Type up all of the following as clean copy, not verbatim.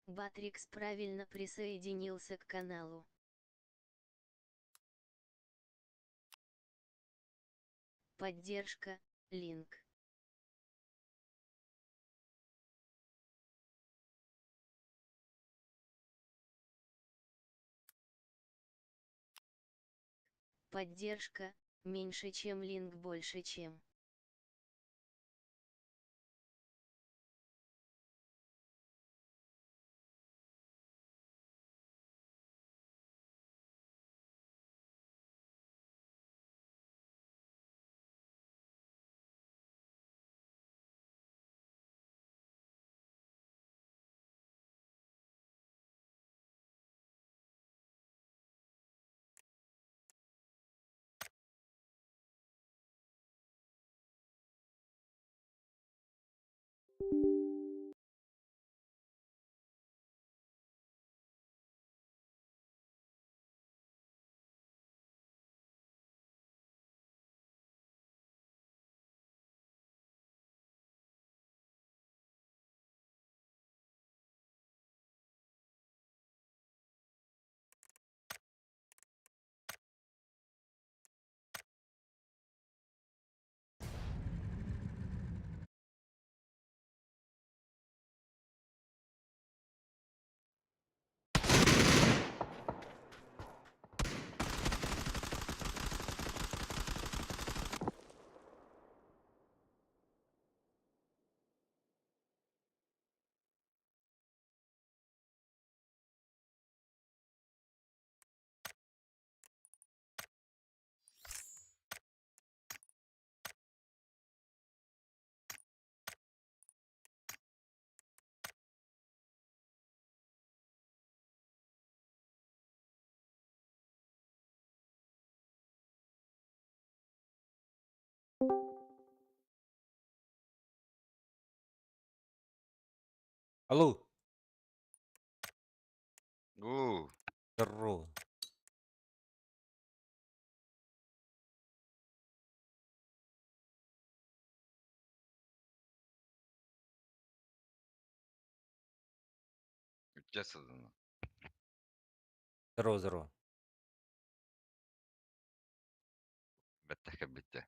Батрикс правильно присоединился к каналу. Поддержка, линк. Поддержка, меньше чем линк больше чем. Алло, У, здорово. Kes adını. Здорово, здорово. Беттеха битте.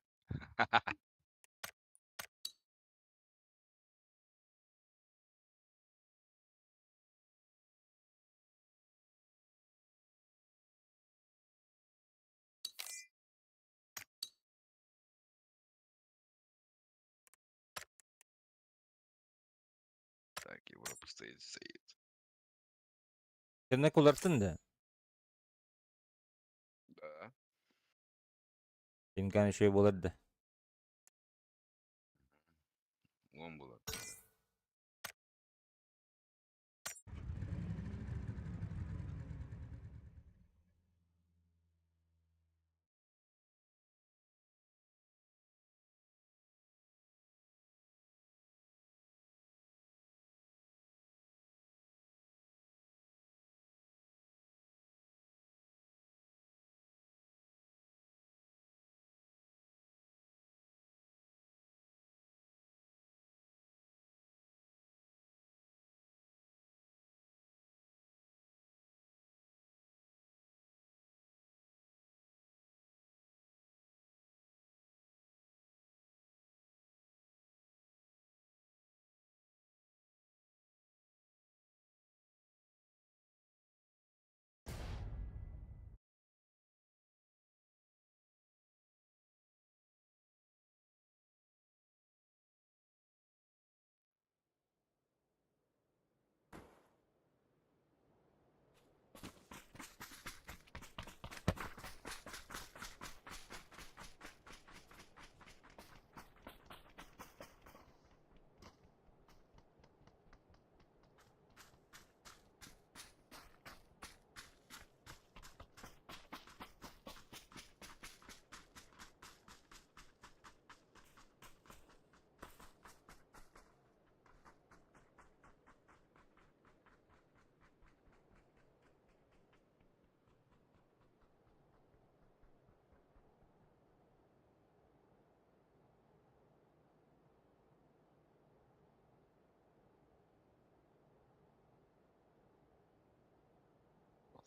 Так, Европа стоит. Sen ne kularsın da? Да. Imkanı şey bulurdu. Он был.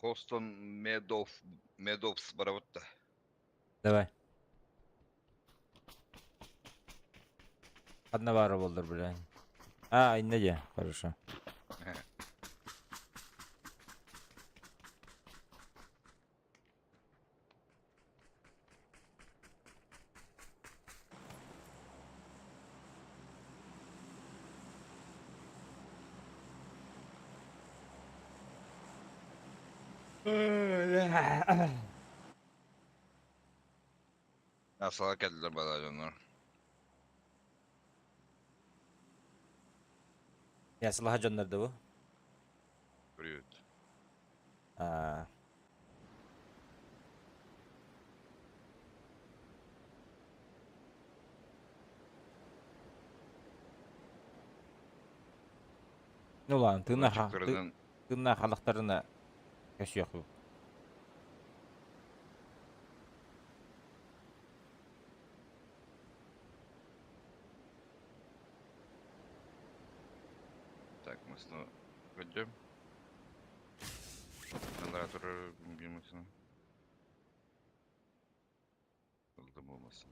Хостон Медовс барабытта. Давай. Одна бары болdur, блядь. А, инде. Хорошо. Asala geldiler bana canlar. Ya silah gönderdi bu. Görüyor. Aa. Ulan Açıklarından tığına halaklarına köşü yok bu. takmasını koyacağım. Generatöre girmesini. Oldu mu olmasın.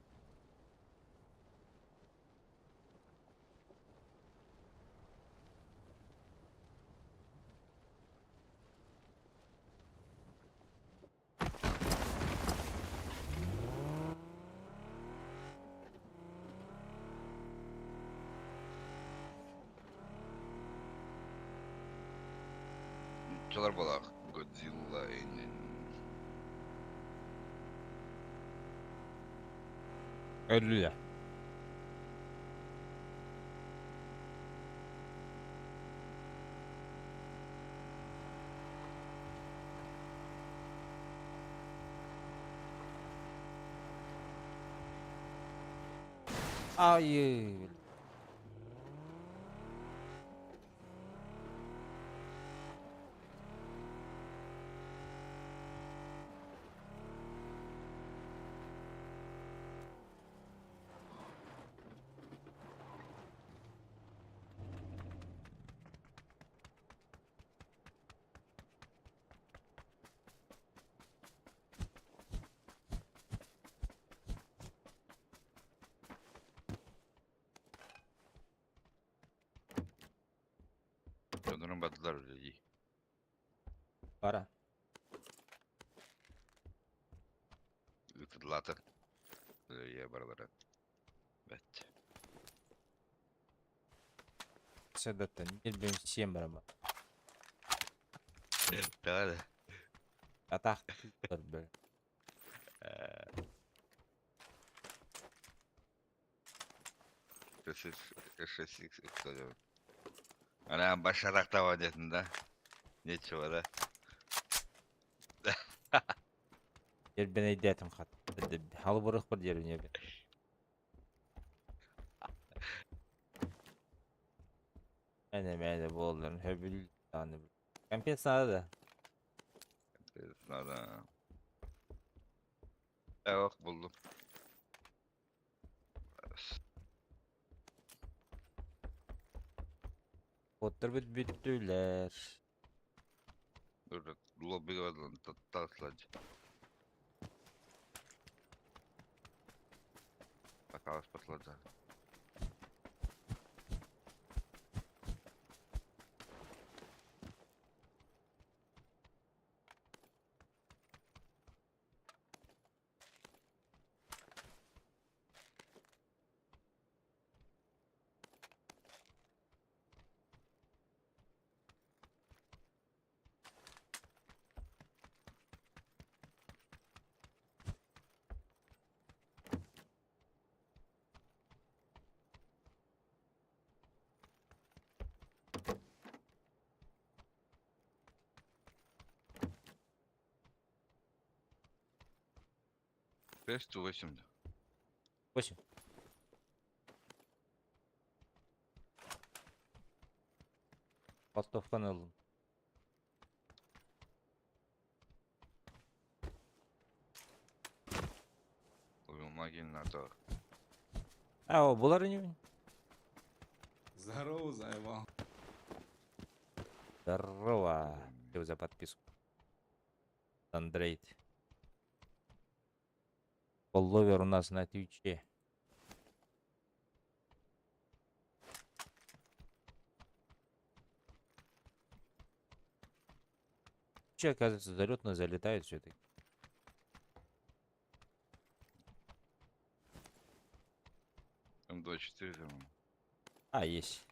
Çalar balak. Godzilla inin. Ölüler. Hayır. Canlarım badılar öyle iyi. Para. Itırlatı. İyi baralara. Evet. Sedat'tan. Bir benim çiçeğim var ama. Daha da. Atak. Böyle. Şeşik istiyorum. Ana başarak da vadetinde. Ne çuvara. Yer ben ediyetim kat. Halı bırak bir yerin ya ben. Mene bu oğulların höbül tane. Kampiyon sana da. Nada. Yok buldum. Botlar büttüler. Dur. Lobi var lan. Tatlacı. Bakalım patladı. Beş tuğla şimdi. Başım. Patofkan alın. Uyuma gelin da. А, о, була раніше? Здорово, Зайва. Здорово. Дякую за подписку. Андрейд. Фолловер у нас на Твиче. Че, оказывается, залетно залетает все-таки. М24 там. А, есть.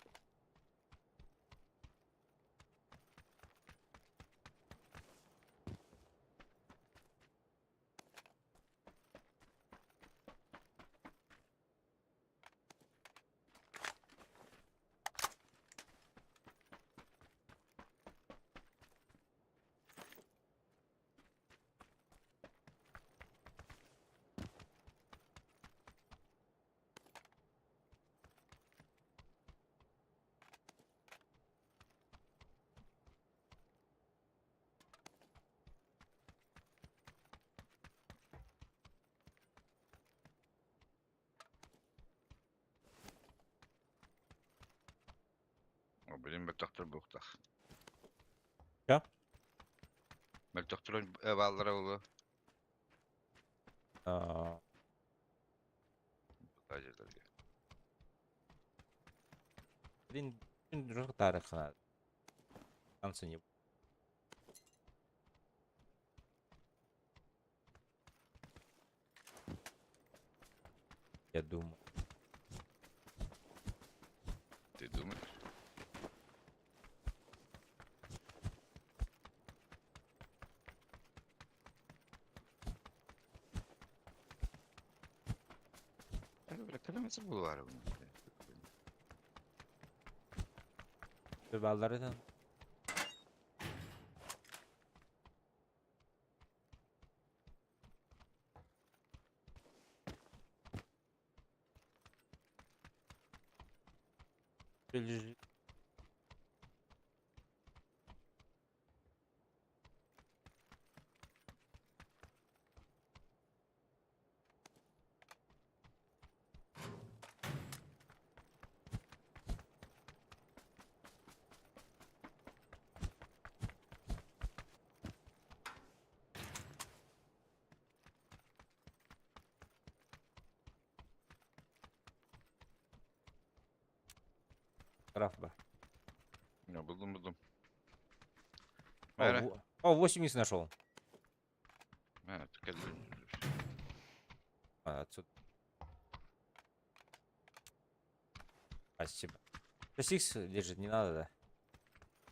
Блин, бәттақтар бұқтақ. Че? Бәттақтар әвалдыра олы. А, Бұқа жерлерге. блин, жоқ тарихына. Танцы не. Я думаю. Ты думаешь? Кәлемесі бұл бар. Bir ballardan. Belirli. Taraf var. Ya buldum. О, Merhaba. О, 80 нашел. Evet, geldim. А, отсюда. Спасибо. 6 лежит, не надо, да?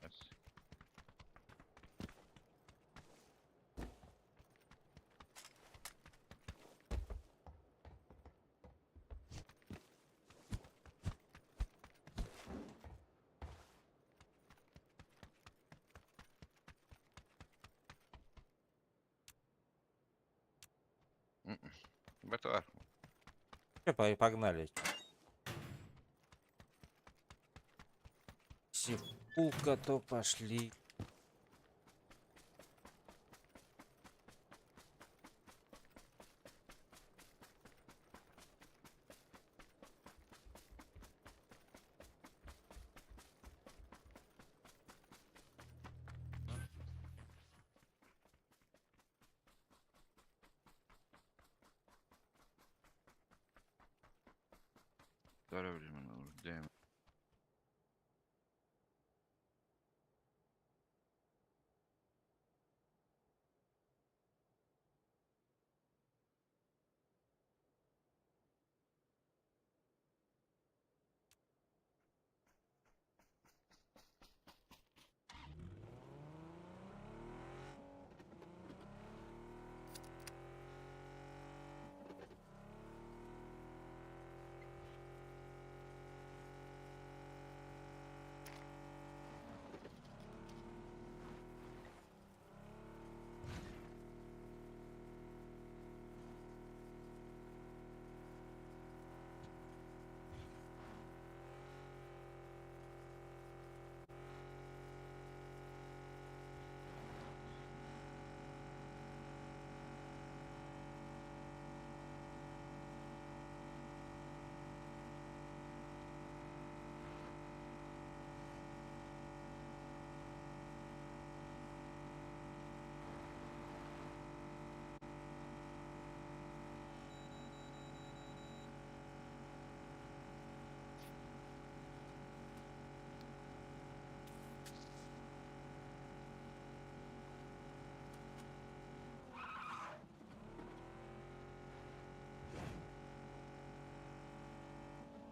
Evet. Это var. Всё, погнали. Сипулка, то пошли. Здорово, блин, где?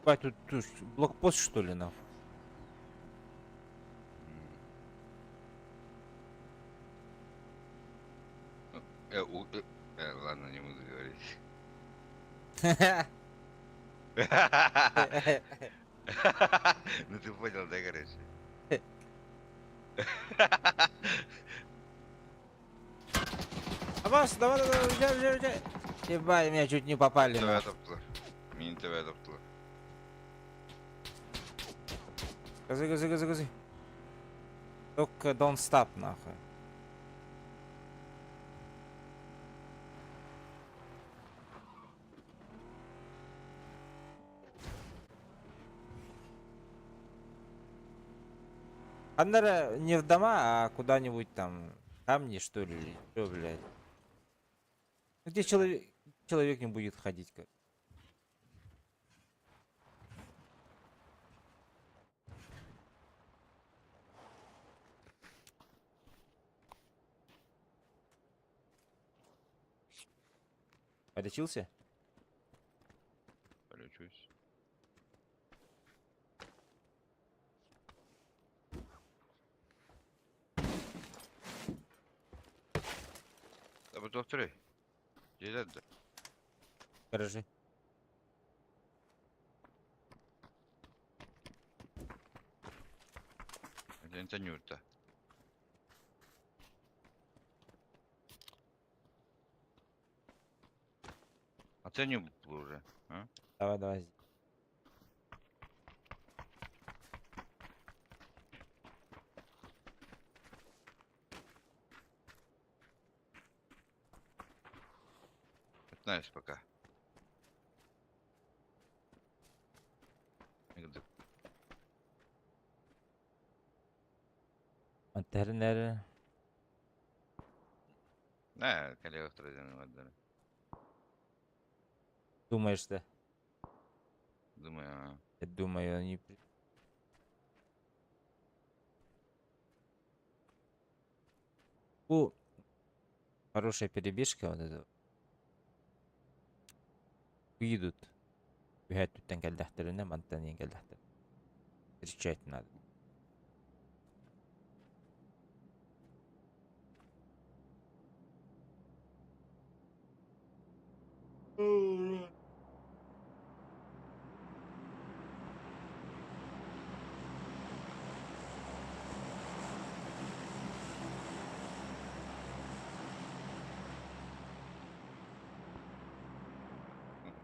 Ебать, тут блокпост что ли, нахуй? Ладно, не буду говорить. Ну ты понял, да, короче? Абас, давай, уезжай. Ебать, меня чуть не попали, ТВ нахуй. топтulur. Mini TV топтulur. Газы. Только don't stop, нахуй. А, наверное, не в дома, а куда-нибудь там, камни, что ли, или чё, блядь. Ну, где человек не будет ходить, как. Полечился? Полечусь. Да bu doktoru. Geledi. Гаражи. Это не урта. Оценю уже. А? Давай. Знаешь пока. Где? Матернер. Ne, kaleye oturacaksın madem. Думаешь, да? Думаю, а. Я думаю, они... Ну, хорошая перебежка вот это. Уйдут. Ühe tütten keltähtelinen, manttaniin keltähtelinen. Встречать надо.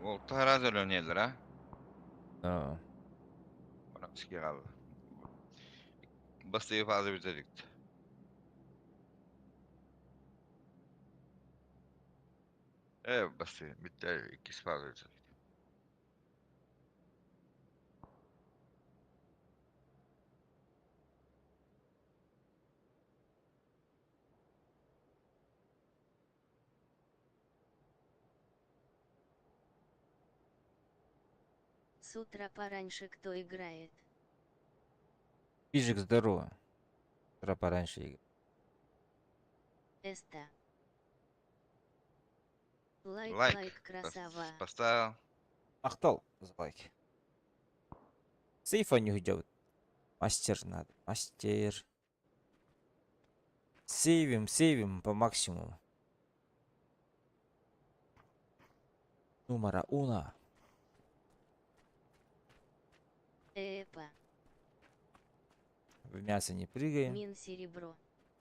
O taraz öyle nedir ha? Но Bana eski kaldı. Basıyı fazla bitirdik. Evet basıyı bitti. İkisi fazla bitirdik. С утра пораньше кто играет? Пижик здорово. Вчера пораньше играл. Эста. Лайк, Лайк. лайк, красава. Поставил. Ахтал за лайк. Сейфа не уйдет. Мастер надо. Мастер. Сейвим по максимуму. Numara una. Эпа. В мясо не прыгаем. Мин серебро.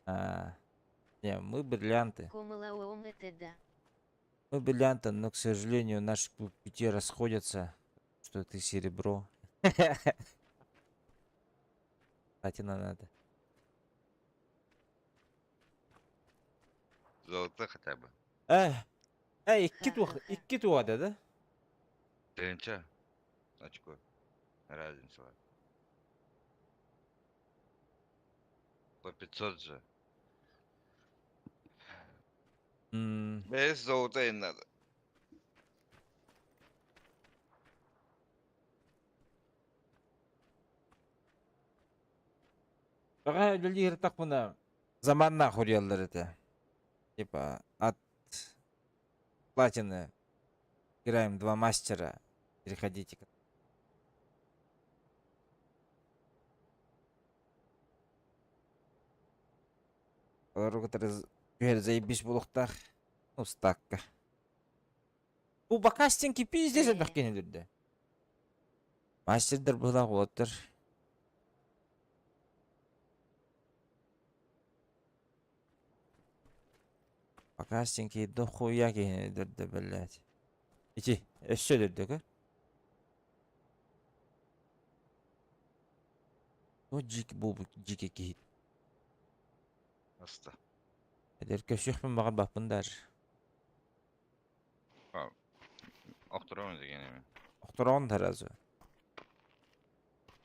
Не, мы бриллианты. Комалаом это да. Мы бриллианты, но, к сожалению, наши пути расходятся. Что ты серебро. Платина надо. Zolta хотя бы. Ха-ха-ха. iki tuada, да? Birinci. Açık o. Разница var. По 500 же. Без золота и надо. Ага, люди так мына заманна хурьялдар это. Типа от платины играем два мастера. Переходите. Теперь заебись булуктар. Ну, стакка. Bu bakastенки пиздец бак кенедирде. Мастердер була готтер. Bakastенки дохуя кенедирде, блядь. Ити, өссөдөрдөгө. Ну, бу жике кийит. Аста. Эдер көсүхмүн багар баппын даже. Оқтырауын деген емен. Оқтураган таразы.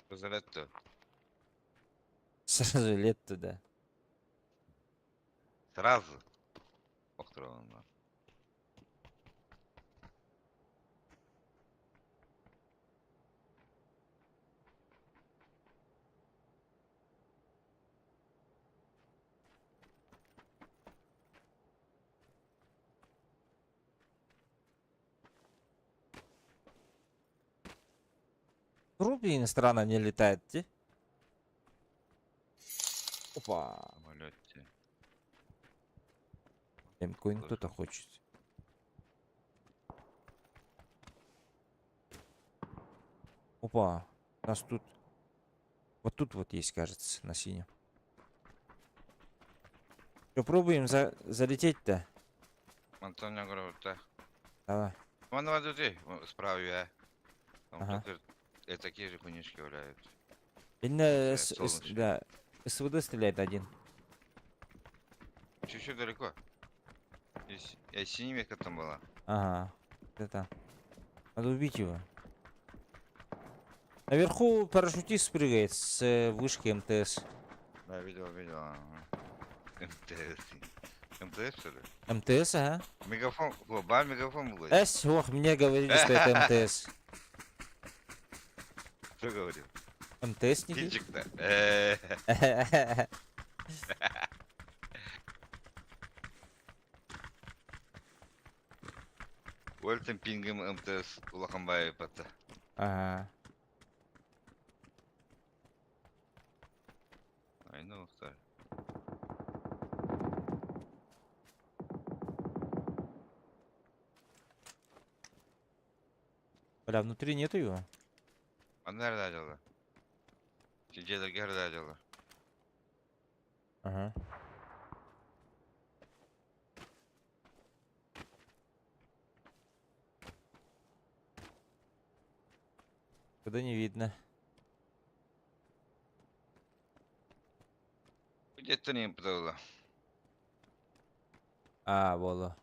Кызыретті. Сразу летті да. Сразу. Оқтырауын. Рубль страна не летает, ти? Опа. Самолетте. Коин кто-то хочет. Опа. У нас тут... Вот тут вот есть, кажется, на синем. Попробуем залететь-то. Антонио Грота. Давай. Вон вот людей справа я. Там Ага. только такие же кунишки валяются. Или солнышко. да. СВД стреляет один. Чуть-чуть далеко. Синемека там была. Ага. Это. Надо убить его. Наверху парашютист прыгает с вышки МТС. Да, видел. Ага. МТС. МТС, что ли? МТС, ага. Мегафон. О, мегафон был. Ох, мне говорили, что это МТС. Что говорил? МТСники? Кинчик-то. Өлтім пингім МТС Улаханбай патта. Ага. Айны ұқтар. Бля, внутри нету его? Аны әрді ажалы. Сидедерге әрді ажалы. Ага. Куда не видно. Где-то не подавала. А, воло.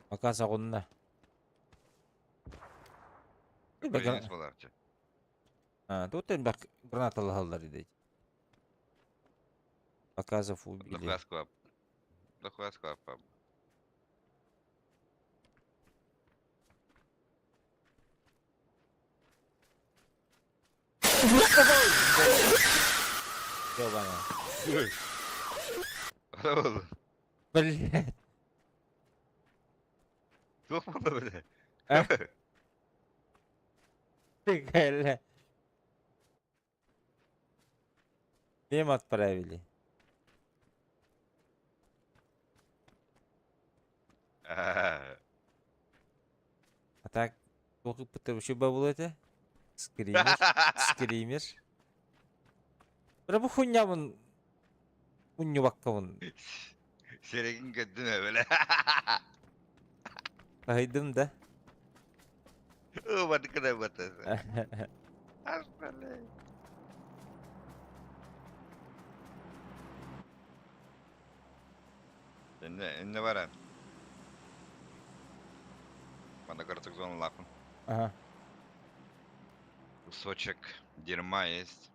Пока загонна. Көрінес боларчы. Тут им граната лагалдар идет. Показов убили. Дохуя сквап. Ёбаная. Oldu. Блядь. Çok mu da böyle? Прикольно. Им отправили. А так, сколько вообще бабло это? Скример. Бля, хуйня вон. Хуйню бакка вон. Seregin gördün böyle. Kaydım da. Bana kadar batasın. Aslanı. Ne var ha? Bana карток зону лаком. Ага. Кусочек дерьма есть.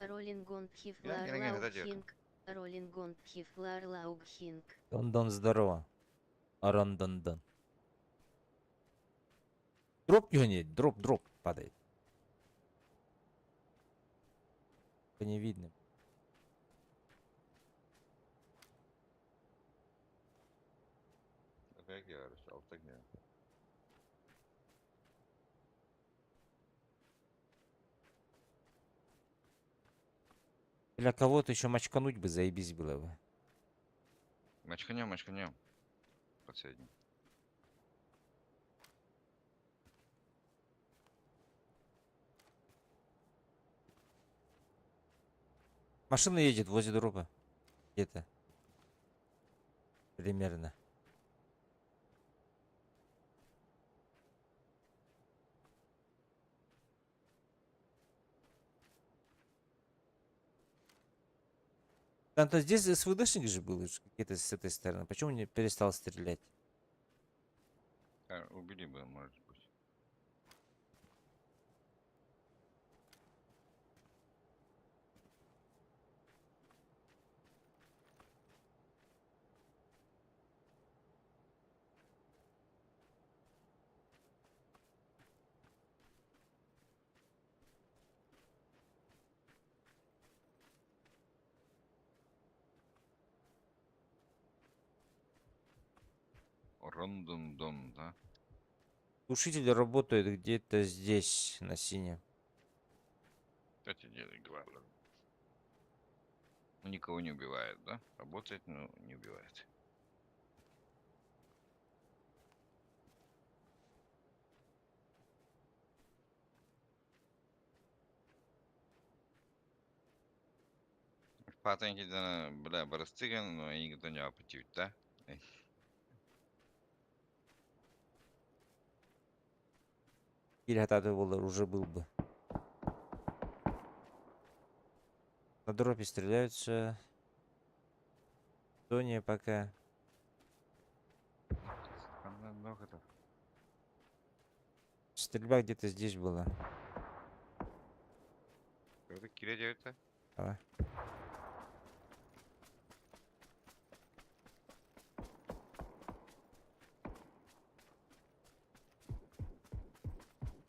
Роллингон Я Хифлар не Лауг гадаю. Хинг. Роллингон Хифлар Лауг Хинг. Дон-дон, здорово. Арон-дон-дон. Дроп гонит, дроп падает. Это не видно. Как я решал, так не. Для кого-то еще мочкануть бы, заебись было бы. Мочканем. Последний. Машина едет возле дропа. Где-то. Примерно. Там-то здесь СВДшник же был где-то с этой стороны. Почему не перестал стрелять? Убили бы, может быть. Рондон-дон, да? Глушитель работает где-то здесь, на синем. Кстати, делай, главное. Ну, никого не убивает, да? Работает, но не убивает. В патенте, да, бля, барастыган, но никто не апатит, да? Эй. Или это уже был бы. На дропе стреляются. Тония пока. Много так. Стрельба где-то здесь была. Кто-то киля делает-то? Давай.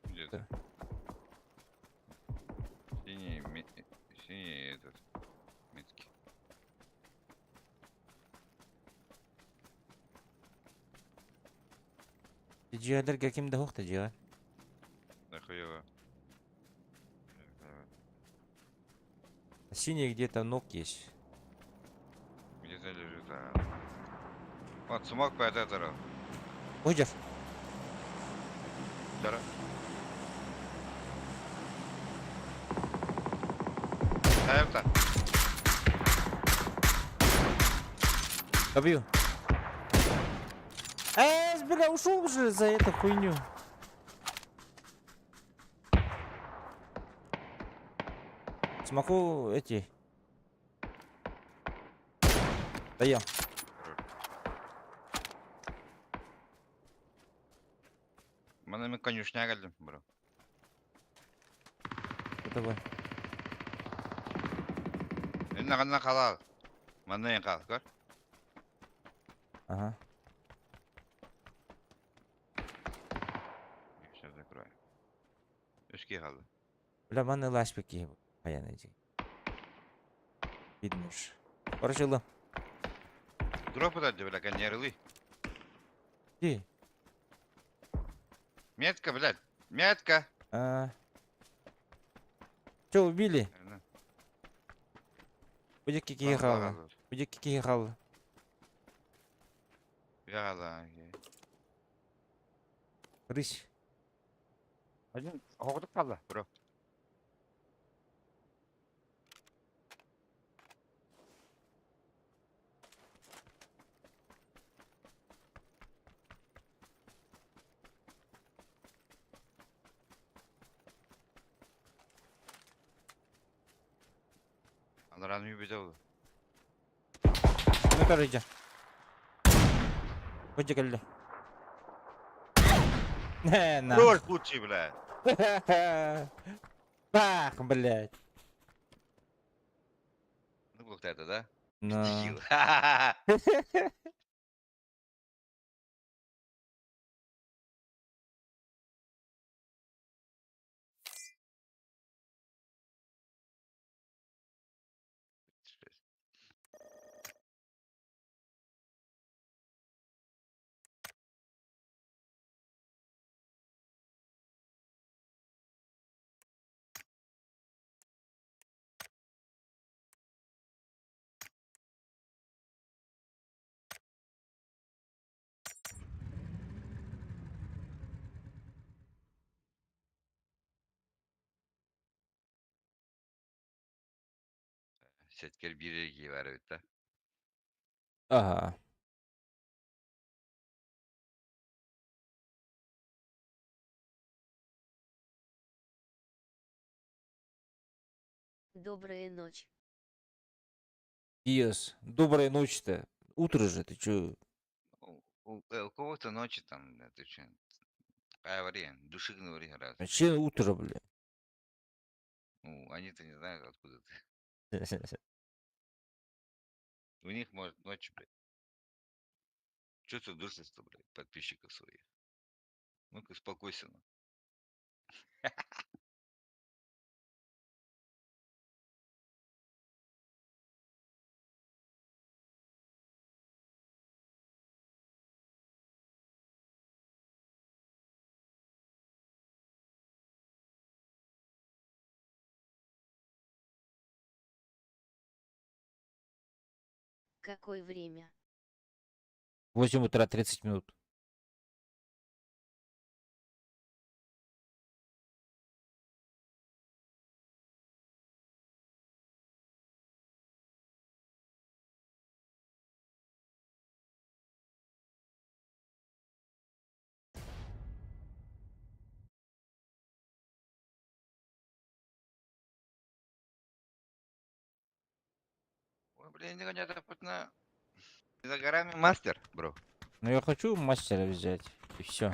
Где-то. Синий этот. Метки. Ciğerler kimde hokta ciğer? Да хуево. Синий где-то ног есть. Где-то лежит, а. Вот, сумок по этой. Ojaf. Дара. Это. Добью. Бля, ушел уже за эту хуйню. Смогу эти. Даем. Мене ми конюшня geldim bro. Что такое? Önüne kanına kalal. Benden kal, gör. Ага. Сейчас закрою. Üçge kaldı. Бля, маны лашпики. Понятно идти. Видно уж. Поручила. Дропы дать, бля, конерли. Где? Метка, блядь. Метка. Че, убили? Будет какие ехала. Будет какие ехала. Yağla. Рысь. Один okuduk kaldı bro. Anlaran bir oldu. Ну, короче. Ходи, Галя. На. Роль лучший, блядь. Бах, блядь. вот это, да? На. Дебил. Setker biri giyiver evet. Ага. Добрая ночь. Yes. Доброй ночи-то. Утро же, ты чё? У кого-то ночи там, это что, какая время, души говори раз. А че утро, бля? Ну, они-то не знают откуда ты. У них может ночь, блядь. Что ты душишь-то, блядь, подписчиков своих? Ну-ка, успокойся. Ну. Какое время? 8 утра 30 минут. Ой, блин, непонятно, путна. За горами мастер, бро. Ну я хочу мастера взять. И все.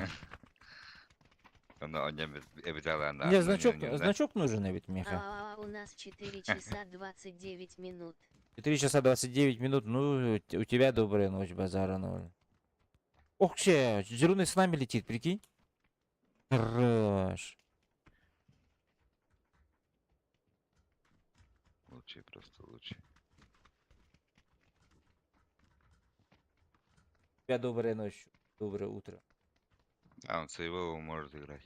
Он не обязательно, да, Мне ну значок, не, да. значок нужен, ведь, Миха. У нас 4 часа 29 минут. 4 часа 29 минут. Ну, у тебя добрая ночь, базара ноль. Ох, че, зеленый с нами летит, прикинь. Хорош. Лучше, просто лучше. У тебя добрая ночь. Доброе утро. А, он своего может играть.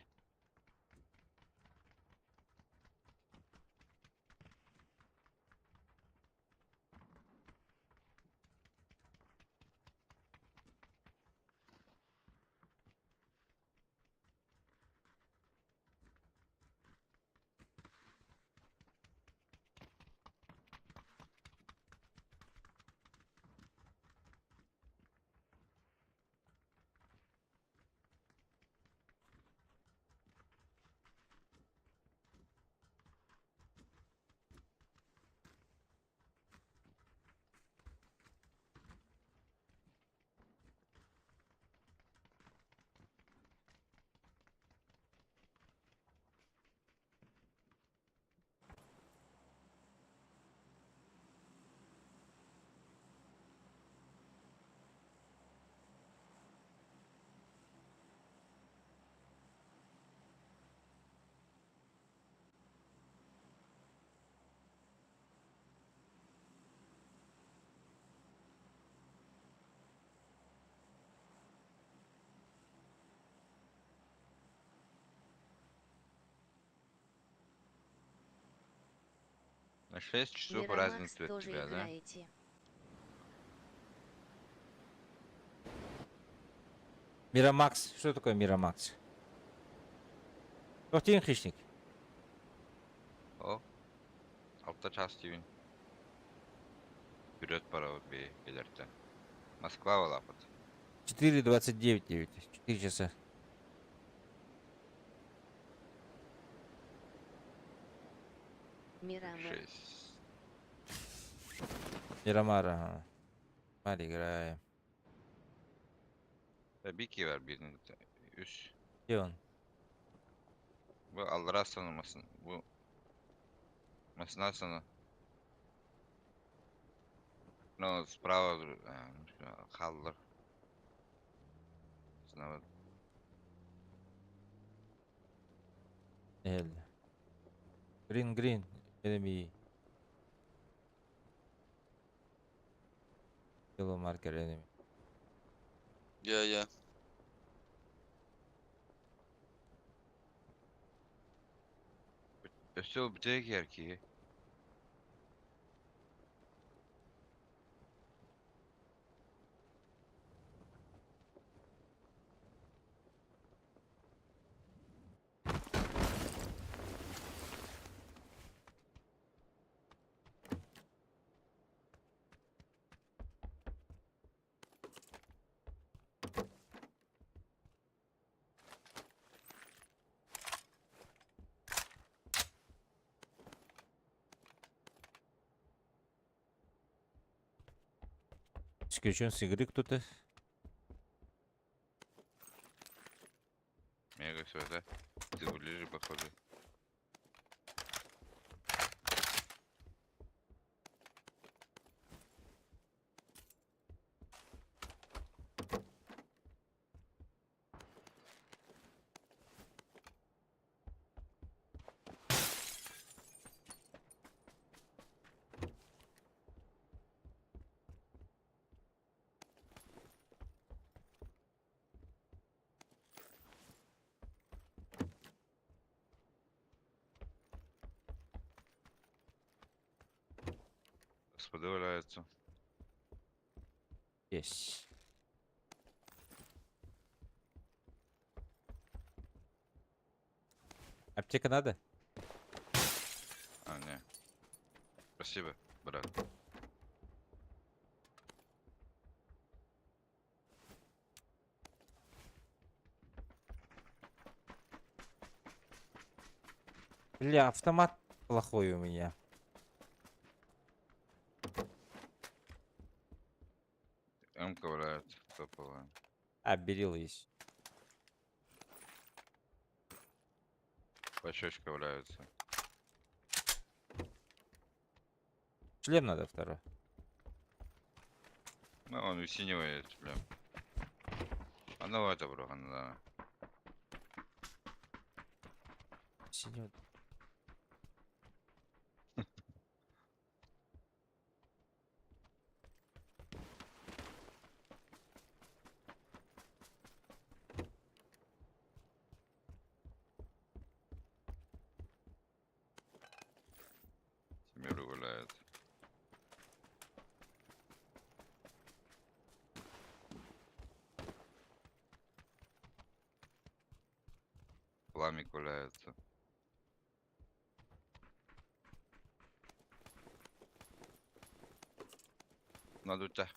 На 6 часов Миромакс разница от тоже тебя, да? играете. Мирамакс. Что такое Мирамакс? Охтин хищник. О, altta час тивин. Вперед пора вот бей, келерте. Москва валапат. 4:29 9. 4 часа. Мирамар. 6. Мирамара. Ага. Hadi играем. Tabii ki var birinin üst. Где он? Bu Allah sanılmasın. Bu masına sana. Ну, справа, Халлер. Снова. Эль. Green, enemy. Yellow marker enemy. Yeah. Все, бтек яркие. Исключен с игры кто-то. Мега все, да? Ты ближе, походу. Господа валяются. Есть. Аптека надо? А, не. Спасибо, брат. Бля, автомат плохой у меня. М-ка валяется, топовая. А, берил есть. Пачочка валяется. Шлем надо второй. Ну, он у синего есть, бля. А ну это, бро, да. Синего. Семеру валяется. Пламик валяется. Надо у тебя,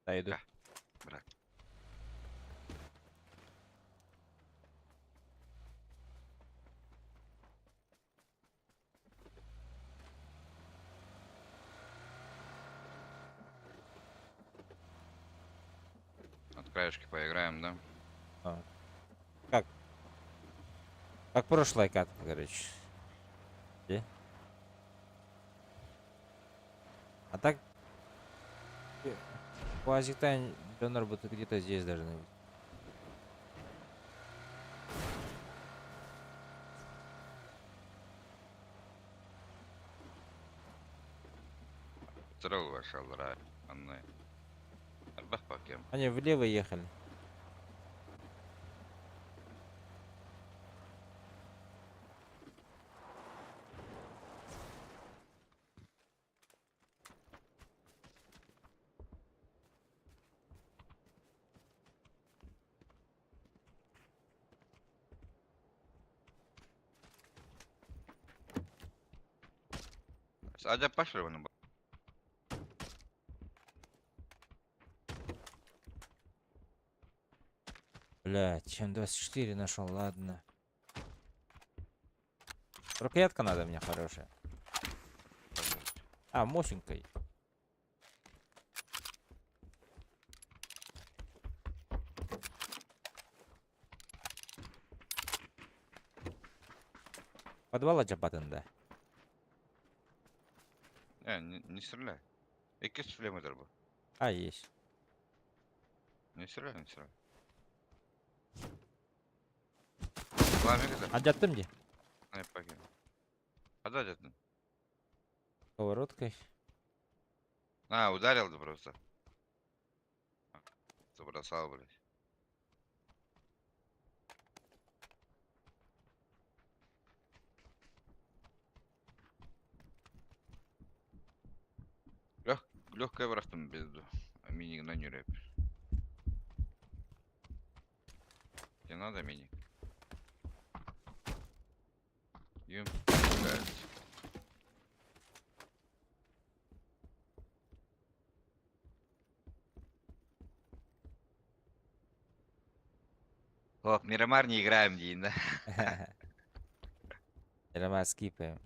Да, иду. Ка. брат. От краешки поиграем, да? А. Как? Как прошлая катка, короче. Где? А так... Квазитайн донор будет где-то здесь должны быть. Здорово, ваша лра. Анны. Арбах пакем. Они влево ехали. Адя пошли вон. Бля, чем 24 нашел, ладно. Рукоятка надо мне хорошая. А, мощенькой. Подвал Аджабатен, да. Не стреляй. İki süfle midir bu? А, есть. Ne sürer ne sürer? Ulan ne güzel. Отжаттым где? Ne yap bakayım. Hadi acıttın. Сковородкой. Ha ударил просто. Забросал, блядь. Легкое бıraktım безду. А миник на не рэп. Тебе надо миник? Юм. Ох, Мирамар не играем, Дин, да? Прямо скипаем.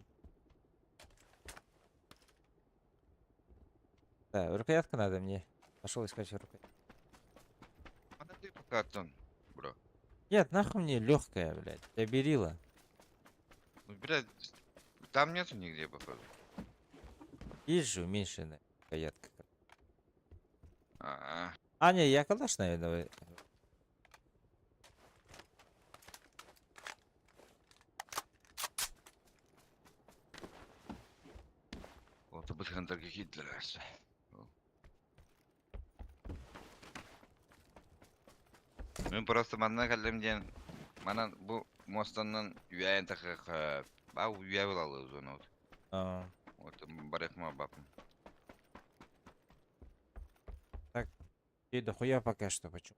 Да, рукоятка надо мне. Пошел искать рукоятку. А ты пока тон, бро. Нет, нахуй мне легкая, блядь. Я берила. Ну, блядь, там нету нигде, походу. Есть же уменьшенная рукоятка. А, А, не, я калаш, наверное. вот bu Hunter'ga Hitler. Men просто mandan kallimden mana bu mostandan üyeyen takık ba üye olalız onu. А, Вот барахма бапым. и дохуя пока что почему.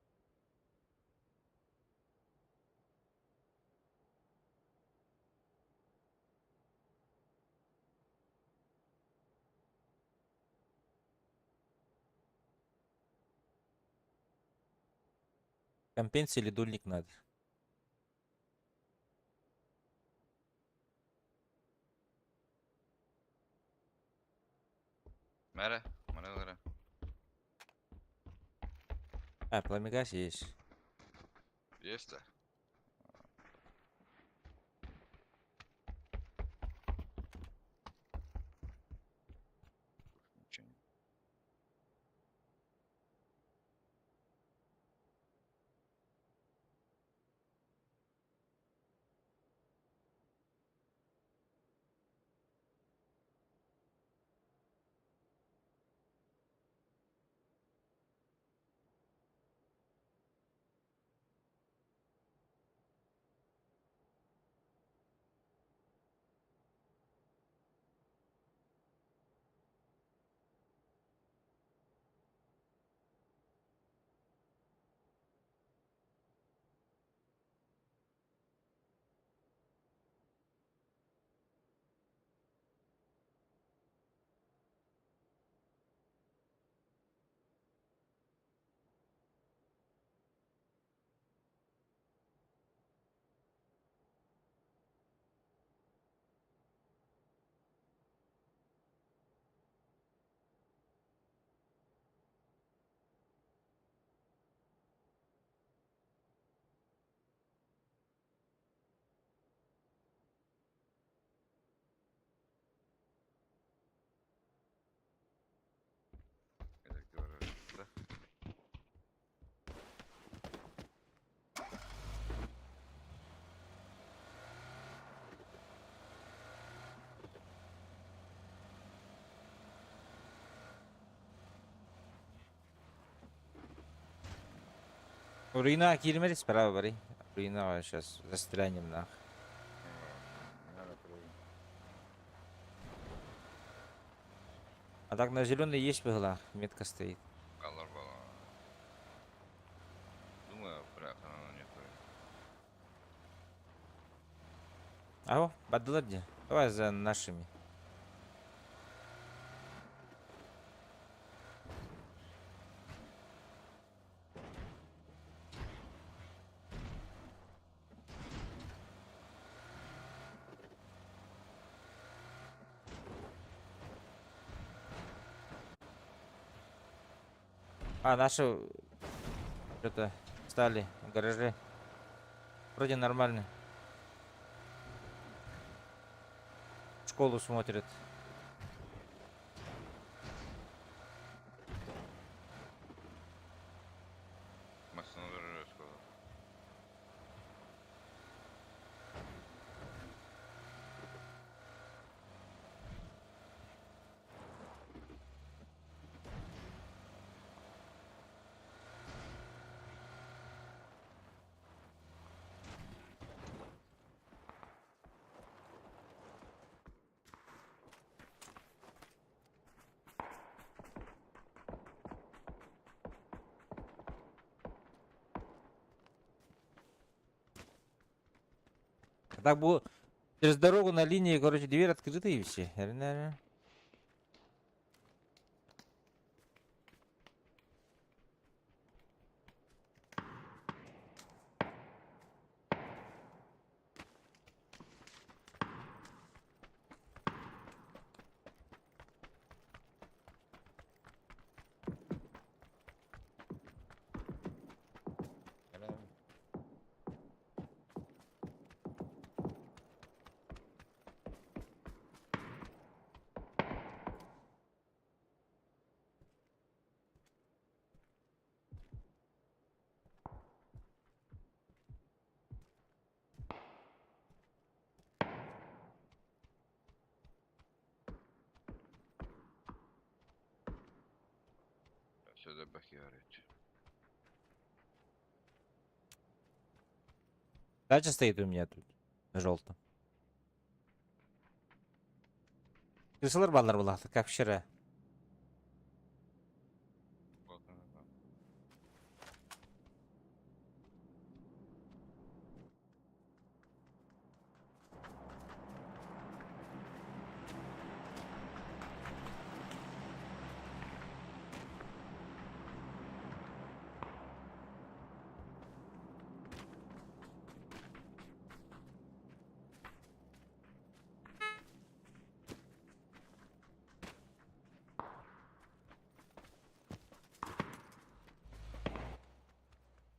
Компенс или дульник надо. Mera, mana gara. А, пламегас есть. Есть-то. Ничего не- Как говорю, да? Руина кирмери справа бери. Руина сейчас застрянем нах. Надо проверить. А так на зеленый есть в иглах. Метка стоит. Аллар бала. Думаю, бля, она не стоит. Ау, бадылар где? Давай за нашими. А, наши что-то стали в гараже. Вроде нормально. Школу смотрят. Так бы через дорогу на линии, короче, дверь открыта и все. Наверное. Сюда бахиарить. Дача стоит у меня тут. Желто. Крысалар баллар была, как вчера. Вот она там.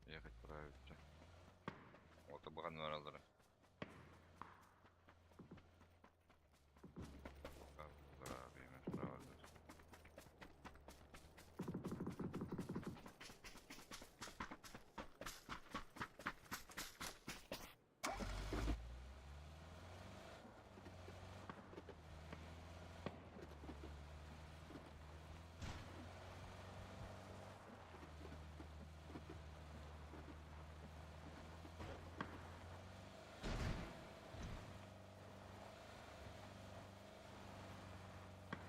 Ехать правильно. Вот обгон вараları.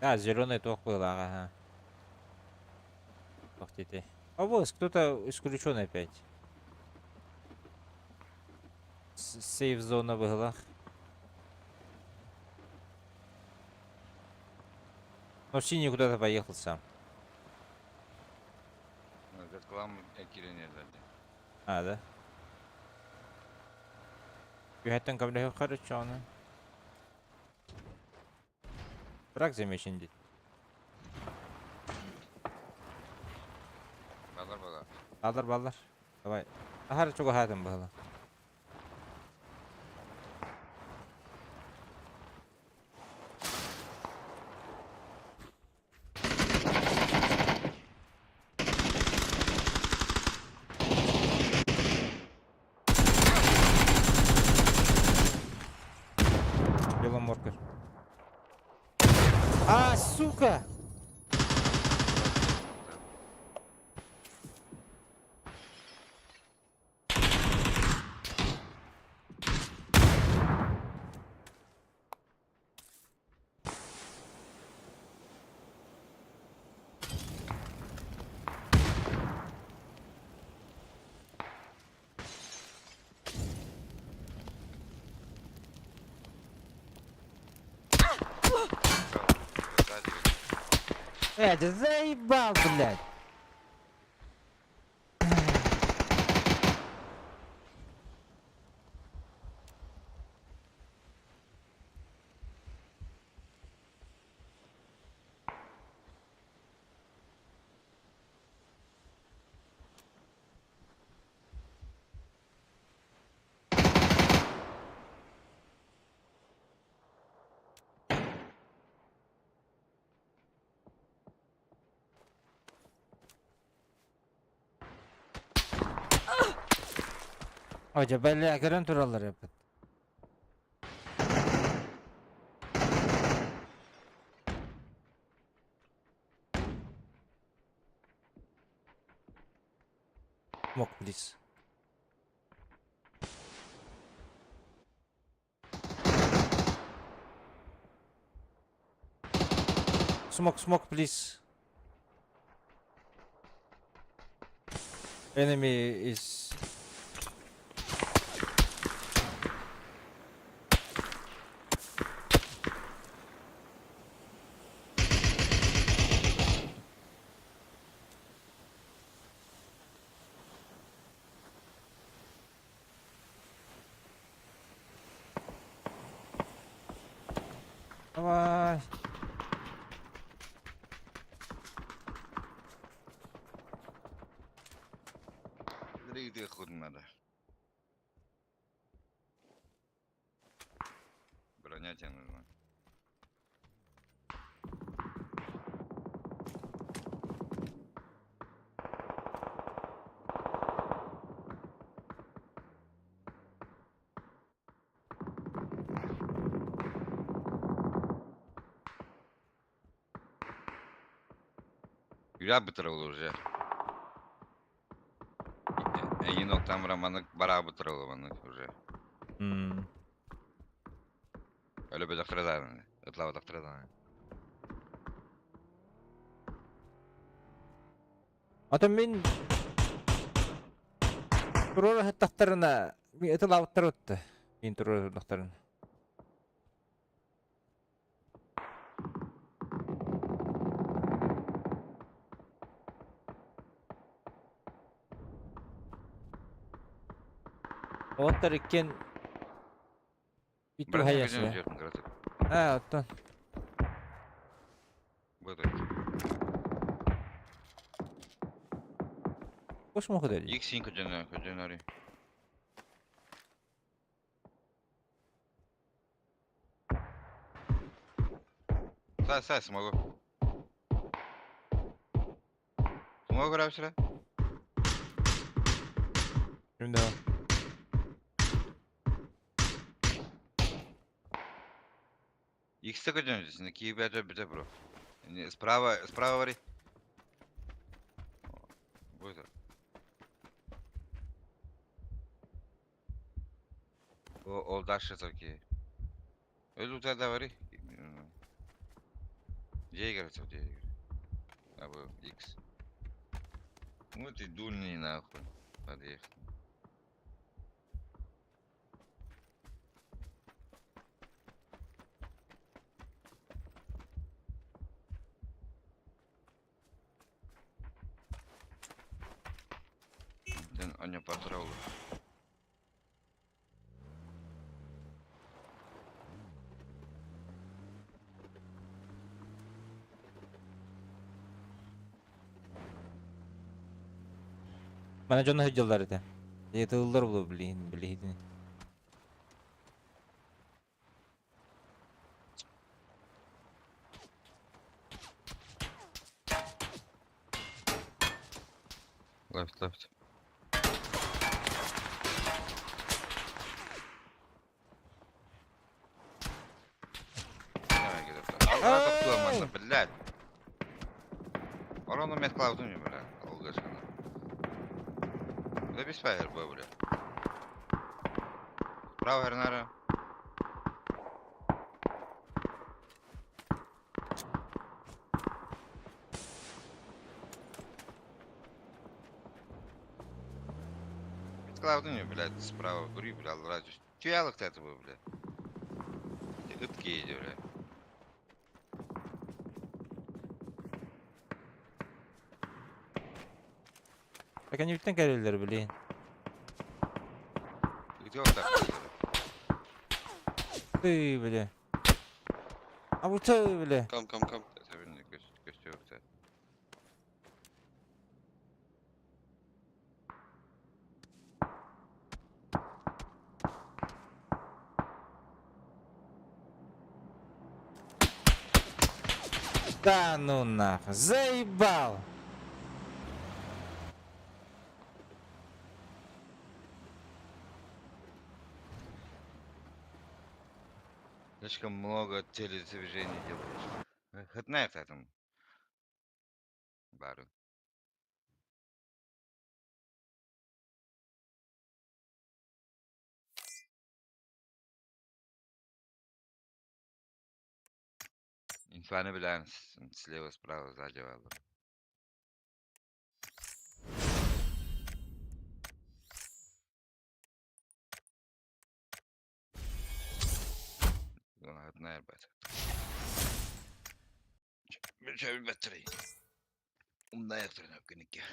А, зеленый ток был, ага. Ох ты. А вот, кто-то исключен опять. Сейф-зона была. Но синий куда-то поехал сам. Этот клам экилине дadi. А, да? Gühetten kabul yukarı çağını. Bırak zemi şimdi. Балар бала. Ballar ballar. Давай. Ahar çok hayatım bağlı. Белом моркер. А, сука! Ты заебал, блядь! Hoca belli gören turalar yapın. Smoke please. Smoke please. Enemy is Давай. Direkt ходим Броня тебе нужна. Я бітірив уже. Енінок там романы бара бітірив вони вже. Hmm. Öyle bir doktora da. Ötla doktora da. Ata men turur hattaqtarına mi etlawttar öttü. Men turur doktorun. Ottar ikken bitu Bırak hayası. ne gördün kırıtık. Ha, ottan. Bu da. Boş mu kadar? X-in kocan arıyor. Say smogu. Smogu abi sıra. Şimdi o. X-te kocan öncesinde ki bize bro. Справа вари. Bu da. O дальше такие. Öyle utada var. Где играть, где играть? А bu X. Ну ты дульный нахуй. Подъехал. Он не потрогал. Bana canı hıcılar edi. Yetılır bu bileydi. Left. Давай где-то. А кто можно, блядь? Орону мет клаудун не, блядь. Алгашана. Да без фаер, блядь. Право, Гернара. Клаудун не, блядь, справа, кури, блядь, радиус. Чуялок ты этого, блядь. Утки иди, блядь. Bak hani bütün kararları bileyin. Где вот так? Tüy bile. Abi tüy bile. Come. Это верно, костюм, кстати. Да ну нахуй, заебал. Слишком много теледвижений делаешь. Хотна это там. Бару. Инфа не bilen слева, справа, сзади валу. Ona хотна ебать. Че быстрей. Умная хрена в коньяке.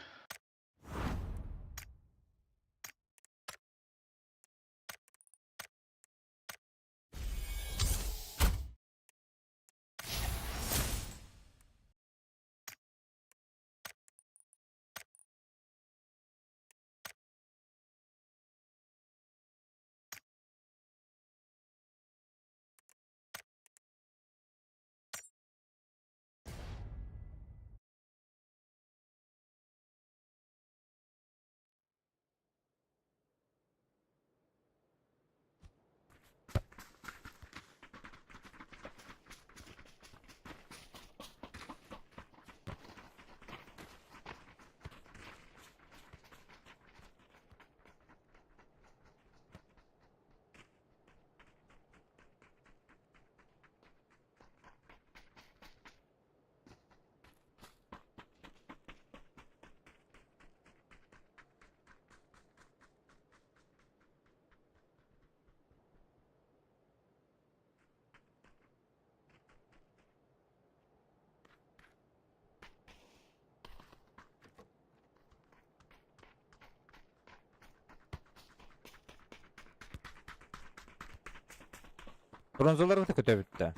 Bronzaları da kötü bitti.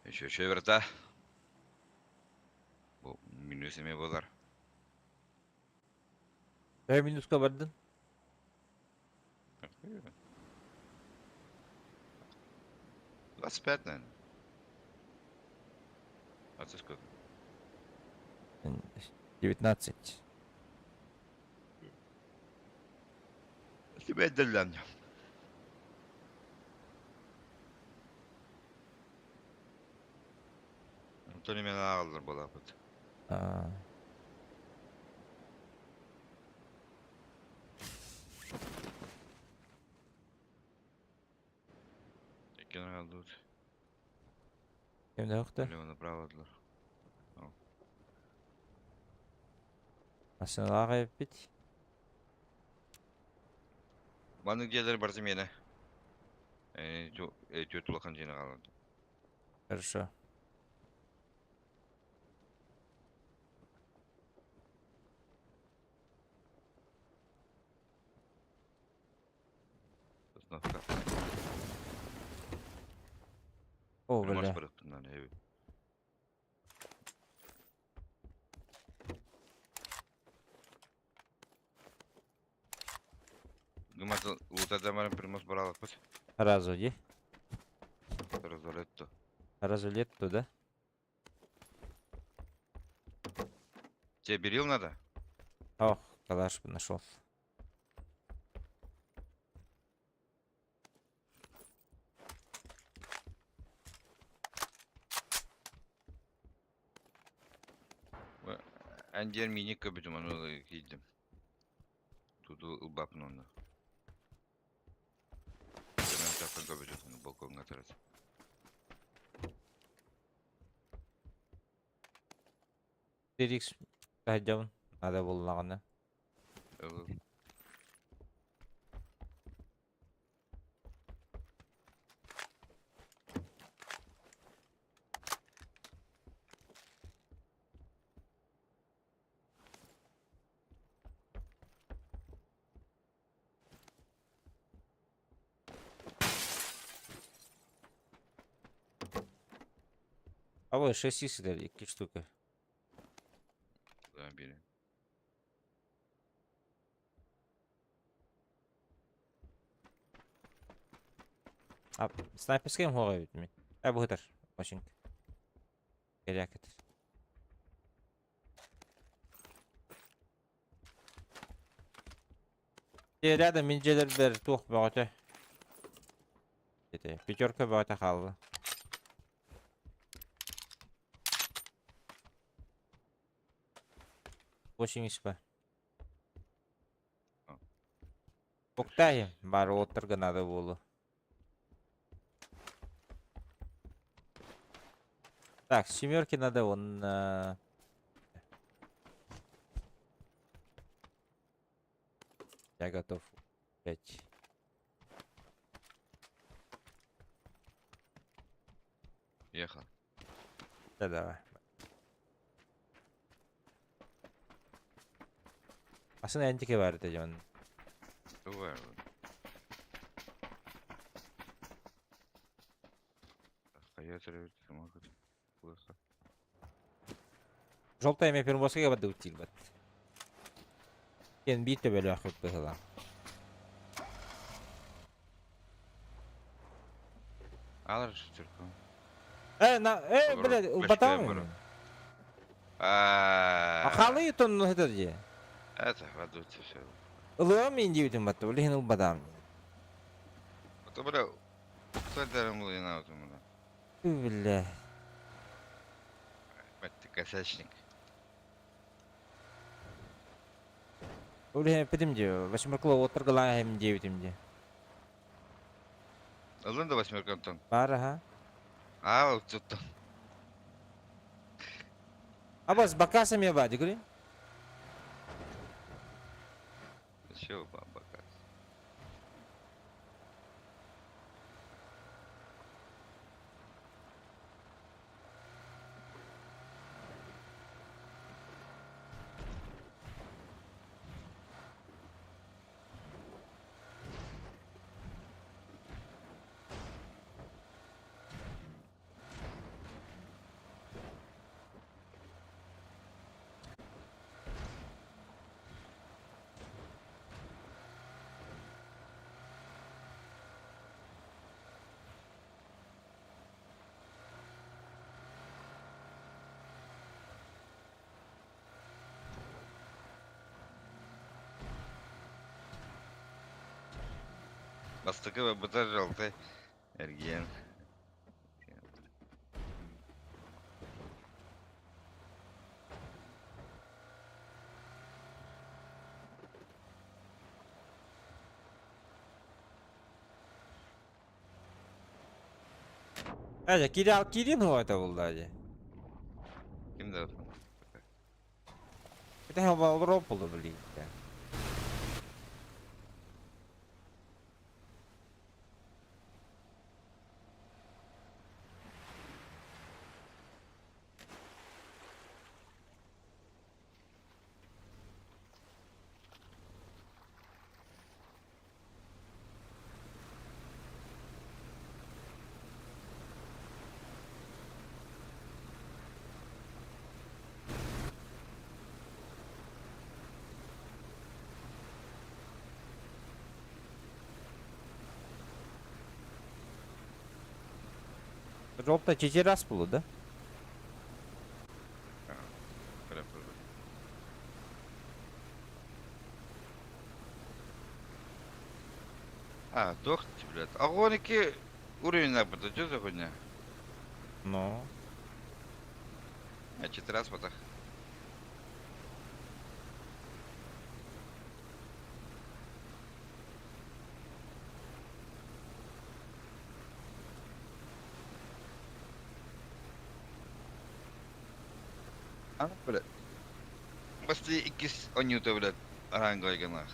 Еще çevirte. Bu minüsüme bolar. Ve minuska vardın. 25, наверное. А ты сколько? 19. Тебя отделяем. То не меня alır bola bud. Aa. Ekin aldı. Kimde yoktu? Leva направоdılar. Aslında kayıp bit. Bana gelir barzım yine. Töt ulakan jene kaldı. Хорошо. Sınavda. O Maç böyle. bıraktım lan evi. Гымат лутадамарын примус баралыкпыз. Сразу иди. Разолетто. Сразу лет туда. Тебе берил надо? Ох, калаш бы нашел. Әндер мини көбітім аны кейдім. Туду ылбапын оны. Мен тапқан көбітім оны балконға тарады. Дирикс тахджавын. Надо боллағаны. А вот 6 иксдер, 2 штуки. Да, бери. А снайперским хоғай бітмей. Ә бұғытыр, машинка. Керек етір. Рядом минжелер бер туқ бағыты. Пятерка бағыты қалды. Очень испа. Оқтайым, бары отырғы надо болу. Так, с семерки надо он... Я готов. 5. Ехал. Да, давай. Aslında entike var diyeceğim. Давай. Hayat evet самокат. Плохо. Желтая имя пермоска бады утил бат. Кен бит böyle akıp bıhılan. Alır şu Türk'ü. Olur, Блядь, başka батам. yaparım. Akalı yutun hıdır diye. Это воду все. Ilığa mı indi yutun batı? Ulihin ıl badam. Это бля. Садером лына вот ему. Billah. Мать ты косячник. Ulihin pedim diyor. Başımakla oturgılan hem diye yutum diye. Aldın da 8 кантон. Var ha. А, что-то. Абас бакасам я бади, говори. Чего бака? Бастыкова бутар жалты. Эрген. Aja Kirin o это был, Аja. Kim de Это я был ропулу, блин. Ропта 4 раз было, да? А, дохти, блядь. А гоники уровень напада, что за хуйня? Ну. А 4 раз потах. А, блядь. Басты икис онюта, блядь, оранговый ганах.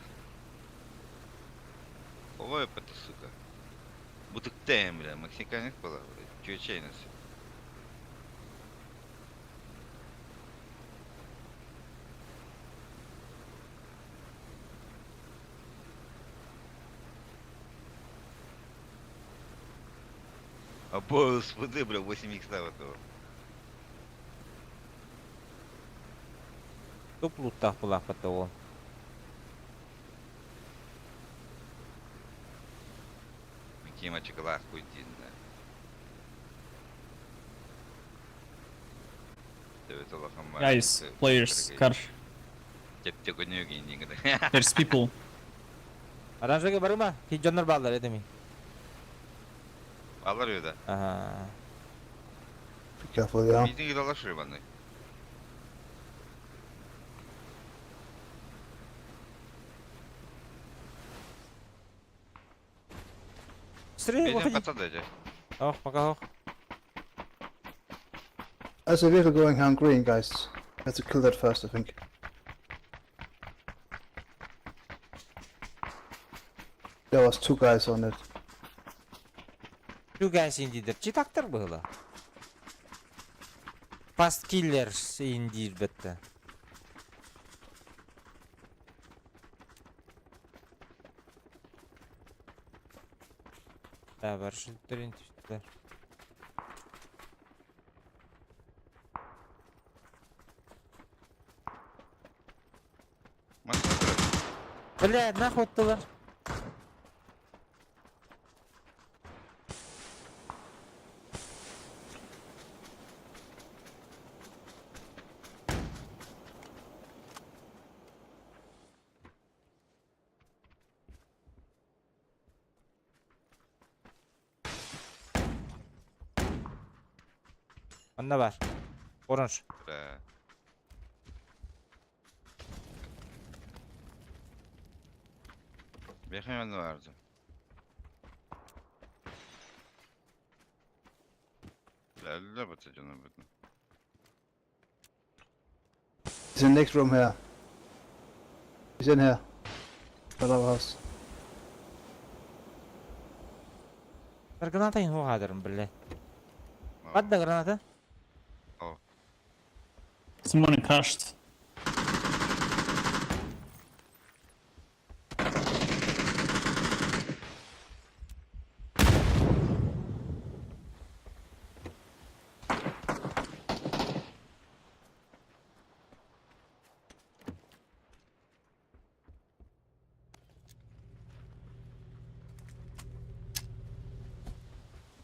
Ой, это сука. Будто тем, блядь, мексиканец была, блядь. Чё чайность? А господи, бля, 8 х стало того. Туплуттах булах потом. Кима чекалах куйтин, да. Evet Allah'ım var. Guys, players, car. Теп ойнойг инде. There's people. Оранжевый барыма? Хиджоннор балдар это ми. Алар öyle. Ага. Be careful, yeah. Bizim gidalaşır bana. Стрей, Benim выходи. patladı. Ох, пока, ох. There's a vehicle going on green, guys. Have to kill that first, I think. There was 2 guys on it. Two guys индидер. Читактар было. Fast killers индир бетте. Да, баршылтыр интиштер. Бля, нахуй оттылар. Анда бар. Оранж. Bra. Bekleyen vardı. Geldiler Batıcan'a bütün. He's in the next room here. He's in here. At our house. Bir granatayın o kadarım bile. Aa, Hadi da granata. Someone crashed.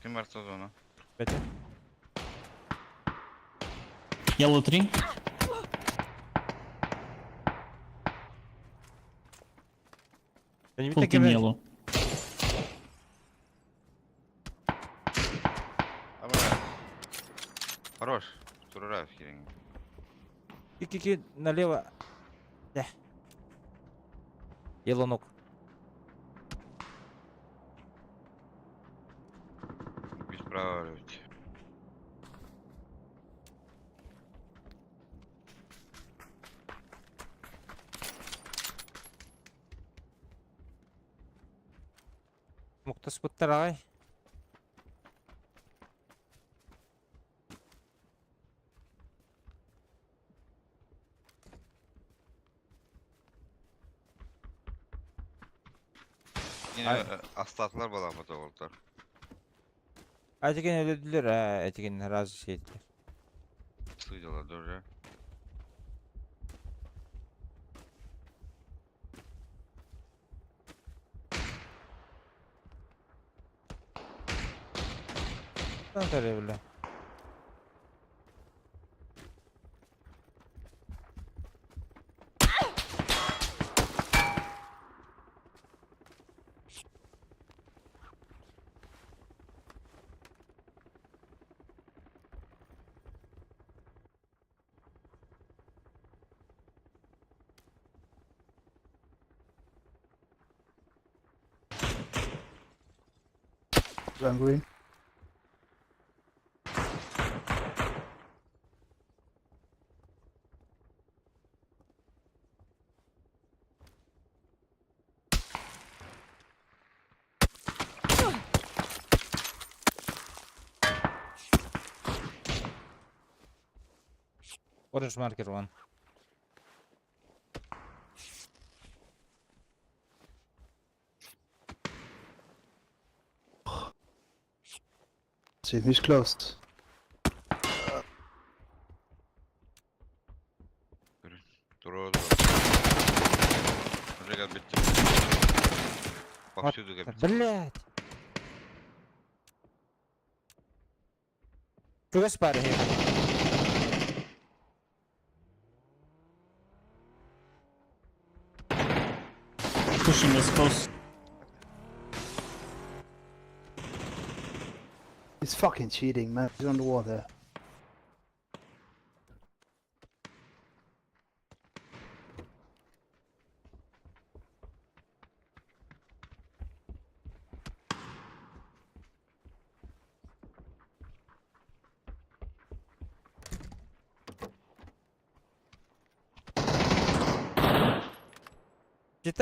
Kim varsa o zaman. Bete. Yellow tree. Beni bir Full tek team yeme. yellow. Ama хорош. Турурав херень. Кики налево. Да. Елонок. Без права ведь. Muhtas bıttar ağay. Yine Ay- aslatlar balamada oldular. Etiken öldürdüler ha. Etiken razı şey ettiler. Sıydılar dur ya. Lan tarıyor bile. Going green. Orange marker one. See, he's closed. Dur oldu. Уже bitti. Повсюду габит. Блять. Куда спали? Pushing us close. He's fucking cheating, man. He's on the wall there.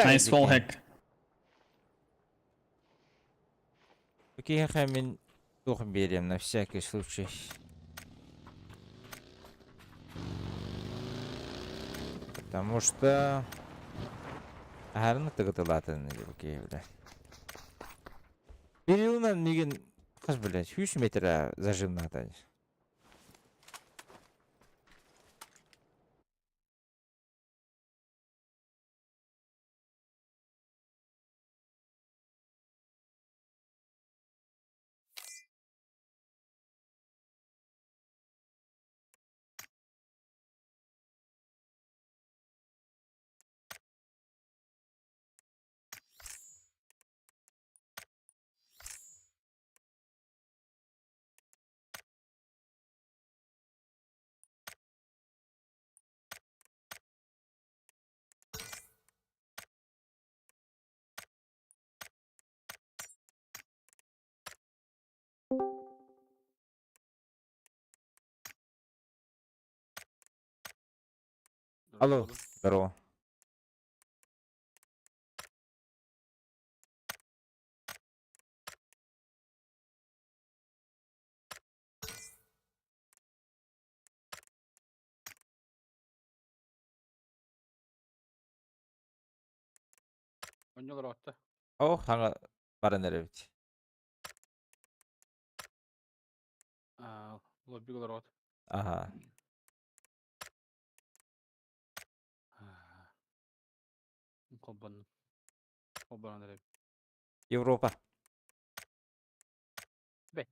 Nice wall hack. Окей, хамин дух берем на всякий случай. Потому что... Гарны тыгытылатын окей, бля. Переунан меген... Қыз, блядь, 3 метр зажим надо. Алло, здорово. Oynuyorlar hatta. Oh, hangi barınları bit. Lobby kadar rahat. Aha. Kolbanın. Kolbanın nereye? Avrupa. Bet.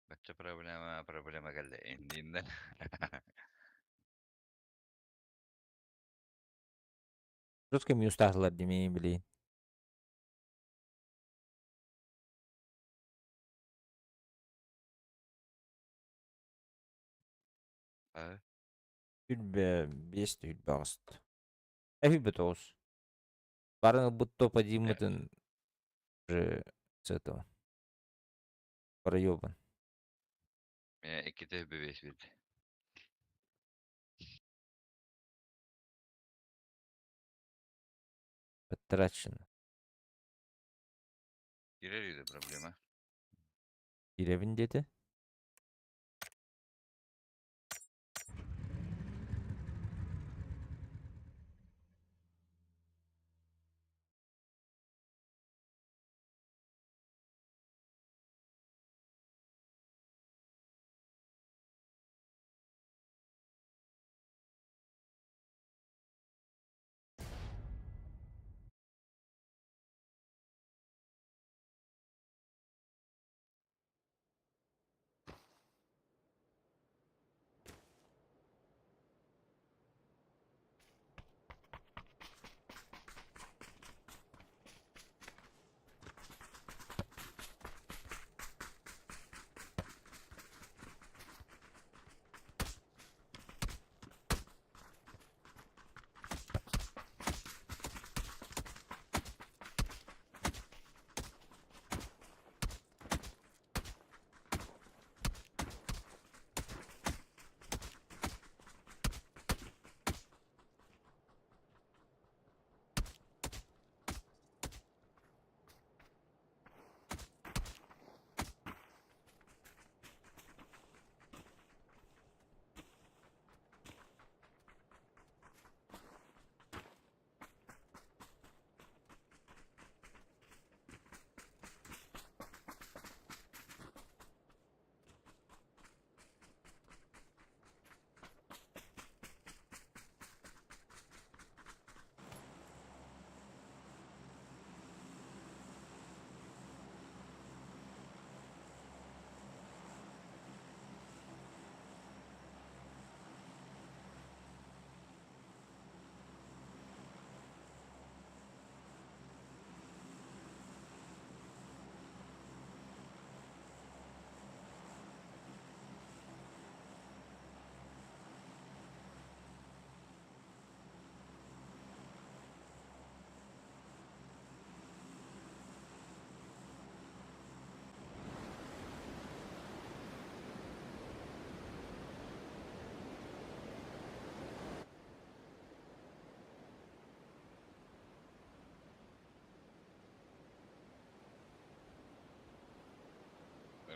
Baca problema geldi indiğinden. Rus kim müstahlılar demeyin bileyim. Ha? Hülbe, best hülbe ast. Hülbe toz. Barın bu topa dimutun. С этого. Проебан. İki de bebeş verdi. Потрачено. Gireriydi problema. Girevin dedi.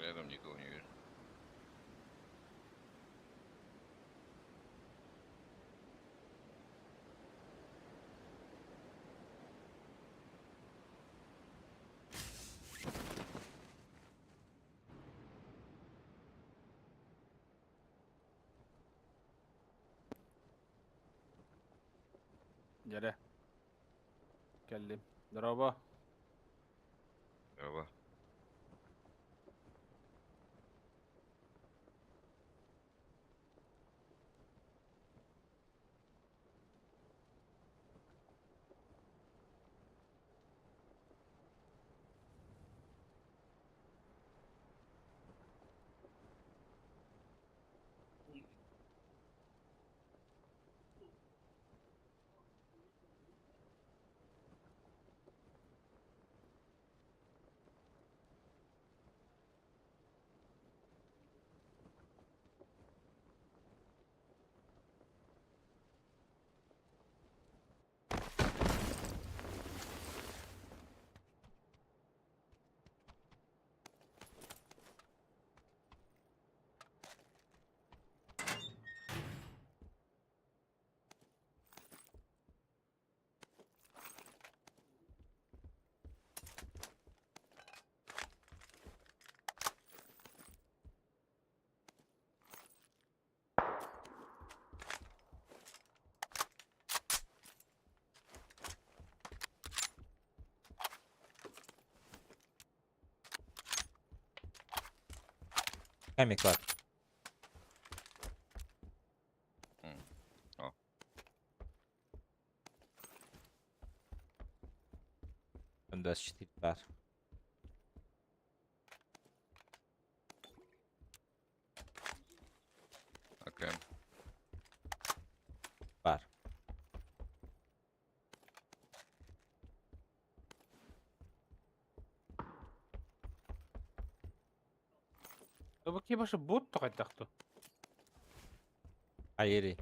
Рядом никого не вижу. Yere. Geldim. Merhaba. Merhaba. Камик бар. О. Önde 4 var. Окей. Var. Öbeki başı bot da kaytaktı. Hayır.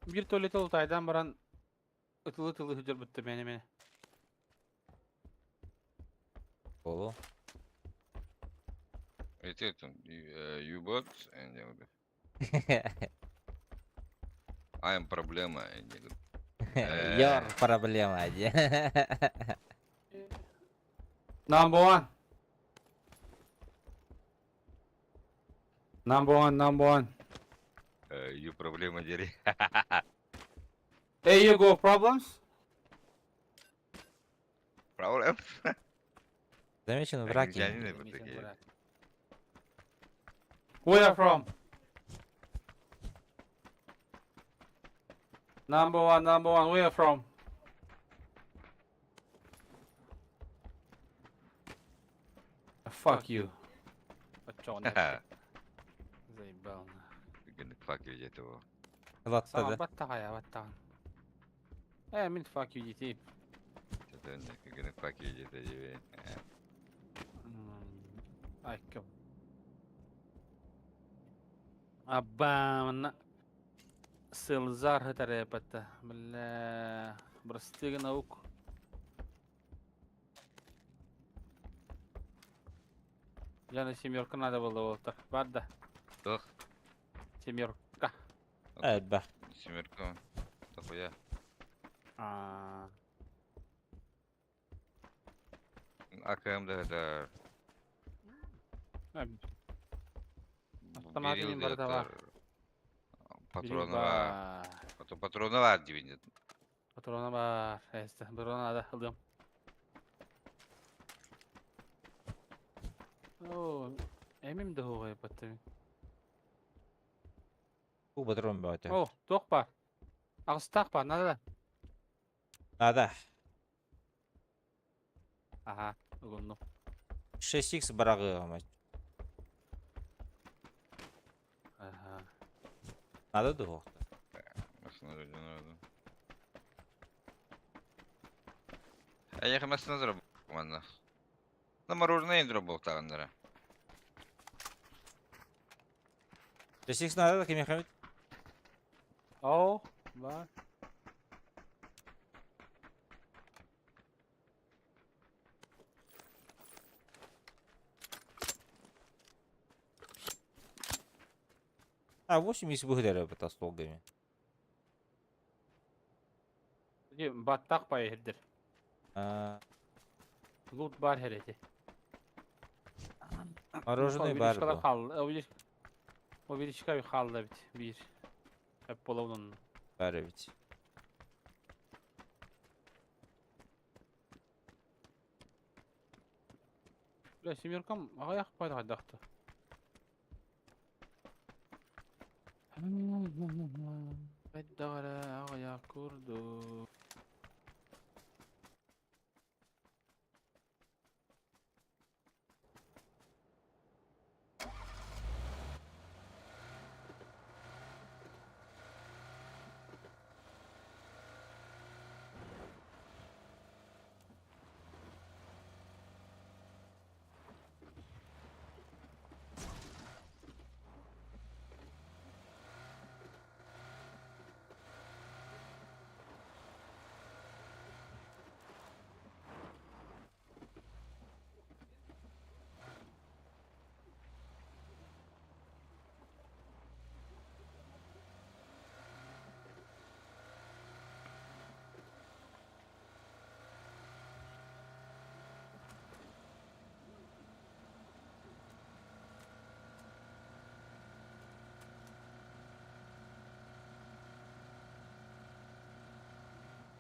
Bir tuvalet oltaydan baran ıtılı hücür bitti beni. Oğlum. Естественно, U-boat, не говорю. I'm проблема, не говорю. Your проблема. Number one. Number one. You проблема, дери. There you go, problems. Проблем? Замечено, Так, враки. я не буду такие. Where from? Number one, where from? Fuck you. Заебал. Gonna fuck you, этого. Kılatta Sana da. battağa ya battağa. Min fuck you gitip. Это не gonna fuck you, это тебе. Ay kim? Abba Sılzar hıtare batta. Billa brastigin avuk. Yani семерка надо было вот так. Бадда. Тох, Семерка. Evet bak. семерка. Дохуя. АКМ, да, это... Автоматы не бардава. Патронова. Потом патронова девинет. Patrona var. Este. Burana da alıyorum. Oo. Emin de o yaptı. Bu патрон бәте. Oh, tok var. Ağustak var. Nerede? Nada. Aha. Ugundu. 6x baragı ama. Aha. Nada da o. Посмотрите, надо. А я хэмэс на зробив, ладно. На мороженое зробив тагандара. 6x nada da kim Hamit? Oh. Var. А 8x выгодя по столгами. Battak bayırdır. А, Loot var hereti. Мороженое бар Bu bu. kaldı. O bir çıkıyor kaldı bit. Bir. Hep bola onun. Бар ведь. Бля, семеркам аяк пайда кайдақты. Кайдагара аяк курду.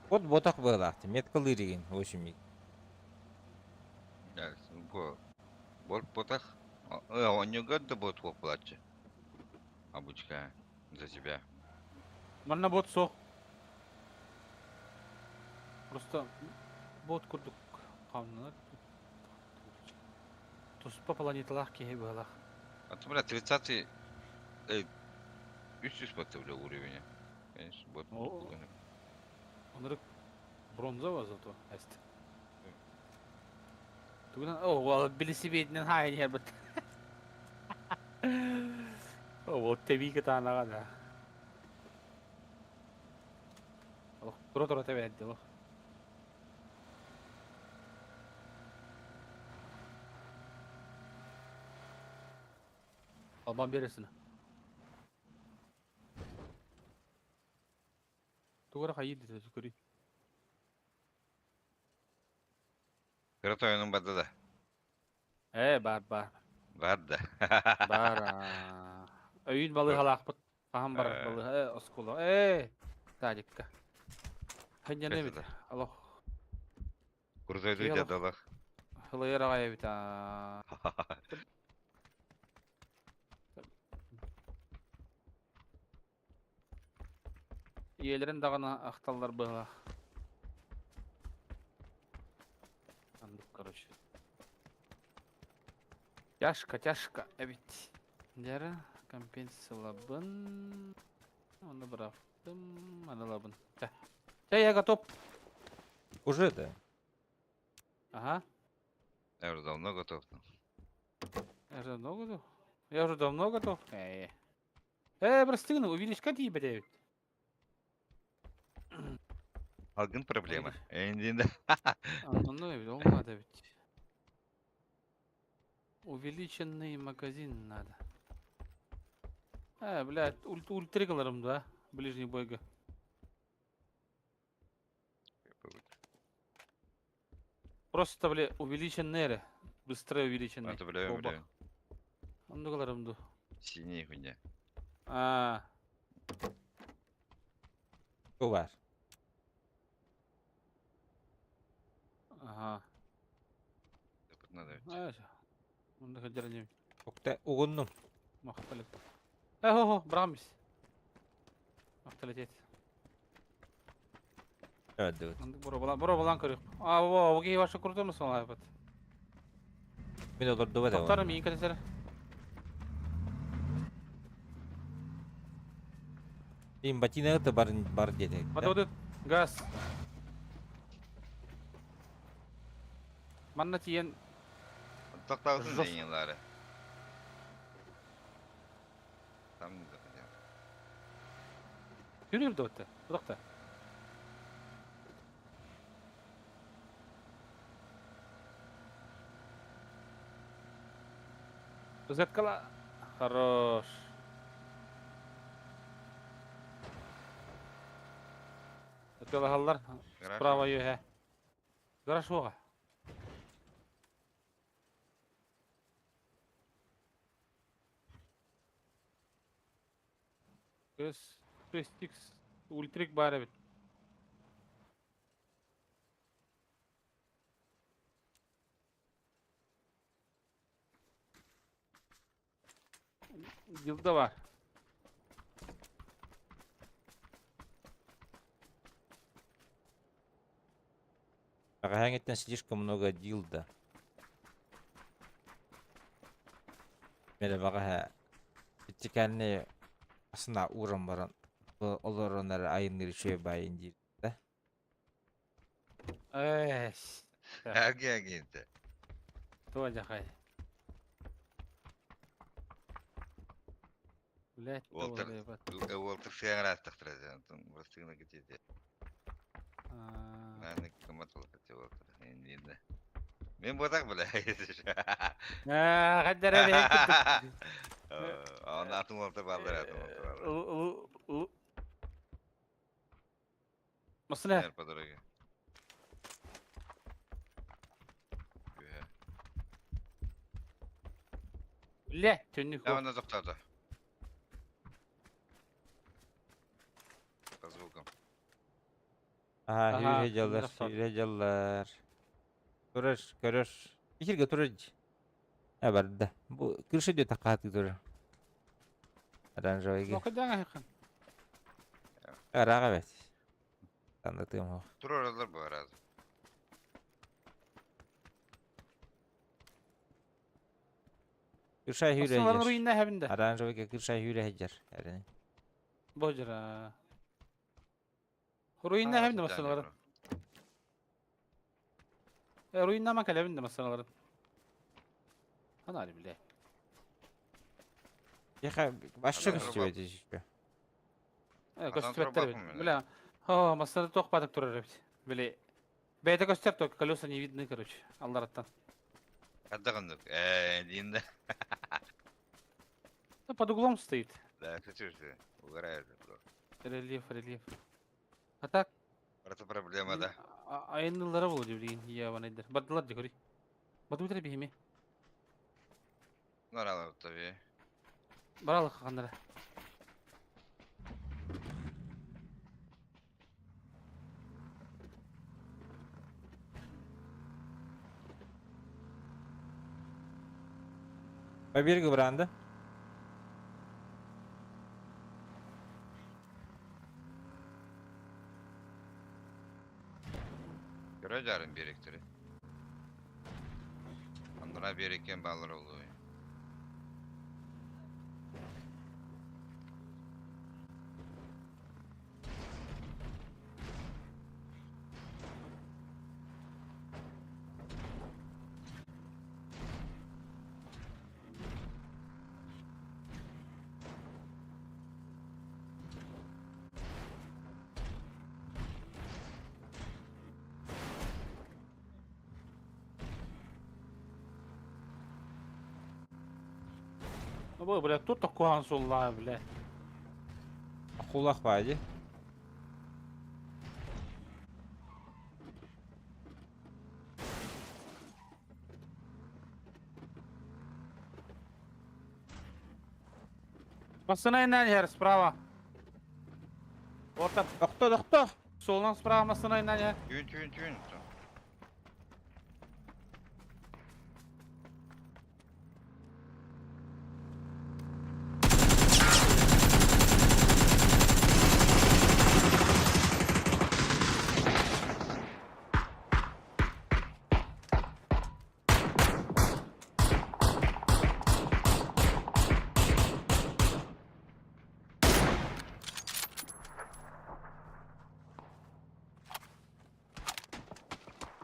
Вот ботак байлақты. Меткалы деген 8x. Бол потах. Он не год да будет плаче. Обучка за тебя. Манна бот соқ. Просто бот курдук қамнына. Туспа планеталақ кей бағалақ. А ты, бля, 30-й... 300 спотов, бля, уровень. Конечно, будет. О. Онырык бронза зато әсті. Тугынан, ол велосипедінен хайын ербіт. Ол тебейкі танаға да. Тұра тебе әдді ол. Албан бересіні. Туғара қайы деді жүкірі. Крутой, ну, бада да. Бар. Бада. Бар. Өйін балы қалақ бұт. Қағам бар балы. Осколы. Тадикка. Хәнген емет. Аллах. Крутой Киялық. дуйда далах. Хылайыр ағай бит. Иелерін дағына ақталар бұға. Андық, короче. Тяжко, әбет. Дәрі компенсиялабын. Оны бұрақтым. Анылабын. Я готов. Уже, да. Ага. Я уже давно готов. Я уже давно готов. Простыгну, увеличка тебе дают. Алгын проблема. Эндинде. Ну, надо ведь. Увеличенный магазин надо. Блядь, ультригалером, да? Ближний бойга. Просто, бля, увеличенные. Быстро увеличенный. Это, бля. Андугалером. Синий хуйня. Şu var. Ага. Надо ведь. Onda kaçıracağım. Çok da uğunum. Mahtalet. Ho, Bramis. Mahtalet et. Evet, evet. Bura balan kırık. O ki başka kurtar mısın ona yapıt? Ben olur dua da Doktorum iyi kadar. Benim batina da bar dedik. Hadi gaz. Manna tiyen Тоқтаусың Жос- дейінлары. Там не заходил. yürüyor da öte. Doktor. Розеткала. Хорош. Öteli hallar. Справа його. Хорошо. Престикс ультрик бар бит. Yılda var. Ағаңеттен слишком много дилда. Мене баға бітікәнне асына урам баран. Олар онары айыныр шөй байын дейді. Әге-әгенті. Туа жақай. Блять, Уолтер. Уолтер сен растық тұрады. Бастығына кетеді. Мәні кіматылы кеті Уолтер. Енді. Мен ботақ біле. Қаддар әбе Оны атын Уолтер балдар атын. Масына. По дороге. Бля, төннік Я вона тоқтады. По звукам. Aha, Aha, hürecallar, biraz farklı. hürecallar. Durur, görür. Fikirge durur. barda. Bu kırşı diyor takatı dur. Aranjayı. Noktadan yakın. Arağa evet. Anlatayım o. Dur oralar bu arada. Kırşay hüre Masaların heder. ruinine hevinde. Aranjayı kırşay hüre heder. Yani. Bojra. Ruinine hevinde masaların. Ruinine makale hevinde masaların. Hanali bile. Yaka başka Adam gösteriyor robot. işte. Evet, Adam gösteripler tura bit. bakmıyor Бля. О, массаны тох падок турар бит. Бля. Бейте göster только колеса не видны, короче. Аллараттан. Аддагандык. Динде. Ну, под углом стоит. Да, кстати, угорает. Рельеф. А так, Это проблема, да. айнылары болу деп деген. Я ванайдыр. Бадылар деп көрей. Баду битер бихиме. Норалы таbii. Баралық қандыра. Поберги бранда. Göreceğim birikleri. Onlara biriken bağlar oluyor. Ну, бля, тут такой ансулла, бля. Kulak bağcı. Массана инәлер, справа. Вот там, Doktor. солынан справа массана инәлер. Tüyün.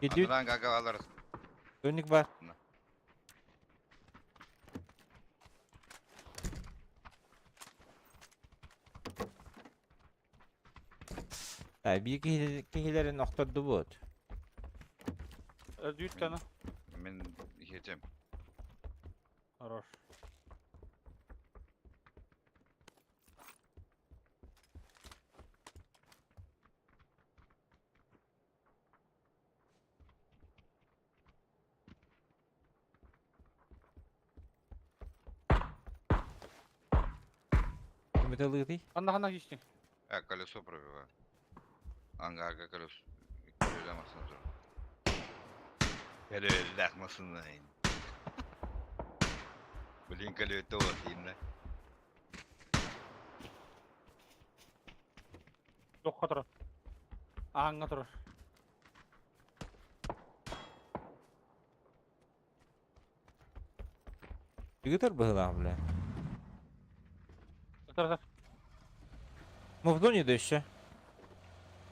Gidiyor. Adıran gaga alırız. Önlük var. Ya bir kişilerin noktada bu. Düğüt tane. Ben yiyeceğim. Хорош. Metal değil. Anda geçtin. Колесо пробиваю. Ага, колесо. Перелемezsin sonra. Перелемezsin lan. Блин, колесо atayım lan. Yok durur. Ağına durur. Yıkıtır bu hılan bile. Dur. Мы в зоне да еще.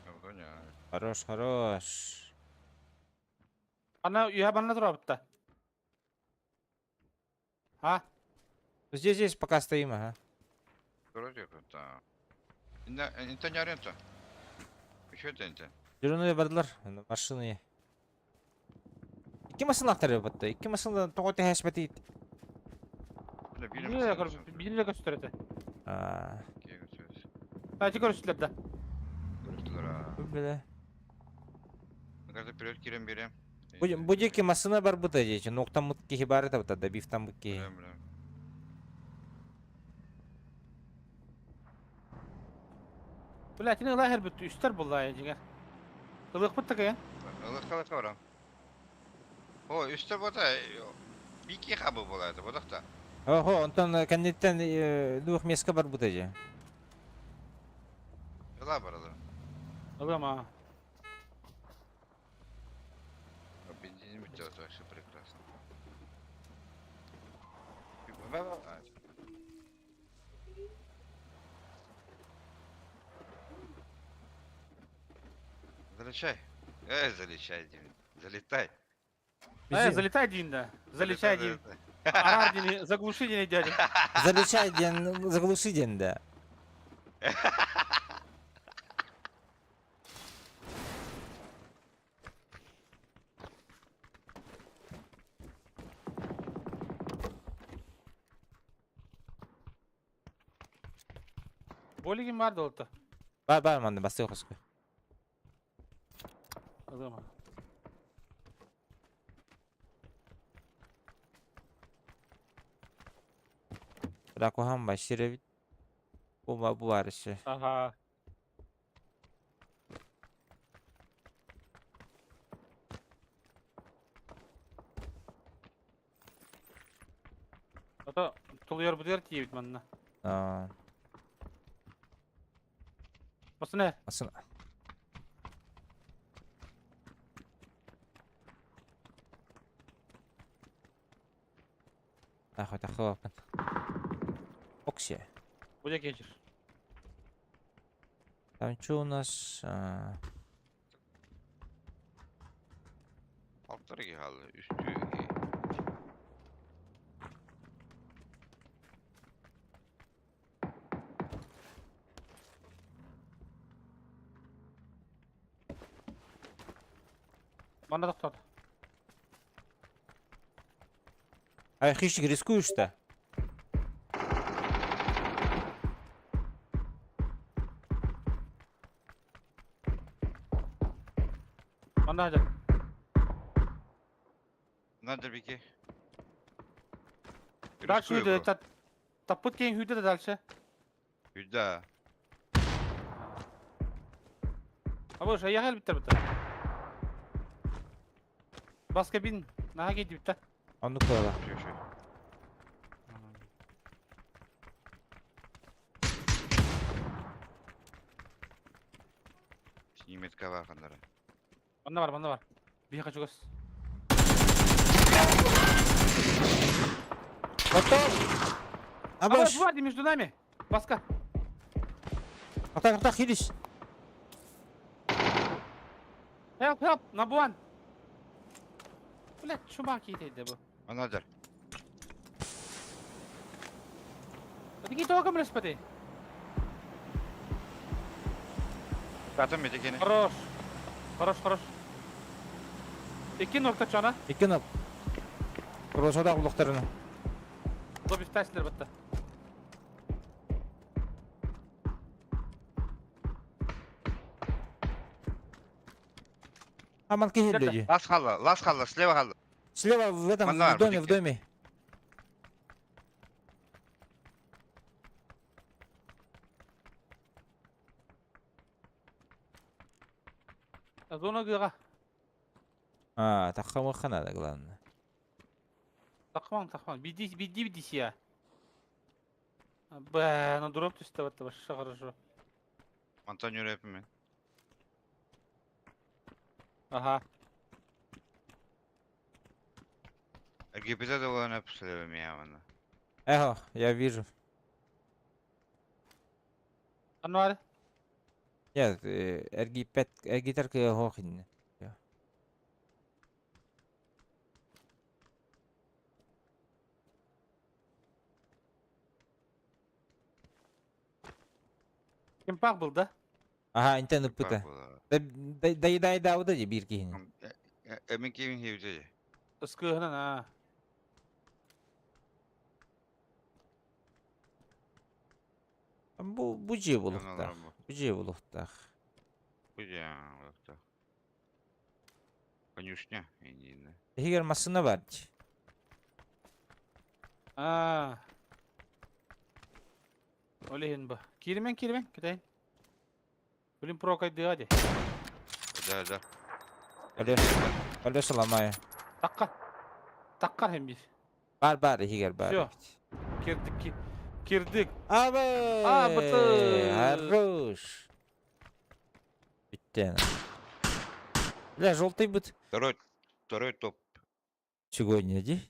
Ладоня. Хорош. Bana dur abutta. Ha? Здесь пока стоим, ага. Вроде как-то. Инта не арента. Еще тенте. Жүрүнү бардылар, машинаны. Iki masın aktarıyor batta. İki masın da toğutu hesbet et. Birini gösterdi. Aa, Sadece görüştüler de. Görüştüler ha. bu bile. Ne kadar период giren biri. Bu iki masına bar bu da diyece. Nokta mutki hibarı da batta da biftan mutki. Bilmem. Блять, не лахер бит üstler bulla ya ciğer. Ilık bıttık ya. Ilık kalık var. O üstte bota. Piki kabı bulaydı bu da. Oho, ondan kendinden duh meska var bu tece. Yola baralı. Alıyorum ha. Бензин бьет вообще прекрасно. Залечай. Залечай, Дим. Залетай. Залетай Динда. Залетай Дин. Арар Дин, заглуши Дин, дядя. Залечай ден, заглуши ден, да. Болигin vardı orada. Бар, манда, басты қосқы. Alıyorum ha. Бірақ оған башыра бит. Bu var işi. Aha. Ata tuluyor bu diyor ki bitmanına. Aa, Bası ne? asın. Тахо bakın. Окси. Buraya geçir. Там что у нас? Altları gihalı. Üstü iyi. Bana da tutar. А хищник рискуешь-то? Bana hadi. Надо беги. Дальше hüde. Taput keyin hüde de dальше. Hüda. Ama şey ya bitti bitti. Başka bin. Naha gitti bitti. Onu koyalım. Şu. Nimet var kanlara. Banda var. Bir kaçı göz. Готов! Ama Абаш! bu var değil mi üstüne mi? Başka. Ата, хилиш! Help. Nabuan. Ulan şu makiyeteydi bu. Anadar. Hadi git o kamerası pati. Zaten medikeni. Хорош. 2 nokta çana. Икеніп. Құрылшада құлықтарына. Bu bir taşlar bitti. Аман кехел Где-то. люди. Лас халла, слева халла. Слева в этом, Мана, в доме, в будете. доме. Zona gıra. Таққа мұққан ада, главное. Takman. Биди ya. Бэ, ну дроп ты вот вообще хорошо. Антонио рэпмен. Ага. РГПТ довольно слева меня вон. Эхо, я вижу. Анвар. Нет, RG5, RG-тарка хохин. Kim pak buldu? Ага, интен пыта. Дай да же бир кихин. Эмен кевин хевже. Iskığına ha. Bu же булухта. Bu же булухта. Кудя, вот так. Конюшня, иди. Егер масына бар. Aa. Olehin bu. Kirmen. Gideyim. Ölüm pro kaydı hadi. Да. Колеса ломаю. Takkar hem bir. Бар, егер бар. Всё. Кирдик. Абы! быты! Хорош. Биттен. Бля, желтый быт. Второй топ. Сегодня, ди?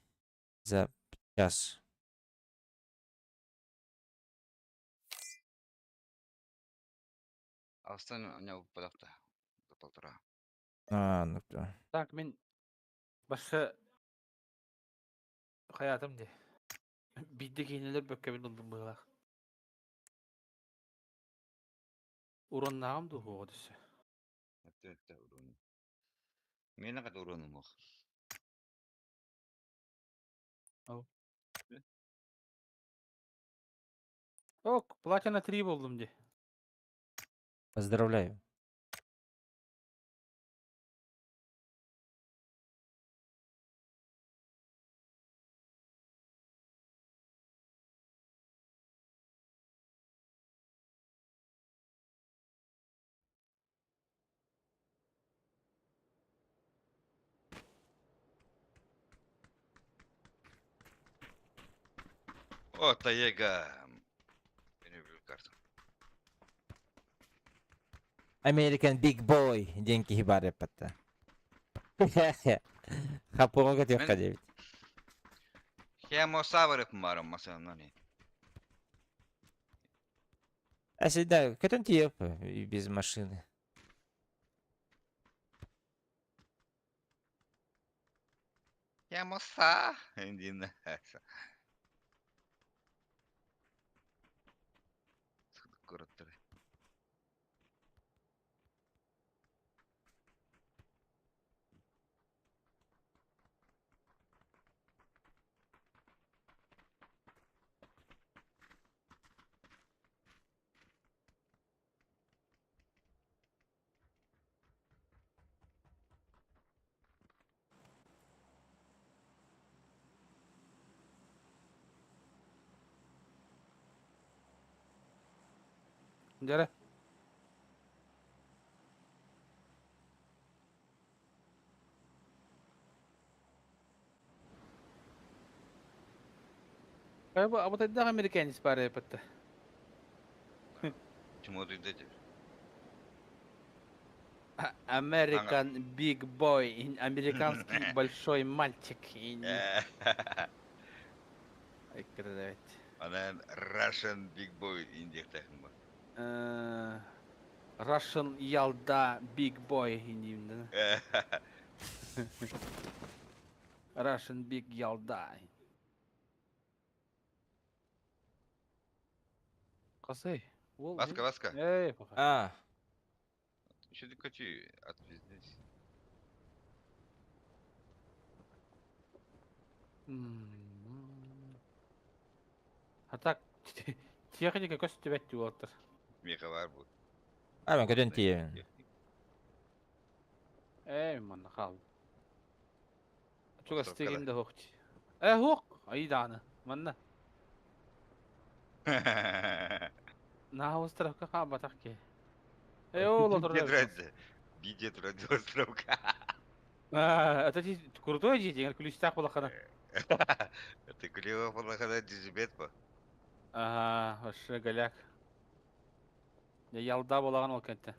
За час. А остальное у него подавта. За 1,5. Ну кто. Так, мен başka hayatım de. Bidde giyiniler bökkemin oldum bığlak. Урonnағым да оғы түсі. Это урон. Менің қат уроным ол. Ок, платина 3 болдым де. Поздравляю. О, Таега. Я не люблю карту. American Big Boy. Деньги хибаре пата. Хапуга тек кадевит. Хемосавры помарам, масам, не. А всегда, который тип и без машины. Хемоса. Индина. Кураторы. Дәрі. Абы тайдағы американец бары епітті. Чему ты идете? American Big Boy. Американский большой мальчик. Ай, кірді. Она Russian Big Boy индектахын бар. Russian Ялда Big Boy. Индеймді. Russian Big Ялда. Қасай? Васка. Эй, пока. А, Еще ты качи отпиздись. А так, техника көз төбәтті болаттыр. Меха бар бұл. мен который тип. Эй, манна қал. Чуға Остров стегенде хоқти. Хоқ, айданы, манна. На островка қаба тақке. Ола тұр. Биде тұрады островка. Это крутой дети, ключтақ болақана. Ты клево полахада дизибет по. Вообще голяк. Я ялда болаған ол кәнті.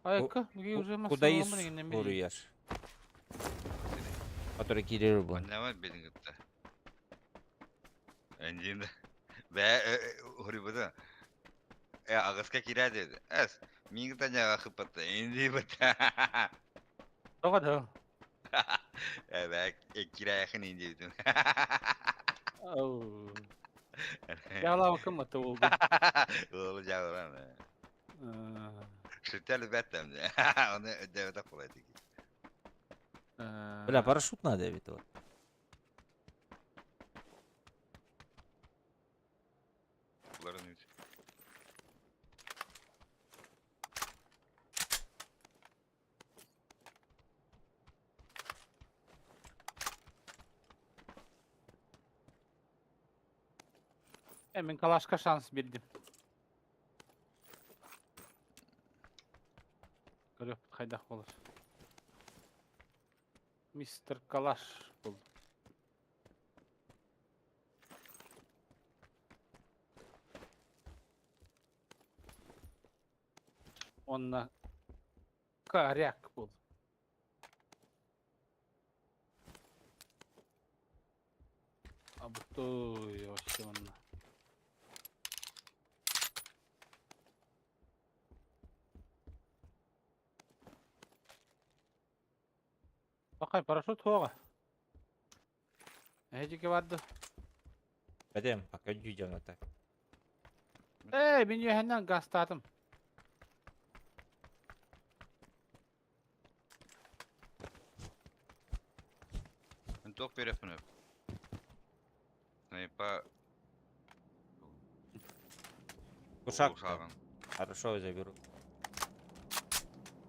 Айка, müge уже Куда из максимум Хуруяш? Который Кирилл был. Аннама бедin gıtta. Önceyim de. Ve huribada. Ağızka kira dedi. Es. Min gıtta ne akıp battı. İndi battı. Тоғады. Ve kira yakın indi dedim. Яғлауы кім ұтты ол бұл? Oğlu cavıran. Шутел беттем. Onu ödevde kolaydı ki. Бля, парашют надо ведь вот. Bunların üç. Мен калашқа шанс бердім. Көріп қайдақ болыр. Мистер Калаш болды. Онна коряк болды. Абтой вообще онна. Бақай парашют хоға. Әжеке барды. Пойдем, пока идем на так. Мен үйәннен гастадым. Мен тоқ береппін өп. Снайпа Кушак. ушағын. Хорошо, заберу.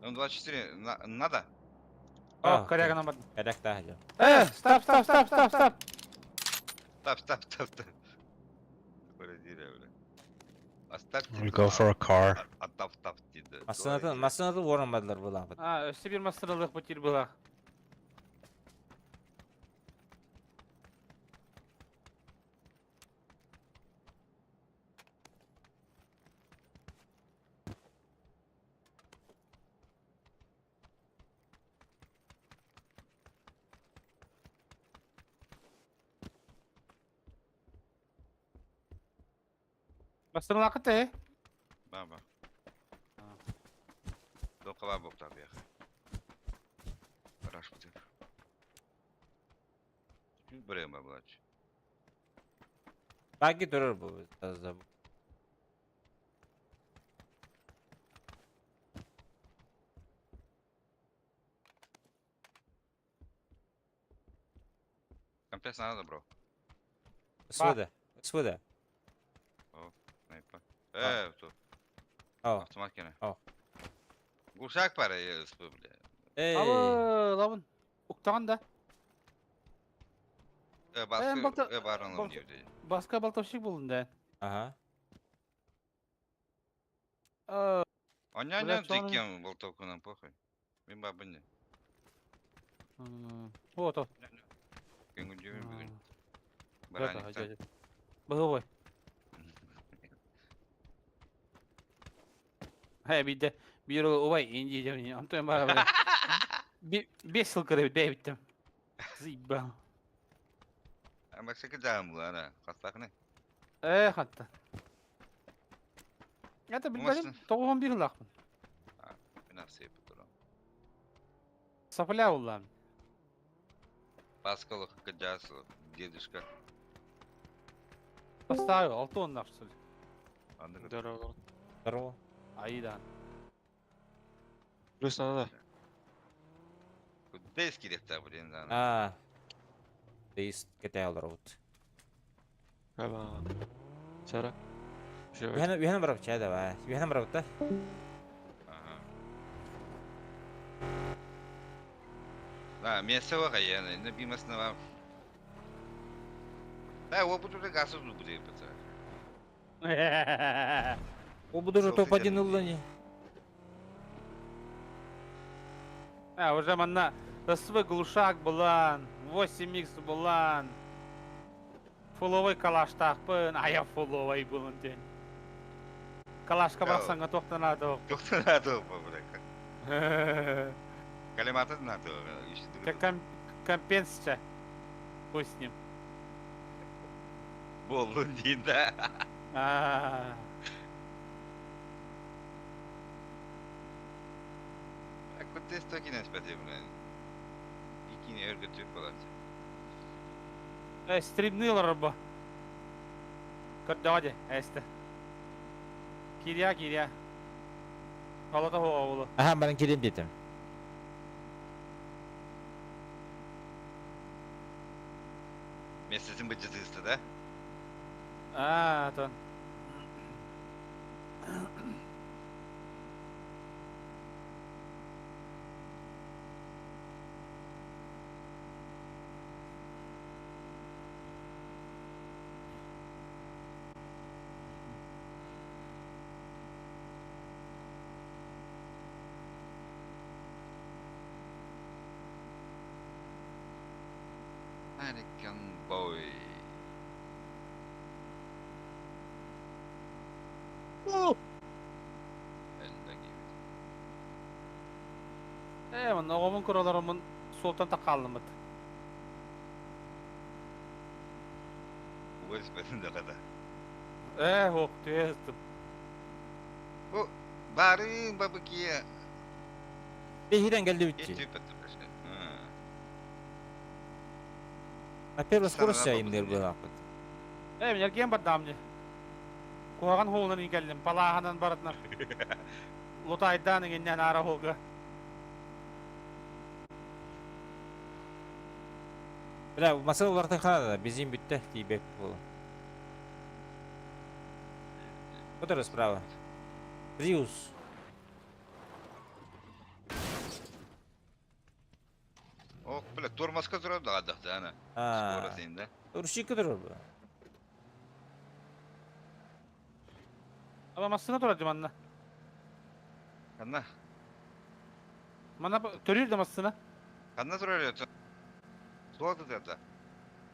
М24 надо? О, корягына бардым. Коряк та идем. Стоп. Стоп. Паразире, бля. Оставьте. We'll go for a car. Атап дейді. Масынаты орынбадылар бұл апыт. Өсі бір масырылық бұтер бұлақ. Масырылық қыты? Баба. Тоқыла болып табы яқ. Раш бұтыр. Бірем ба бұлач. Баги durur bu. Таза bu. Комплекс надо, бро. Свыда. Снайпа. Тут. Ау. Автомат кені. Ау. Глушак пара еспі, бля. Эй. Лавын. Уқтаған да. Басқы барынлым дейді. Басқа балтавшик болын да. Ага. Оня Блядь, соның- текем болтовкынан похуй. Мен бабы не. О, то. Кенгін жүйін бүгін. Жады. Бұғы бой. Бейді. Bir ovay ince Antoine bana böyle. Beş yıl kere bittim. Zibba. Ama sakın canım bu ana. Kastak ne? Hatta. Ya da bilmem. Olmasın. Toğum bir lak. Nasıl yapıyor? Safla ulan. Паскалых кадясу, дедушка. Поставил, алтон наш что ли. Здорово. Здорово. Айдан. Плюс надо. Куда искелет-то, блин, да? А. Дейс кетелер вот. Гaba. Çara. Şöyle. Вихана брав чай давай. Вихана брав да. Ага. Да, место вагаяны, на бимасного. Да, опыт уже гасу будет, пацан. О, буду же Слушай, топ-1 я- улани. Уже манна. СВ глушак булан. 8х булан. Фуловый калаш тақпын. Ая фуловый булан ден. Калашқа бақсаңа тоқтанады. Кто надо, блядь. Калиматы надо. Как компенсча. Пусть с ним. Болдун дейін да. А куда ты стоки не спади, блядь? Икини өргөтүп болат. Стримнылар ба. Көрді әсті. Кирия. Алата оğlu. Aha ben gireyim dedim. Месяцин быджызысты, да? Тон. American boy. Elde gibi. Men oğumun kuralarımın soltan takaldım bit. Bu ispetin de kadar. Hok tezdim. Bu bari babukiye. Behirden geldi bitti. Yetip etmiş. На первой Sarı скорости araba indir bu bozuldu. vakit. Men yergen badamny. Koğan hoğundan geldim. Palahanan baratnar. Lotaydan inden ara hoga. Bля, масал вартахана, бензин бітті, тибек было. Который справа? Приус. Oh, bile durmaska durardı adakta ana. А, Orasında. урши который bu. Ama masına duradı manna. Kanna. Mana törürdü masına. Kanna duruyor. Soğudu da.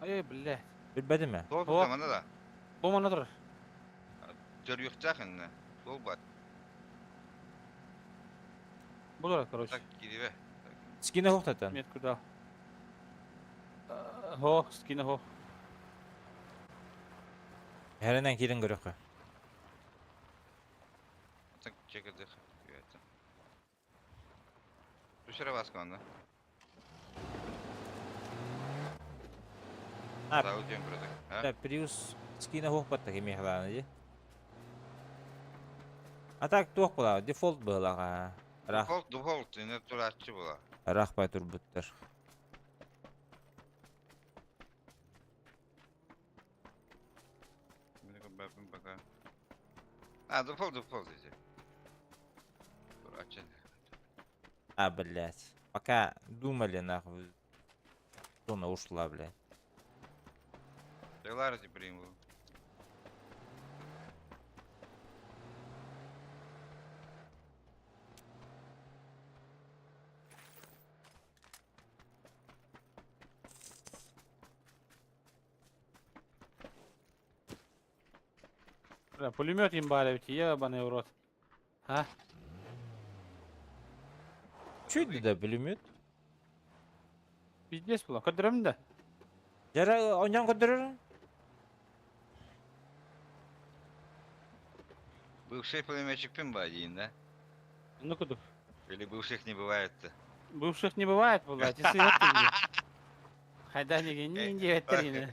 Ay billah. Bilmedi mi? Soğudu Oh. zamanda da. Bu mana durur. Görüyor çakın. Sol bat. Bu durur короче. Tak girive. Скина хоқтатан. Met kuda. Ho, skine ho. Herenen kirin görüqü. Tak çekildik. Evet. Düşere baskandı. Ha, Sağ ucun burada. Ha? бля, Приус скина хоқпатта кеме қыланы де. А так тоқ бұла, дефолт бұлаға. Default yine turatçı bu. Рақпай тұр бұттыр. Bakın bakalım. Ha default diyecek. Turatçı. А, блядь. Пока думали, нахуй. Зона ушла, блядь. Şeyler yapayım bu. Bля, пулемет им бали, ебаный урод. А? Чуть да пулемет. Пиздец было. Кадырым да. Жара ойнан көтөрөр. Бывший пулеметчик пимбадин, да? Ну куда? Или бывших не бывает-то? Бывших не бывает, блядь. Если вот ты где. Хайда не индивидуально.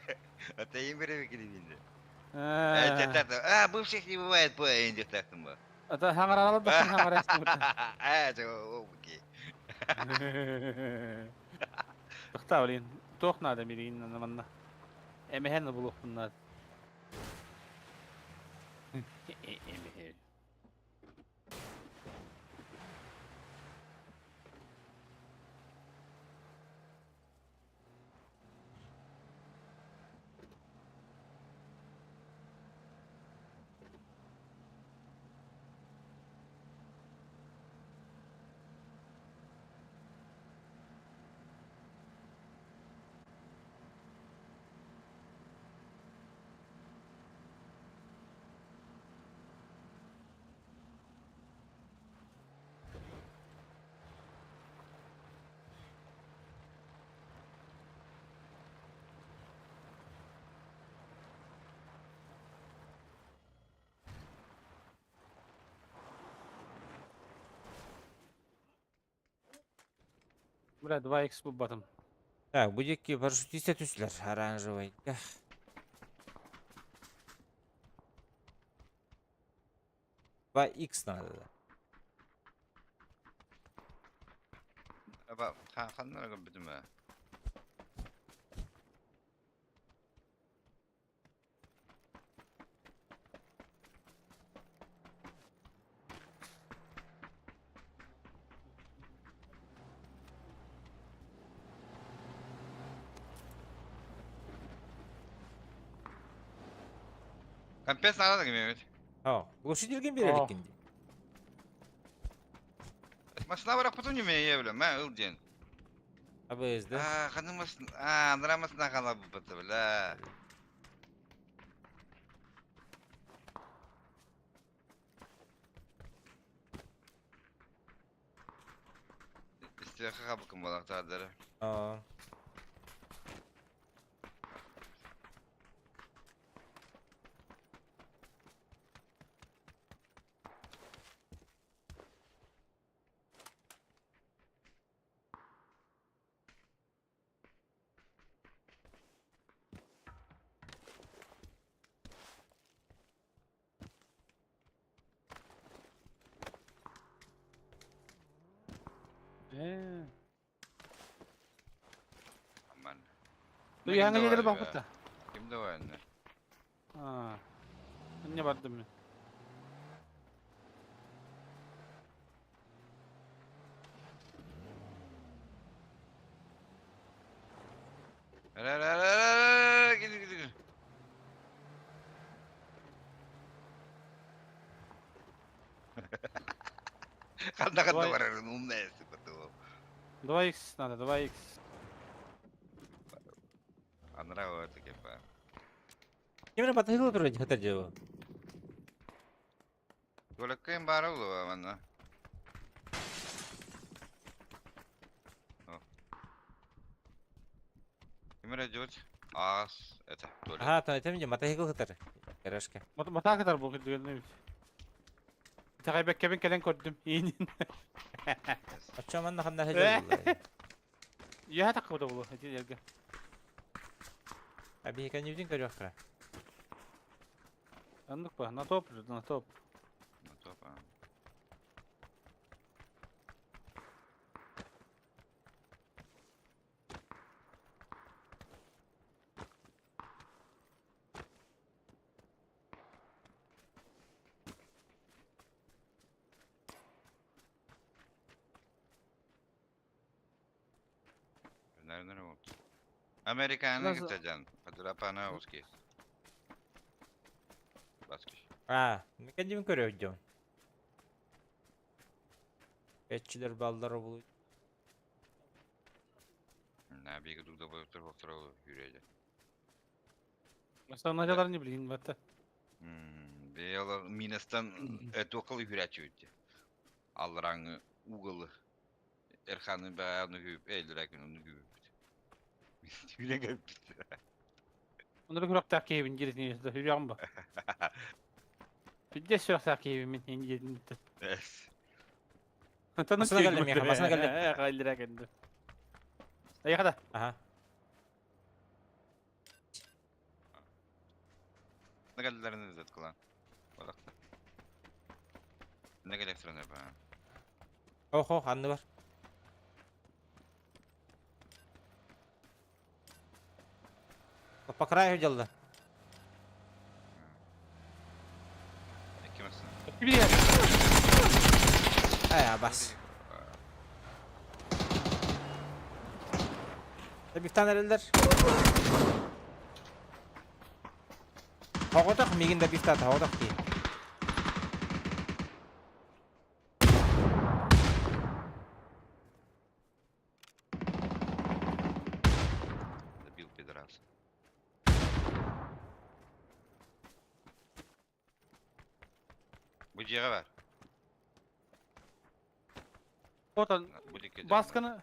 А ты им перевекли А бывших не бывает по Индии так-то. это хангаралы да хангарас. Это окей. Тохта блин. Тох надо мирин на манна. Эмехен булух bunlar. Эмехен. Бля, 2х bu batım. Так, будеки парашютистер түслер, оранжевый. 2х надо. Ama kanlara gömdüm ha. Компенс надо Мehmet. О, глушительген берелик О. инде. Машина bırak потом не меня явлю, ben öldün. Абызды. Kanımasın. Andıramasın akala bu batı bile. İstiyaka kabukun balak tadları. Aa. Aman. Dur yanına Kimde gelir var bak be? burada. Kimde var anne? Ha. Ne vardı mı? Gidin. Kanda Давай. var arın umnesi batı o. 2x надо, 2x. Andıra var tık yapar. Kimine batı hılı duracak hatırcı bu. Golakayım bari ulu amanla. Kimere George? Ağız. Ete. Tuvalet. Aha, tanıtımcı matı hılı hıtır. Yarışka. Mata kadar bu gidiyor neymiş. Takay Kevin kelen koydum. İyi. Açıyorum anla kandan Eh. hıcı. Ya takı da bu. Hadi gel. Abi hikan yüzün görüyor kara. Anlık bak. Na top. Na top. Top ha. Nereden oldu? Amerikan'a Nasıl- gideceksin. Padrapana Oski. Başka. Ha, hikan yüzün görüyor hocam. Etçiler balları buluyor. Ne bir gıdık da baktıra yürüyecek. Mesela nacalar ne bileyim batta. Bir yalan Minas'tan et okalı yürüyecek. Alranı, Ugalı. Erkan'ın beyanı güyüp, Eylül'ün onu güyüp. Yüle gelip. Onları kurak takı evin girisini yazdı. Hüryan bu. Bir de sürak takı evimin İngiliz'ini. Es. Masana geldim ya, masana geldim. Kaydıra geldi. Ay kada. Aha. Ne geldilerini de kılan. Bak. Ne gerektiren be? Oh oh, anlı var. Pakraya hocaldı. Kimsin? Bir yer. Aya bas. Bir tane eller. Havadak miginde bir tane havadak değil. Bil pederas. Bu ciğere ver. Oradan Bu dikkat. baskını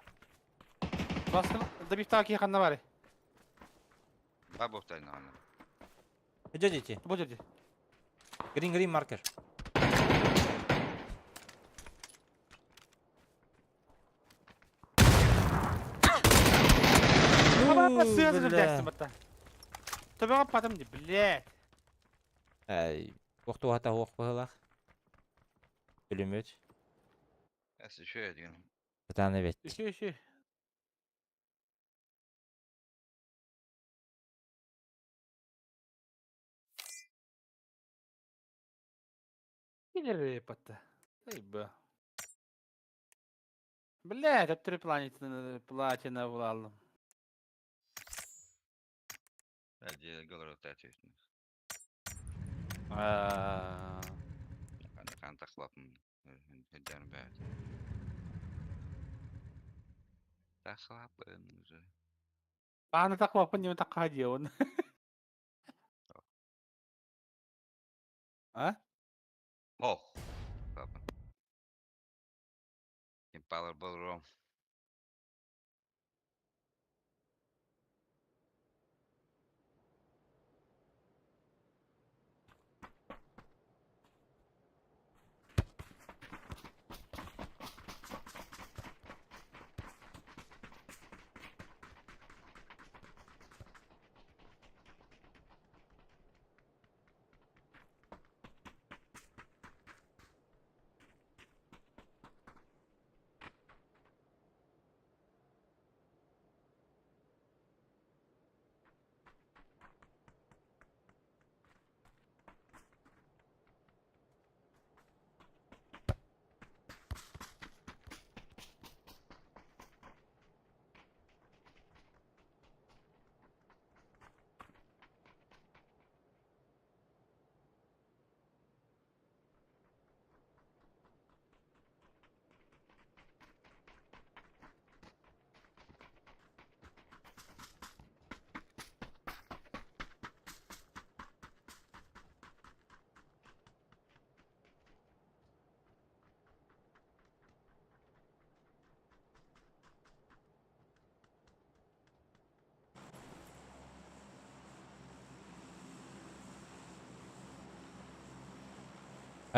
da bir takı yakında var. Bak bohtayın anne. Hocacı içi. Bu dedi. Green marker. Ama sığazını bля. dersin batta. Tabii kapattım di. Bled. Ey, vaktu hata hoq bağlaq. Ölümüt. Neyse şöyle diyelim. Bir tane bet. Şu. Gelir batta. Ayıbı. Bled. Öptürü platina bulalım. Bence golarak da atıyorsun. Aa. Kan taklapım. Hediyenim be. Тахлапын уже. Bana takma не такая он. А? Ох. Папа. Импалер Балром.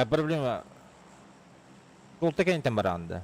А проблема... Сол текенитен баранды.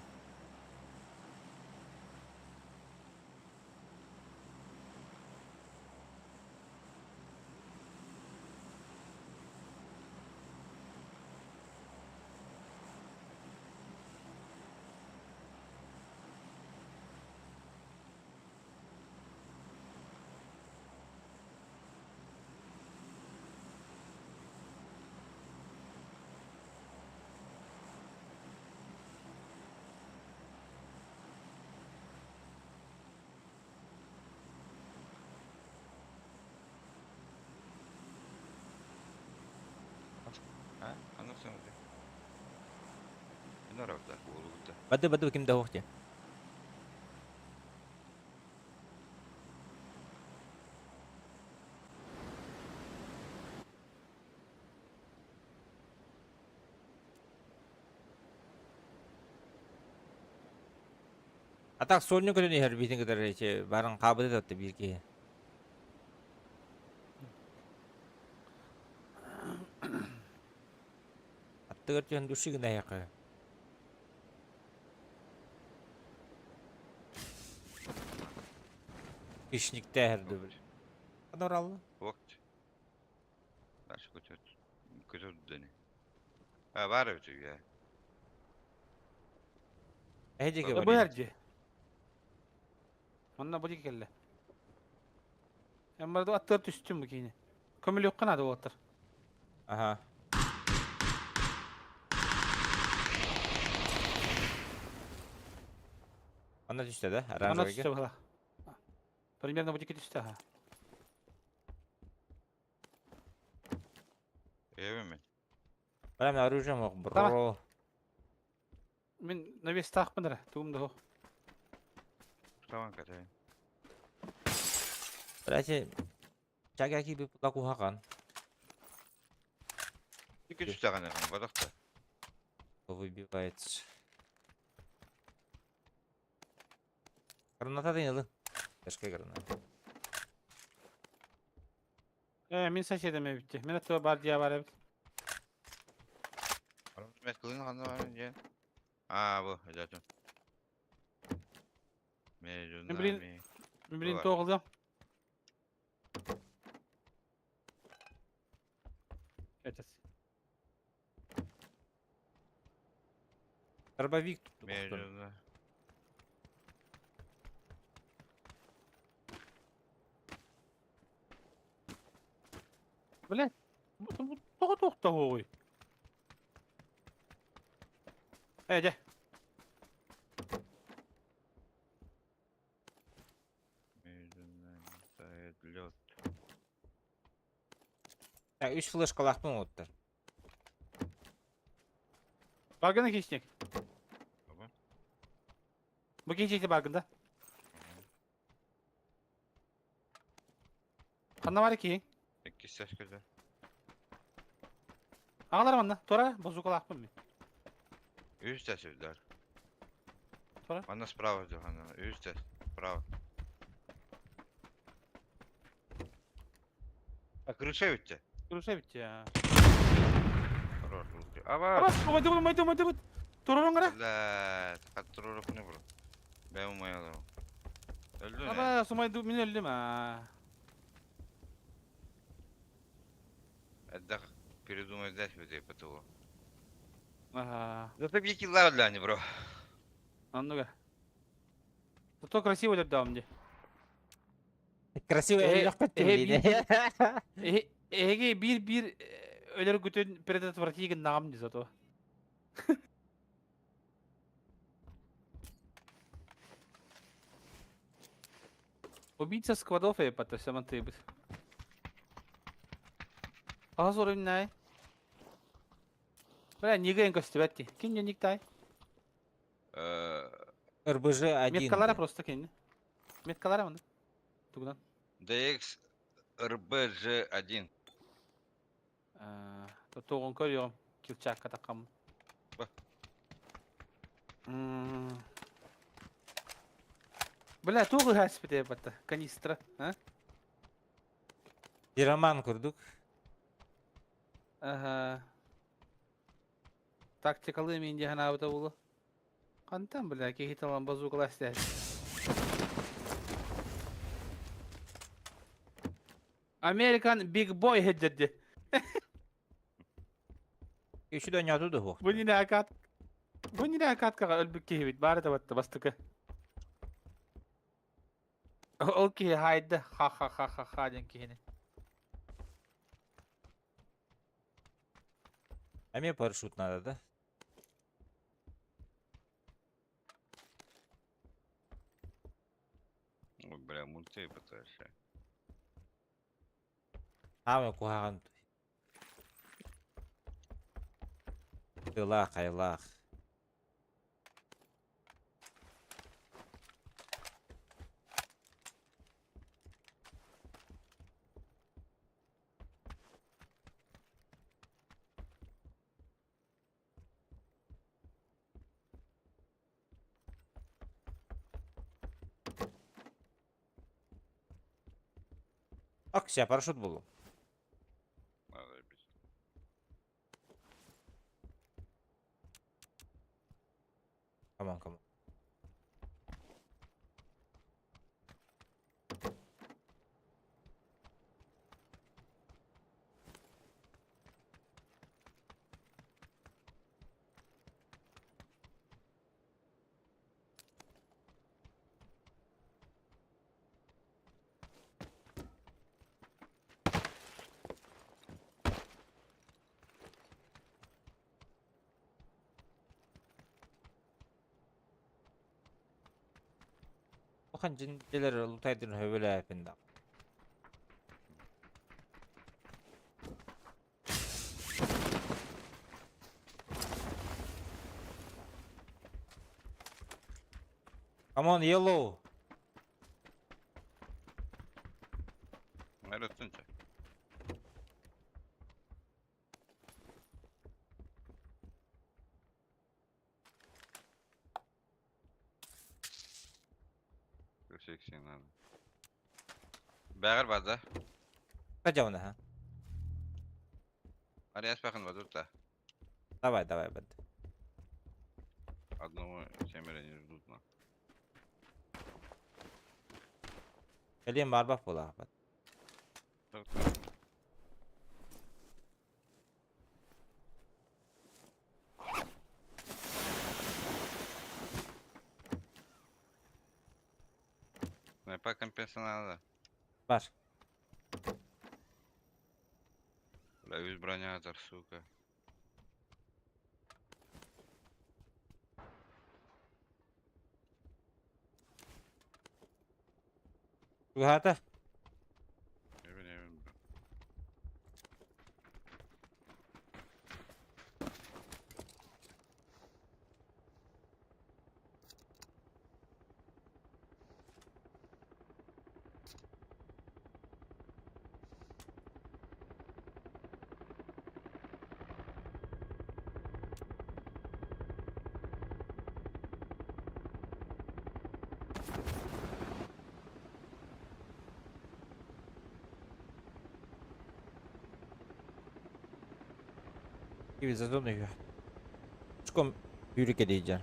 А? Оно все уже. Ну, равда, голубта. Бады кимде хохте. Атак сольны көрүнү хер битин кыдар эче барын кабыды датты бирге. Аттыгар жан душигин аяқы. Ишникте herdi bir. Kadar aldı. Вокт. Дальше көтөрдү дени. А, бар өтү я. Ejege Bu Bu var. yerci. Onunla bu kelle. Ama da attır düştüm bu kini. Kömül yok kanadı o attır. Aha. Ona düştü de. Ona Aranjörge. düştü bala. Примерно bu düştü ha. Эми мен. Benim оружием yok bro. Tamam. Мен на вес тақ мындыр. Туымды о. Штаван катайын. Бірәсе чагаки bir pula kuhakan. Ике жүз таган экен, бадакта. Выбивает. Граната дейін Ташка граната. Мен сәсе деме бітті. Мен атыва бар дия бар әбіт. Мет кылын кандай бар же? А, бу, жатым. Мен білін Бар. тоғылдым. Кетес. Дробовик tuttu. Между. Блядь. Тоқ ой. Же. Между нами тает лед. Ya 3 flash kalaqtın otlar. Bargına geçecek. Tamam. Bu geçecekti bargında. Kanna var ki. 2 ses kızı. Ağlarım anla. Tora bozuk olak mı? 3 ses evler. Sonra? Anna справа Johanna. 3 ses. Справа. А крыша ведь? Duruşa bitti ya. Хорош. Ава. Ama maydı. Tororun gara. Блядь. Контроль не бро. Ben umayalım. Öldü ne? Ama sumaydı min öldüm ha. Отдах. Передумай дать в этой ПТО. Aha. Зато бьют килла для не бро. Anladım. Зато красиво öldü damdi. Красиво yok kötü bileydi. Ege bir öler gütün predator tigin namdi zato. Убийца сквадов я пата сама ты бы. Азор иннай. Бля, нига инко стебетти. Ким не никтай? РБЖ 1. Меткалара просто кинь. Меткалара мында. Тугдан. DX RBG1. То тогон көрüyorum. Kilçak katakam. Bak. Бля, тугу хаспите пата. Канистра, а? Пироман kurduk. Ага. Тактикалы мен де хана бута булу. Кантан бля, ки хиталан базукала стя. American Big Boy heddedi. Üçü de oynadı da bu. Bu yine akat kaga ölbük kehibit. Bari da battı bastıkı. Okey haydi. Ha den kehini. А мне парашют надо, да? Ой, бля, мульти пытаешься. Ами кухаган. Тылах, айлах. Акция, парашют был. Надо бить. Камон. Bakın cindeler lutaydın höbele yapında. Come on, yellow. Nerede tutunca? Seksin надо. Бәгір барды. Кстати, он, ага. Ариас бәкін барды да. Давай, бад. Одного семеро не ждут на. Келем барбак бола, бад. Снайпа компенса надо. Бар. Бля, весь бронятор, сука. Gühata. Ne bileyim. Civilizasyonu yok. Çıkom yürük edeceğim.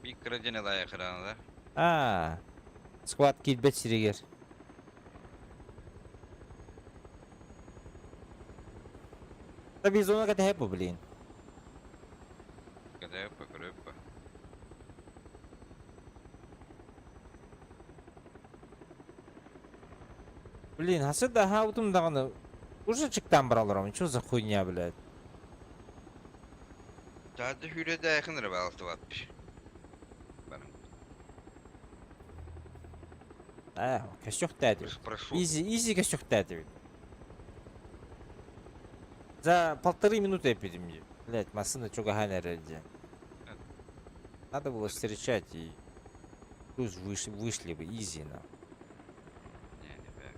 Bir kırıcı daha ekranında. Ha. Squad kilbet siriger. Da biz ona kadar hep bu bilin. Kada yapma kuru yapma. Блин, hasıl da ha utumdağını уже çıktan baralarım. Что за хуйня, блядь? Daha da hürede yakındır be altı atmış. Benim. Костюх дядю. Прошу. Изи костюх дядю. За 1,5 минуты эпидемии. Блядь, машина чугаха ради. Надо было встречать и плюс вышли бы изи на. Yani be.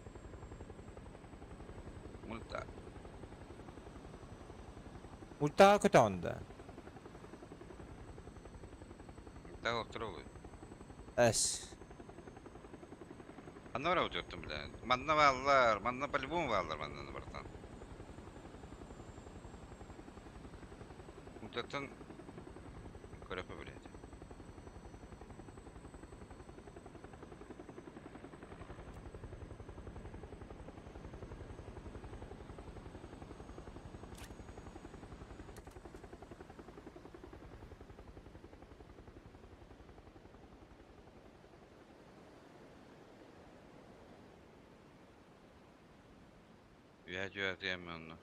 Multa. Ульта kötü onda. Multa oturuyor. Эс. Anna var oturdum bile. Manna varlar. Manna по-любому varlar manna bırtan. Multatan körpe bile. Я чё отъеменно.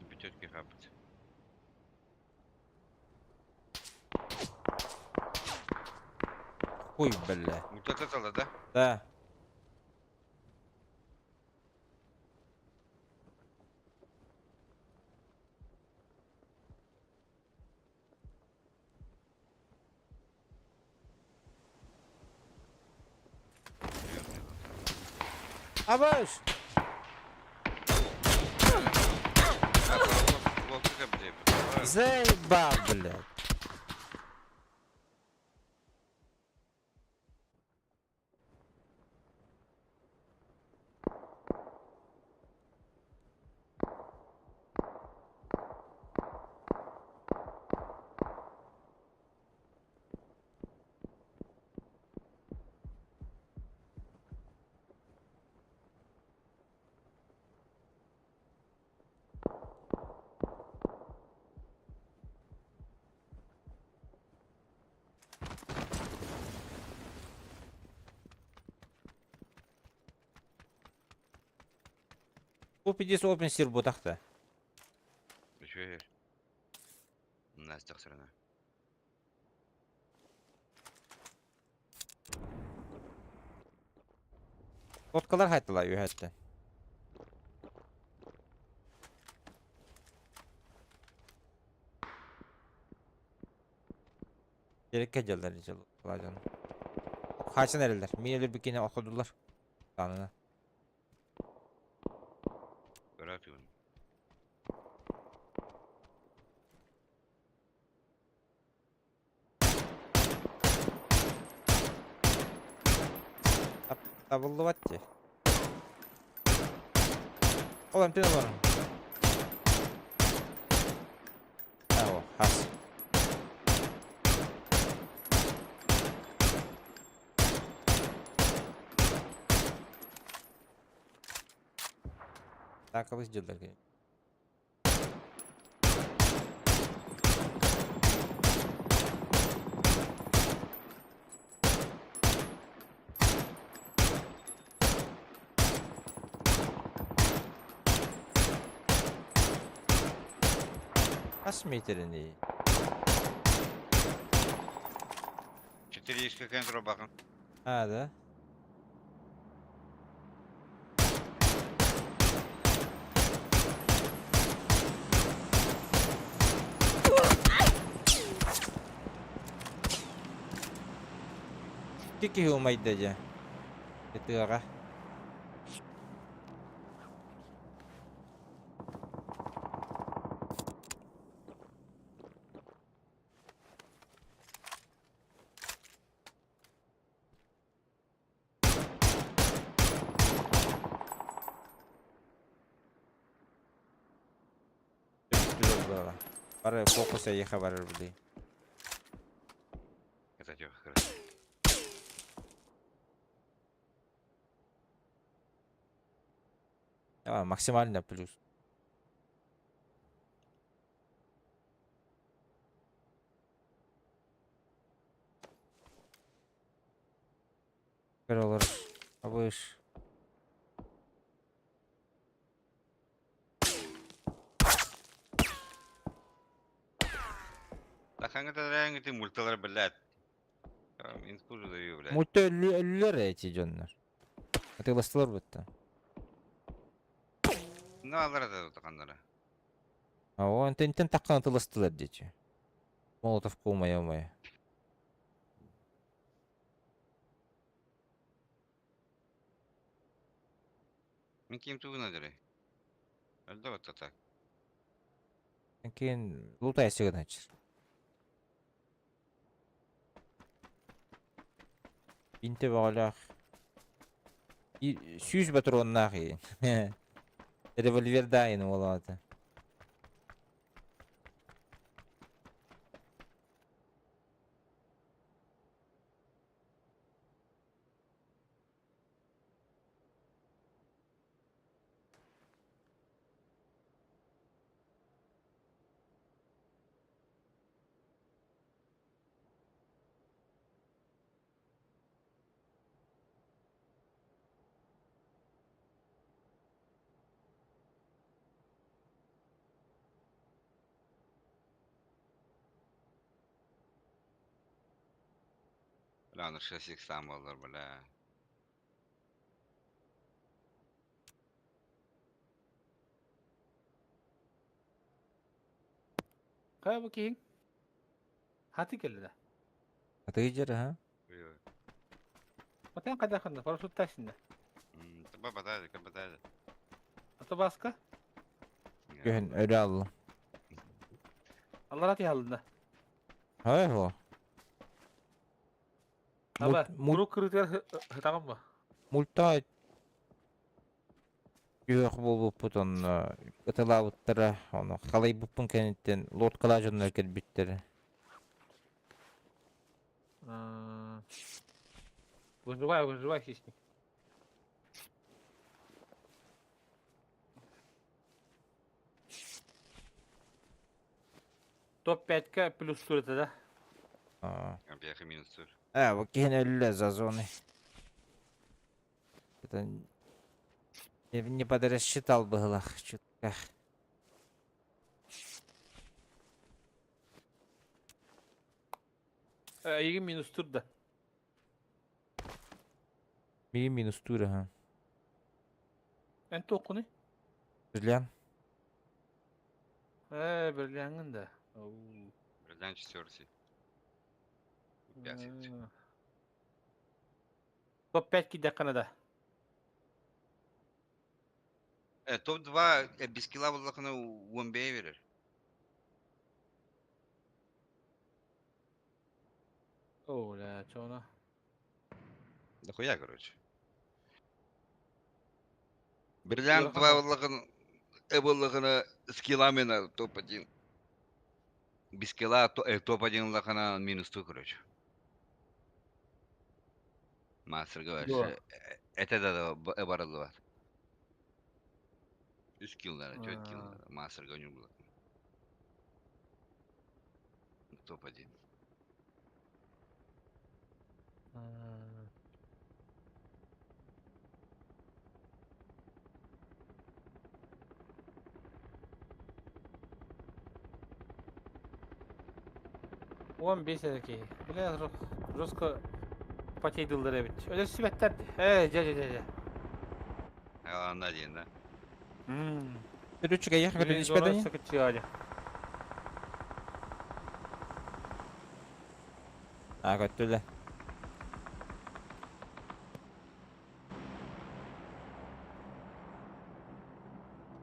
Пятерки хапать. Хуй, бля. Вот это, да? Да. Абаш! Вот как бы. Заебал, блядь. Bu pidesi open sir bu taxta. Еще есть. Настя сторона. Otkalar hayttılar yuhatta. Gerek geldiler inşallah. Canım. Kaçın eriler. Mineler bir kine okudular. Kanına. Оперативно. Tabullu vatti. Oğlum tüne var. Evo, has. Так, калыш жылдар керек. Kaç metrenin iyi? 4 есть какая-то рубаха. Ha da. Tiki humayda ja. Itiga. Пара фокуса еха барар били. Это тихо, хорошо. Максимально плюс. Кырылыр. Абыш. Да хангата рәңгіті мульталар біләд. Инскужу да ее, блядь. Мульта өллер эти жоннор. Атыластылар бутта. Ну, алар да отақандары. А он тентен таккан атыластылар дечи. Молотов кумай. Мен кем туғына дырай. Әлді отта так. Кейін лутай сиган ачыр. Бинте бағалақ. Сүйіз патроннақ ең. Револьвер дайын олады. Lan 680 болар, бля. Қай бұл кейін? Хаты келді да. Атығы жері, ха? Ой-ой. Батан қайда қанда? Парашют тасында. Таба батайды, кап батайды. Аты басқа? Көхін өлі алды. Аллар аты алдында. Хай о. Аба, мұруқ кірітер хытаған ба? Мульта Юх болып бұтын ұтыла бұттыры, оны қалай бұппын кәнеттен лодқала жонына кәлбеттері. Выживай, хищник. Топ-5-ка плюс туры да? Объехай минус тур. Бұл кейін өлі за зоны. Это не подрассчитал было чутка. Егі минус тур да. Минус тура, ха. Ән тоқыны? Бірлен. Бірләңін да. Бриллиант 4. 5. Топ-5 киде қанада. Топ-2 без килла болақына Уамбея верер. Оля, чона. Да хуя, короче. Бриллиант 2 болақына с килламена топ-1. Без килла топ-1 лақына минус 2, короче. Мастер говорит, это да баралыват. 3 килл, наверное, 4 килл. Мастер гоню было. Топ-1. Он бесит бля, жестко потейдылдыр бит. Öyle sübetler. Же. Ладно, один, да? Түрүчіге еқі бірін ішпеді? Сакачали. Көттілі.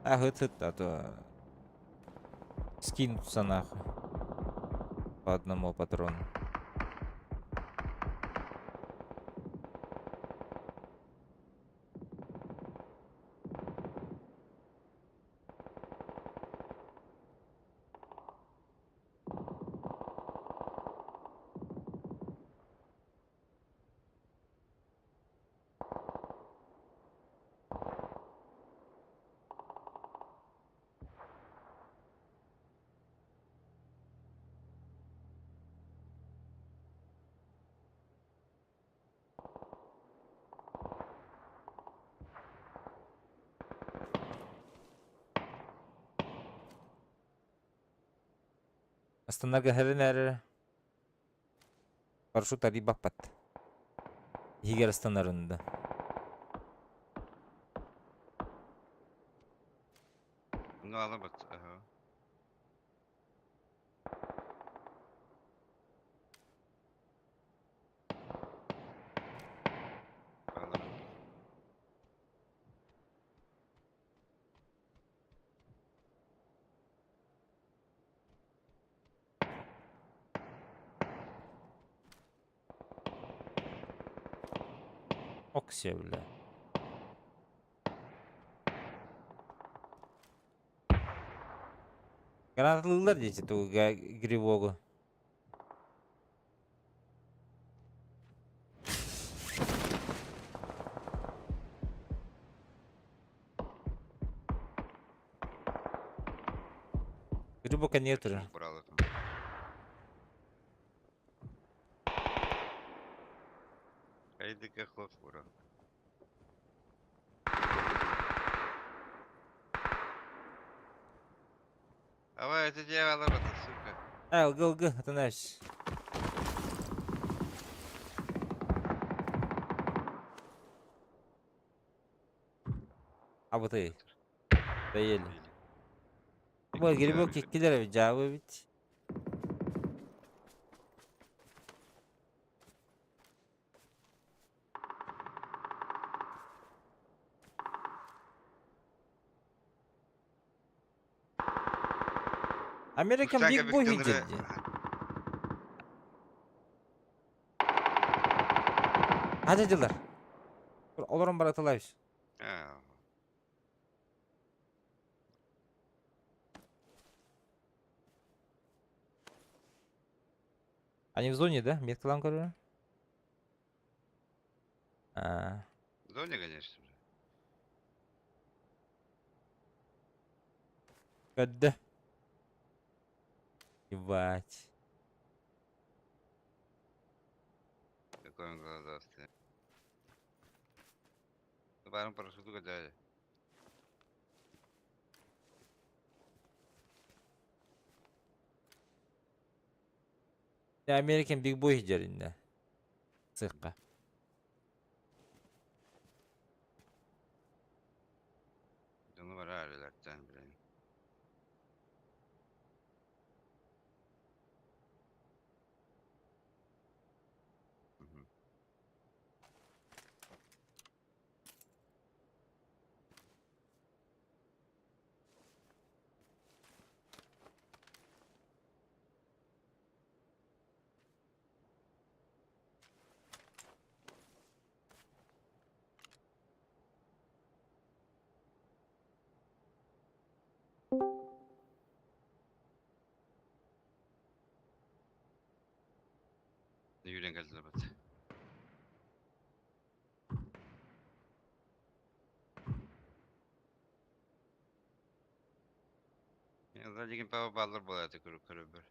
А, хыт, а то... Скинутся нахуй. По одному патрону. Astanarga heriner. Парашют ари баппат. Хигер астанарында. Ну, алабат. Ага. Алабат. Оксе, бля. Гранаталылар дейти ту гривогу. Грибока нет уже. Брал это. Хайди-ка хлоп, брал. Давай, это дело, алабат, сука. А, лгы, это наш. А вот и. Доели. Бой, грибок кидер жабы бит. American Uşak Big Boy efektleri- hicildi. Hacıcılar. Olurum baratılayız. А, Они в зоне, да? Меткалам, короче. А, в зоне, конечно же. когда? Ебать. Какой он глазастый. Барым парашюту качали. Ya American Big Boy hicilinde. Sıkka. Canı var ailelerden birinin. Hı hı. Yürüyen kaçtılar bat. Ya da ligin pava ballar bolaydı kuru kuru bir.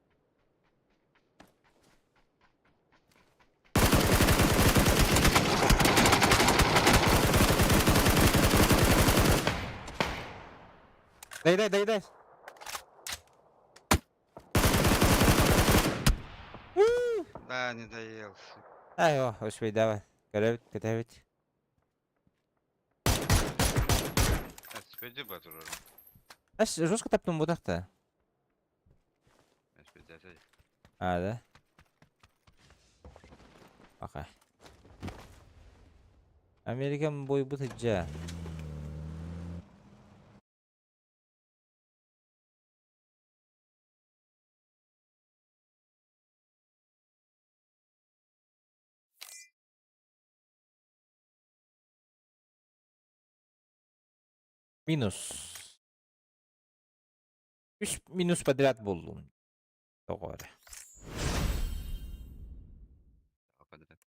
Дай. Да, не доелся. Айо, успей, давай. Готовить. А спиди батыр орын. Аш, жестко таптым будак-то. Спиди атай. А, да? Пока. American Boy bu hıcca. Минус. 3 минус подряд buldum. Doğru. Подряд.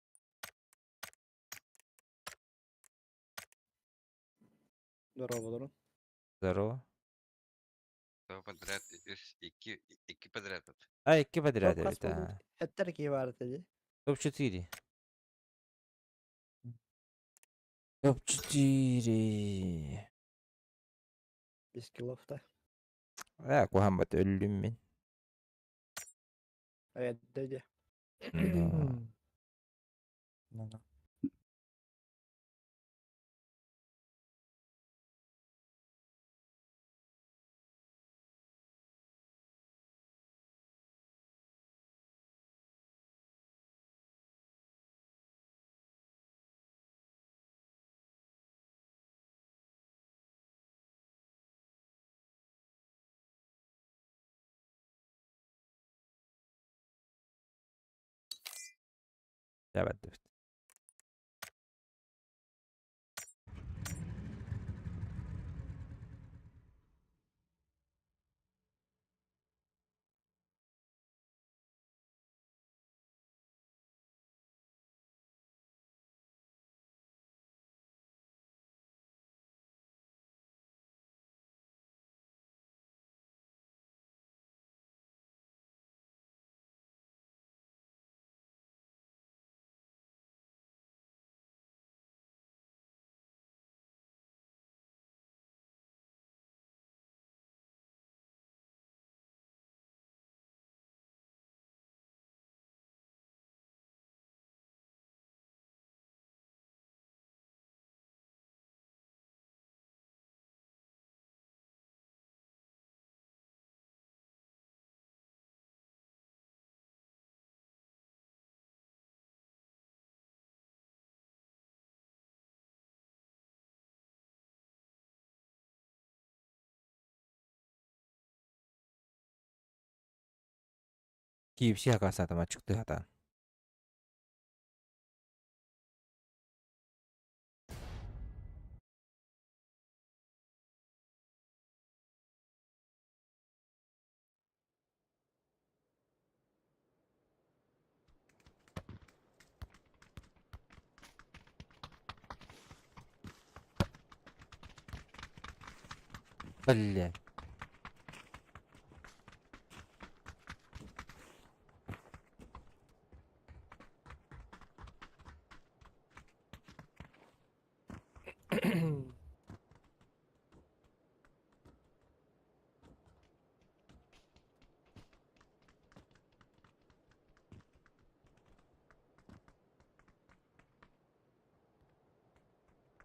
Здорово. Здорово. Два подряд. İki подряд. Ha 2 подряд evet ha. Etler ki var dedi. Топ 4. Топ 4. Biz kilofta. Ya Muhammed öldüm ben. Evet dedi. No. Evet evet. KFC hakikaten satıma çıktı hata. Bля.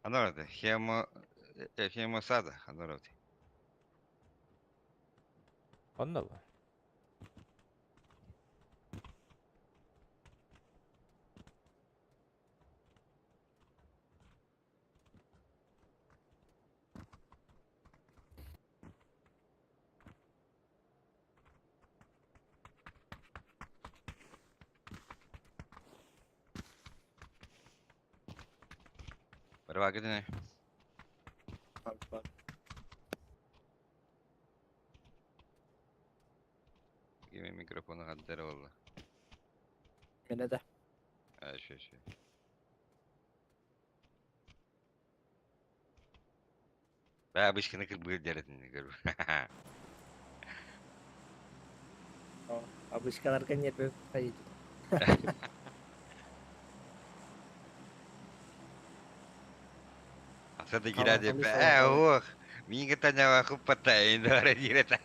Anladım. Hemo sada. Anladım. Onda mı? Berapa gitu nih? Bak. Gibi mikrofonu hadleri oldu. Yine de. Ha şu. Ben abişkini kır buyur deredin. Abis kan nyet kayak gitu. Asa da Kalau gila dia. kami sama-sama. Wah. Minggu tanya aku patahin dari jirat.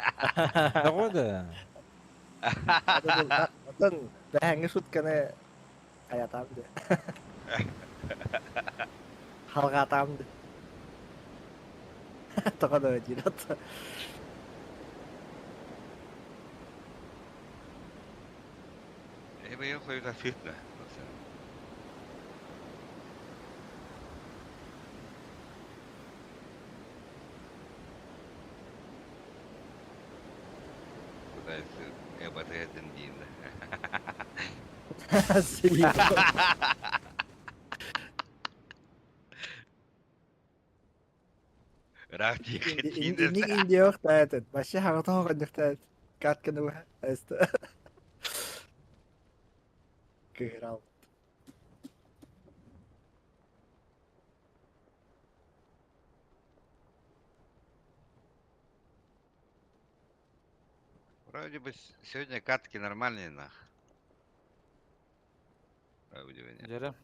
Doğru. Atun dah ngesut kana kayak tam deh. Hal katam deh. Toko da jirat. Ben yok koyu da fitne. Kudaysı ebatı edin diyeyim de. Asli. Рафтик, Инник Индия yok da evet. Başka harita yok da katkını bu. Este. Kral. Вроде бы сегодня катки нормальные, нах. Вроде бы нет. Жерем.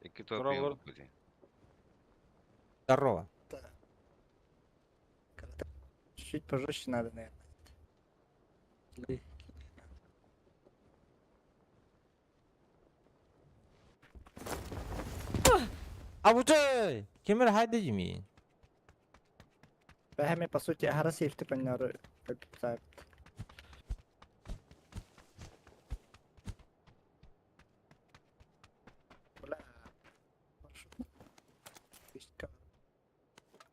Iki top Bravo. yok bu. Здорово. Чуть-чуть пожестче надо, наверное. Абучай! Кемер хайда жими. Бәһәме, по сути, ара сейфті пәнлері өпіп.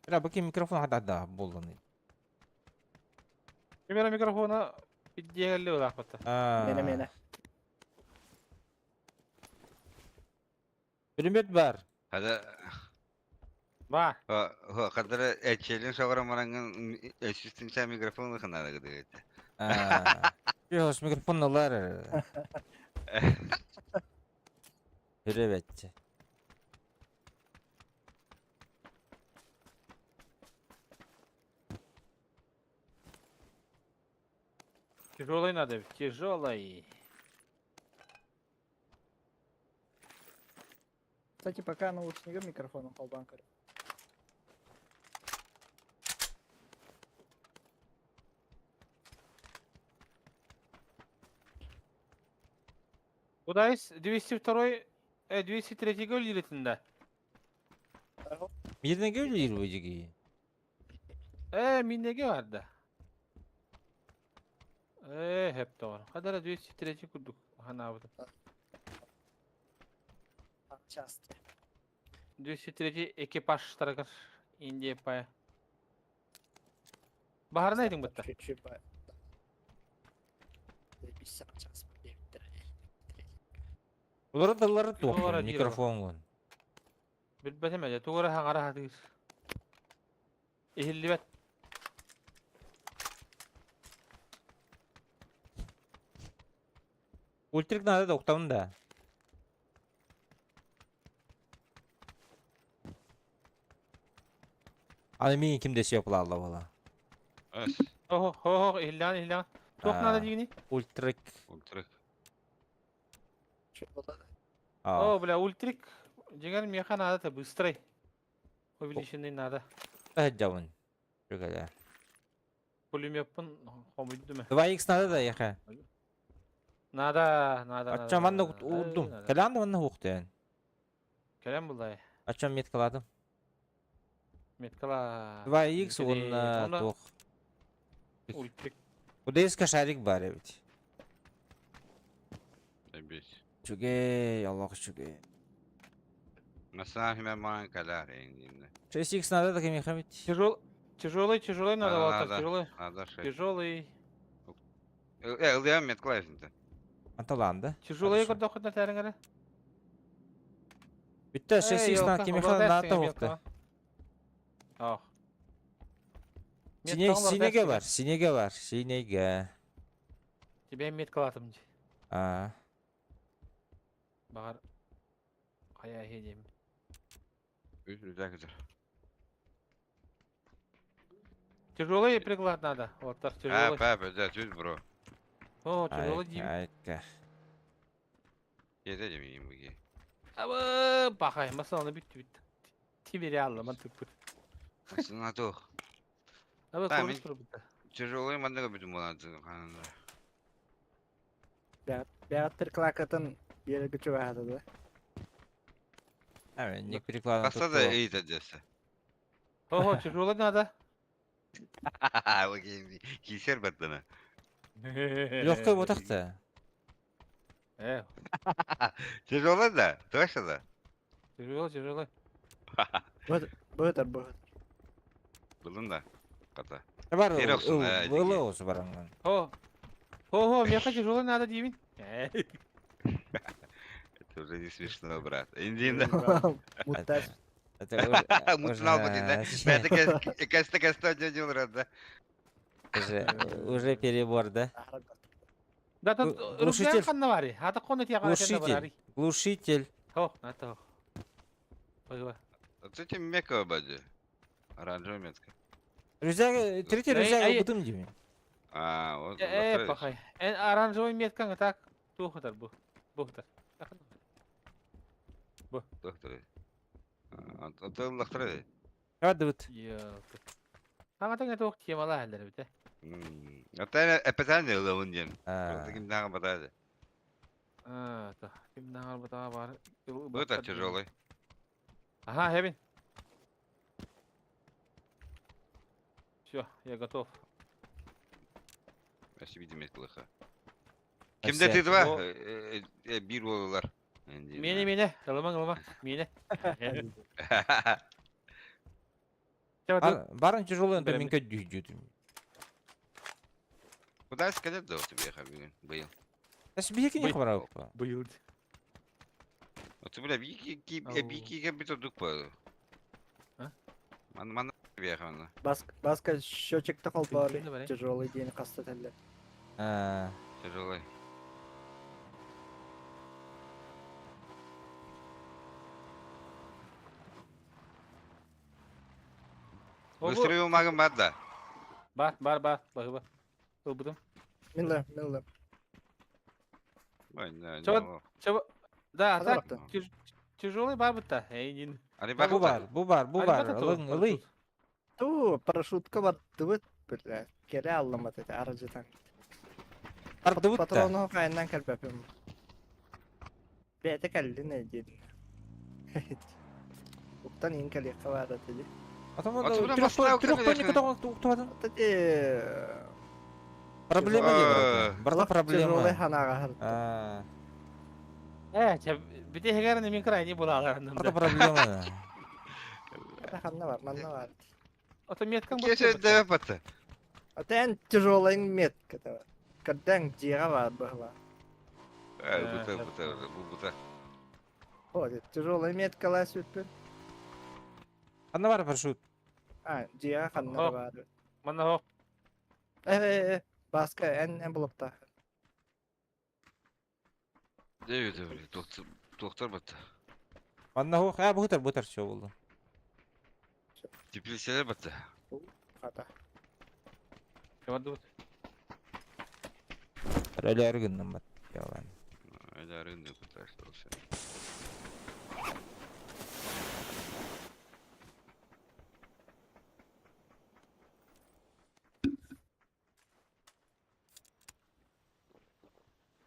لا بكي ميكروفون حدا болланы. Камера микрофона идеялы олақ бата. Мені. Пулемет бар. Hadi Ба. o kadar etçelin sonra marangın assistin sen mikrofonu kanada gidiyor. Yok mikrofonlar. Evet. Тяжелый надо, тяжелый. Кстати, пока наушником микрофоном полбанкаря. Кудайс 202 203 гол елетінде. Birine geliyor öceki. Минеге vardı. Hep doğru. Kadar 203 kurduk. Hana abi. Часто. 203 ekipaj tarafı Indiya paya. Bahar neydin bu? Чуть-чуть по... Запись час. Bunları dalları Doğru tokuyor diyor. mikrofonun. Bilbetim ya. Tuğra hangara hadis. İhillivet. Ультrik надо доктамын да. Аны мен кимде сепла алла бала. Öz. Ho ihlan. Çok nada diyini. Ультрик. Ultrak. А. Бля, ультрик. Жегер меха надо быстрый. Увеличенный надо. Хәҗҗавын. Шугала. Пулеметпен хомыйдыме. 2x надо да яха. Надо. Ачам анда урдум. Каланды мында хуктен. Келем булай. Ачам меткаладым. Меткала. 2x он тох. Ультрик. Удеска шарик бар evet. Tabii. Чугей, Аллах чугей. Nasıl hemen bana kadar renginde. 6x надо да кеме хамит. Тяжелый надо, Надо, Валтер, надо. тяжелый. Надо şey. Тяжелый. Ilıyam metkala şimdi. Анталанды. Тяжелый Хорошо. көрді оқыдна тәріңірі. Bittä 6x надо кеме хамит надо хукты. Ах. Синеге бар, синеге бар, синеге. Тебе меткалатым. Бағар. Қая хедем. Güzel güzel. Тяжелый приклад надо. Вот так тяжелый. Да, düz bro. О, тяжелый дим. Айка. Yedelim yiyeyim bu giy. Абы, бақай, масаланы бітті. Тибери алла, мантып бұд. Nasıl nato? Абы, Tamam, көріс тұры бұдды. Тяжелый мандага bütün bunu attık kanında. Бәғаттыр клакатын елгі чуғады да. Evet, ник перекладываем. Hasta da iyi tadesi. О, тяжелый надо. Bu giy giyser battana. Легкий ботақты. Тяжелый да, точно да. Тяжелый. Бұғытыр. Buldun da. Kata. Бар, Керексің, ылы осы бараңған. О, меха тяжелый надо деймін. Это уже не смешно, брат. Индийда. Мұттас. Это уже, Мутнал бы, да? Каста не урод, да? уже перебор, да? Да тут Глушитель. рублян ханна вари. Ата коны тияга атenda Глушитель. барари. Глушитель. Хо, ата хо. Пойва. Вот этим мека бади. Оранжевая метка. Рюкзак, третий рюкзак ай- бутым деймін. А, вот. Пахай. Оранжевый меткан так. Тухтар бу. Бухтар. Доктор. Отел лахтыры. Хады бұт. Ёлка. Аңа тух темала халдер бите. Это описание лавундем. А. Таким нагом подали. Та. Ким нагар бата бар. Это тяжелый. Ага, Хевин. Все, я готов. Я себе видим плохо. Kimde Aşağı. dedi var? O- Bir olurlar. Mene. Ылма. Mene. Барын тяжелый, это Прям- менька дүйдюдüm. Куда сказать да у тебя хабин был? Тәс бейекі не Бый- қымырау па. Быйыл. Вот ты бля вики Ау. капитан дукпа. А? Ман бияхана. Баска счетчик-то холбары. Бензин бар, Тяжелый день кастателлер. Тяжелый. Выстрелил магом бадда. Бар. Быйыл. Ылбыдым. Милла. Ой, да, Чё? не. Чего? Да, так. Азапты. Тяжелый бар быта. Эйнин. Али Бұ бар, бұ бар, ылый. Ту, парашютка бар. Дыбыт, бля. Келе алламат эти арыжытан. Арды бұт та. Патрону кайынан кәлбәпім. Бәті кәлді не дейін. Уктан ең кәле қавады деді. Атам Отсюда поставил, трехтонник конечно. ұқтывадың. Тәте... Проблема не бар. Барлы Тяжелый проблема. ханаға хырды. Бите хегарны мен крайне Барлы булаларында. проблема. Кәлі ханна бар, манна бар. Ото меткан Кеше да пата. Атен тяжелый метка. Кәдәң жиға бар бұғла. Бута. О, тяжелый метка ла сөтпін. Қанна бар парашют. Жиға ханна О. бар. Мана хо. Баска ән блокта. Девять, доктор бата. Манна хуқ, бұғытар, все болды. Теперь селер бата. Қата. Кевадут. Рөлі әргіннің бат. Айда рынок пытаешься вообще.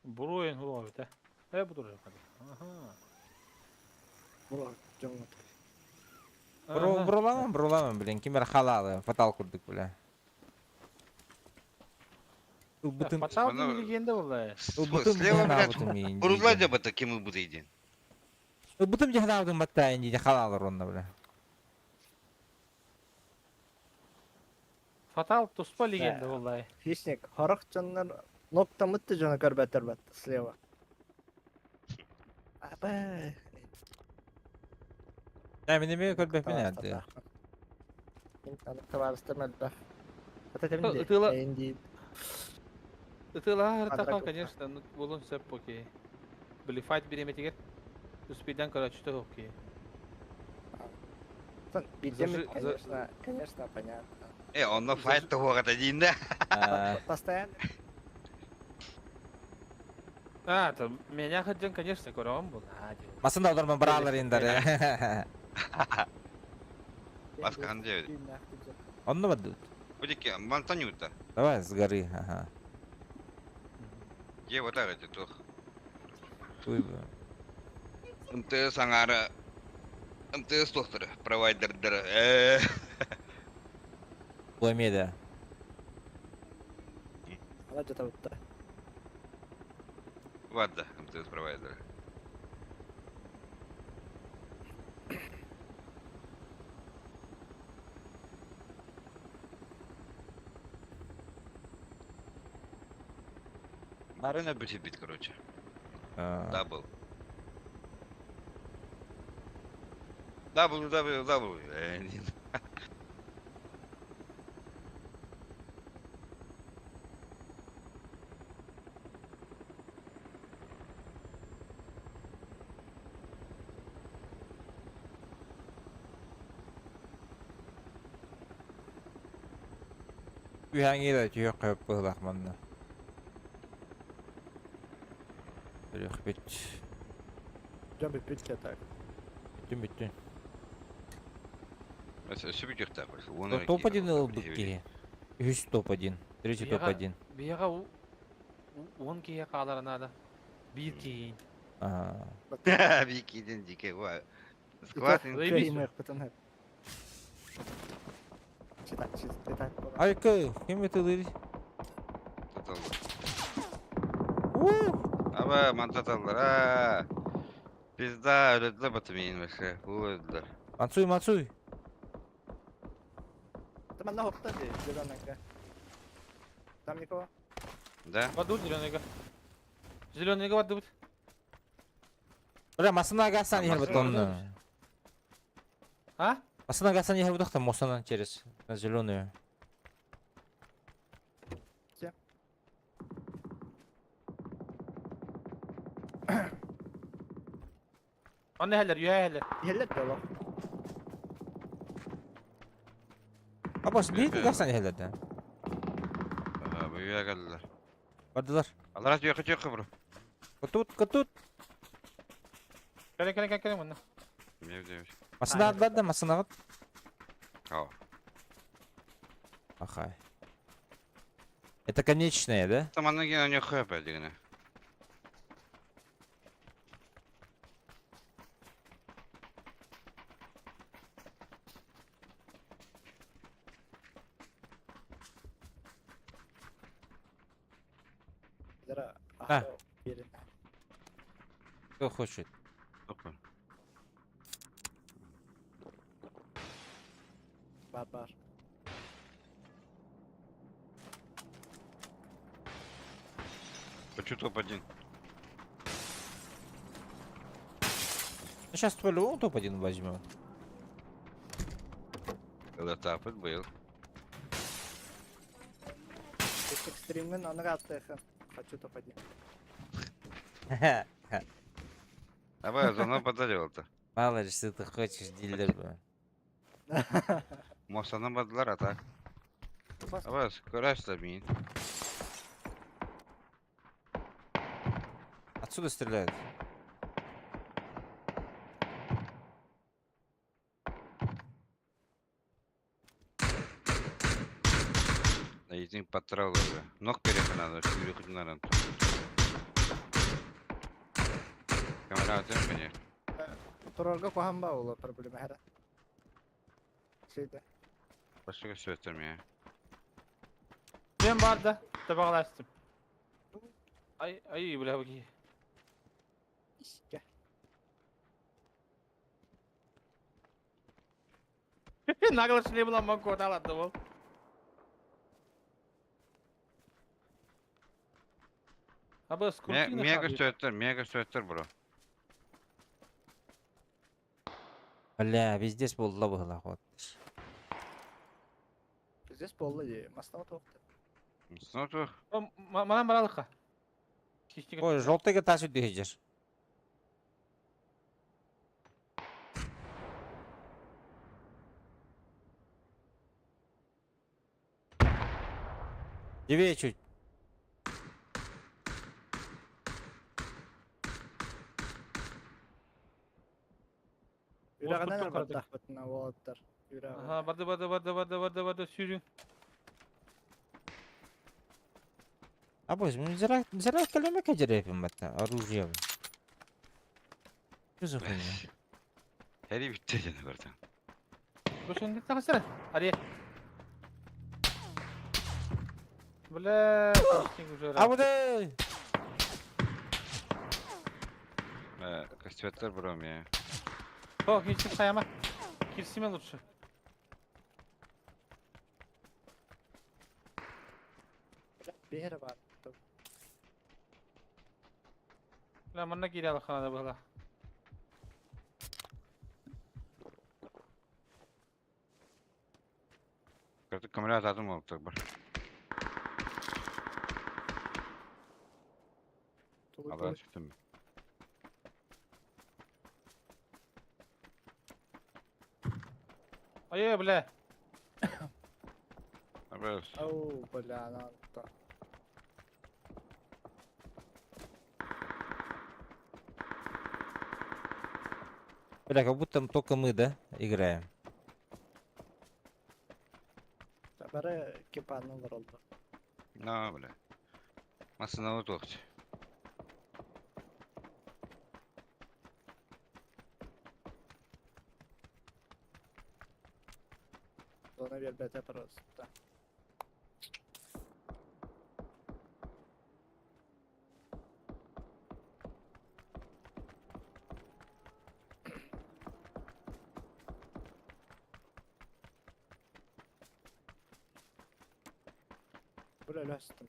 Буруен хула бите. Буdur хады. Ага. Бұл жоңғыт. Бұрыламын, блин, кемер халалы, фатал күрдік, бля. Бұтым, Патал Мана- легенда была. бұтым Слева, жахна блядь, бұтымейін. Урузлайда бата кем будет един. Бұтым жахна бұтым баттайын дейді, халалы ронна, бля. Фатал туспа легенда была. Хищник. Хорық жонлар нокта мұтты жона көрбәттер бәтті. Слева. Абай. Мен еме көрбәк мен әрді. Мен танықта барыстыр мәлбәк. Ата Ытыла- темінде. Әйін дейді. Тылар Квадрат така, вот конечно, ну болон сеп окей. Были файт береме тигер. Успейдан короче что окей. Бидемит, Зажи- конечно, понятно. Он на файт того один, да? Постоянно. Там меня хотел, конечно, кором был. Масында аударман бұралар ендері. Басқан девять. Онны бадды. Будики, мантанюта. Давай, с горы, ага. Где вот так это toch? Туй бы. МТС аңары. МТС доктор, провайдердер. Пламеда. Ала жата бұтта. Вадда, МТС провайдер. Арена будет бить, короче. Дабл. www. Ühangi da tüyü koyup bıhlak manna. Yok bit. Jump it, pitch attack. Bütün. Mesela sübük da var. Топ-1 ылбык ки. Үч топ-1. Третий топ-1. Бияга 10 кие каларына да. 1 кейін. Викиден дике ва. Скватин. Заебись. Айка, кем это лыри? Aba mantatallar. Pizda öldüler batımın başı. Bu öldüler. Мацуй. Там на хопта де, зелененькая. Там никого? Да? Воду зеленыйга. Зеленыйга воду бут. Бля, масына гасан ехал Масына бетонную. А? Масына гасан ехал бетон, мосана через на зеленую. Anne heller, yühe heller. Hellet de bak. Абас бейді гасан ехал да. Bu yüye geldiler. Vardılar. Allah razı yok bro. Катут. Kele bunlar. Ne diyor? Масына атпады да, масына ат. Ау. Ахай. Это конечная, да? Там она гена не хэпэ дигне. Зара. Ha. Gelin. Кто хочет? Опа. Бар. Хочу топ-1. Ну, сейчас по-любому топ-1 возьмем. Когда тапет был. Экстриммен анага аттайха. Хочу топ-1. Aba zona badalıyordu. Мало ли, что ты хочешь, дилер. Mosana badılar ata. Bas. Aba скорость min. Отсюда стреляют. Eğitim patraları. Nok перехнада, şuyuk naran. Kamera atayım mı ya? Turorga kohan ba ola problemi her. Şeyde. Başka bir şey ya. Ben vardı. Tabaklaştım. Ay bile bakayım. Gel. Naglaş ne bulan ben kod aladım ol. Abi скрутил Мега söğütler bro. Бля, везде был лавы вот. Здесь полла ye. Мастава тоқты. Сноту. Манан баралыкка. Ой, желтыйга таш өтейдер. Левее чуть. Yürağına Bozkurt'un ne kardeş. var tahbatına o atlar. Yürağına. Aha vardı sürün. А бось, зара калеме каджерепим бата, оружие. Что за хуйня? Heri bitti canım buradan. Bu şimdi takasana. Hadi. Bля, почти уже. А вот эй! Söğütler bro ya. О, hiç sayama. Kirsime лучше. Bir yere var. Bля, manna geri al kanada bala. Аккумулятор мол так бар. Алдан çıktım. Бля. Haber. Ау, бля, надо. Бля, как будто только мы, да, играем. Бәрі кепанның вырылды. Na bile. Masına oturdu. Зона вербете просто. Bura löstüm.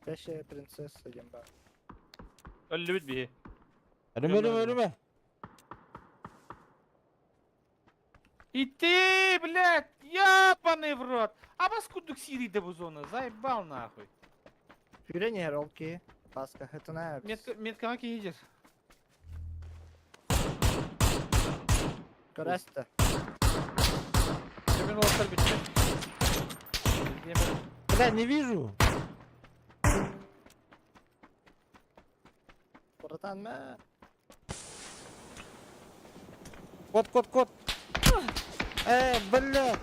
Beşe prenses diyeyim ben. Öldü bit bir. Ölüme ölüme ölüme. Иди, блядь! Ёбаный в рот! А паскудок Сирии bu зона, заебал нахуй. Фюрение ролки. Паска, это не. Метка маки едешь. Коресте. Терминал осталь bitti. Бля, не вижу. Братан, мэ. Кот, кот, кот. Бля.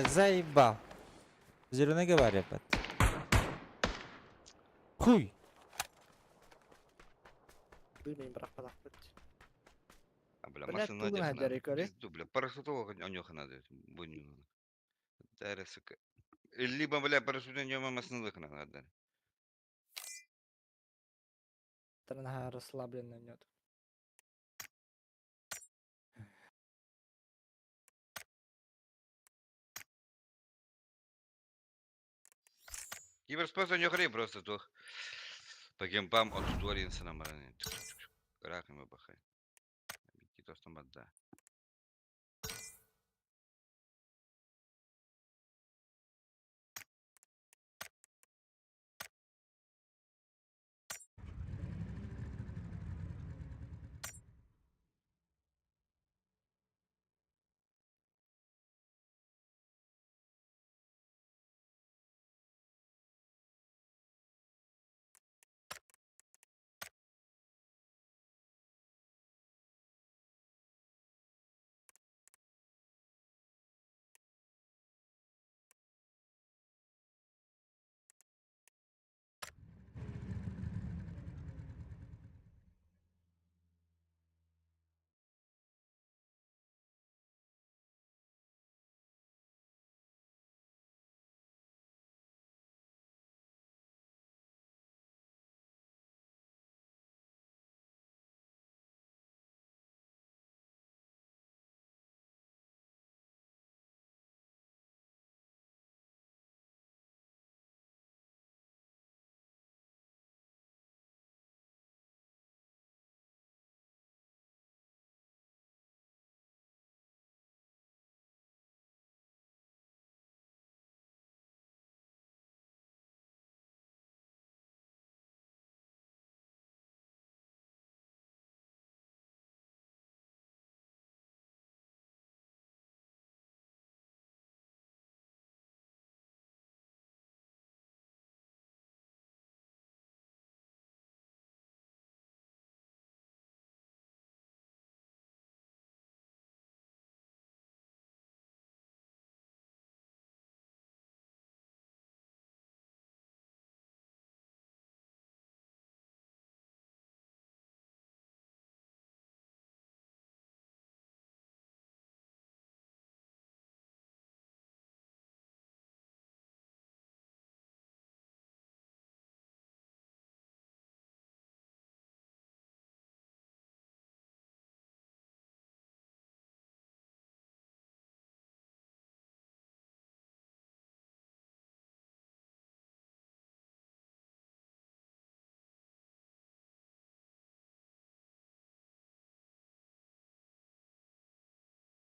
Заебал. Зеленый говорят. Хуй. Bilmeyeyim bırak bırak. Бля, Блядь, машина тут надо, надо. Рикори. Пизду, бля, парашютового у него надо. Буню. Даря, сука. Либо, бля, парашют у него масляных надо. Тренага расслабленный нет. Киберспорт у него хрень просто тух. По геймпам от творится на маране. Раками бахай. Какие-то там отда.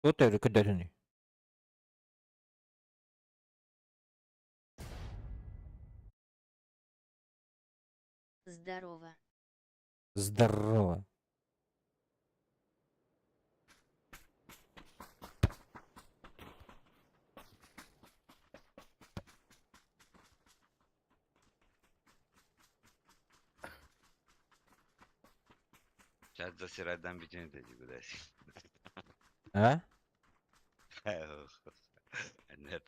Вот это кадерни. Здорово. Здорово. Çat засирайдан битен dedi куда. А? Нет.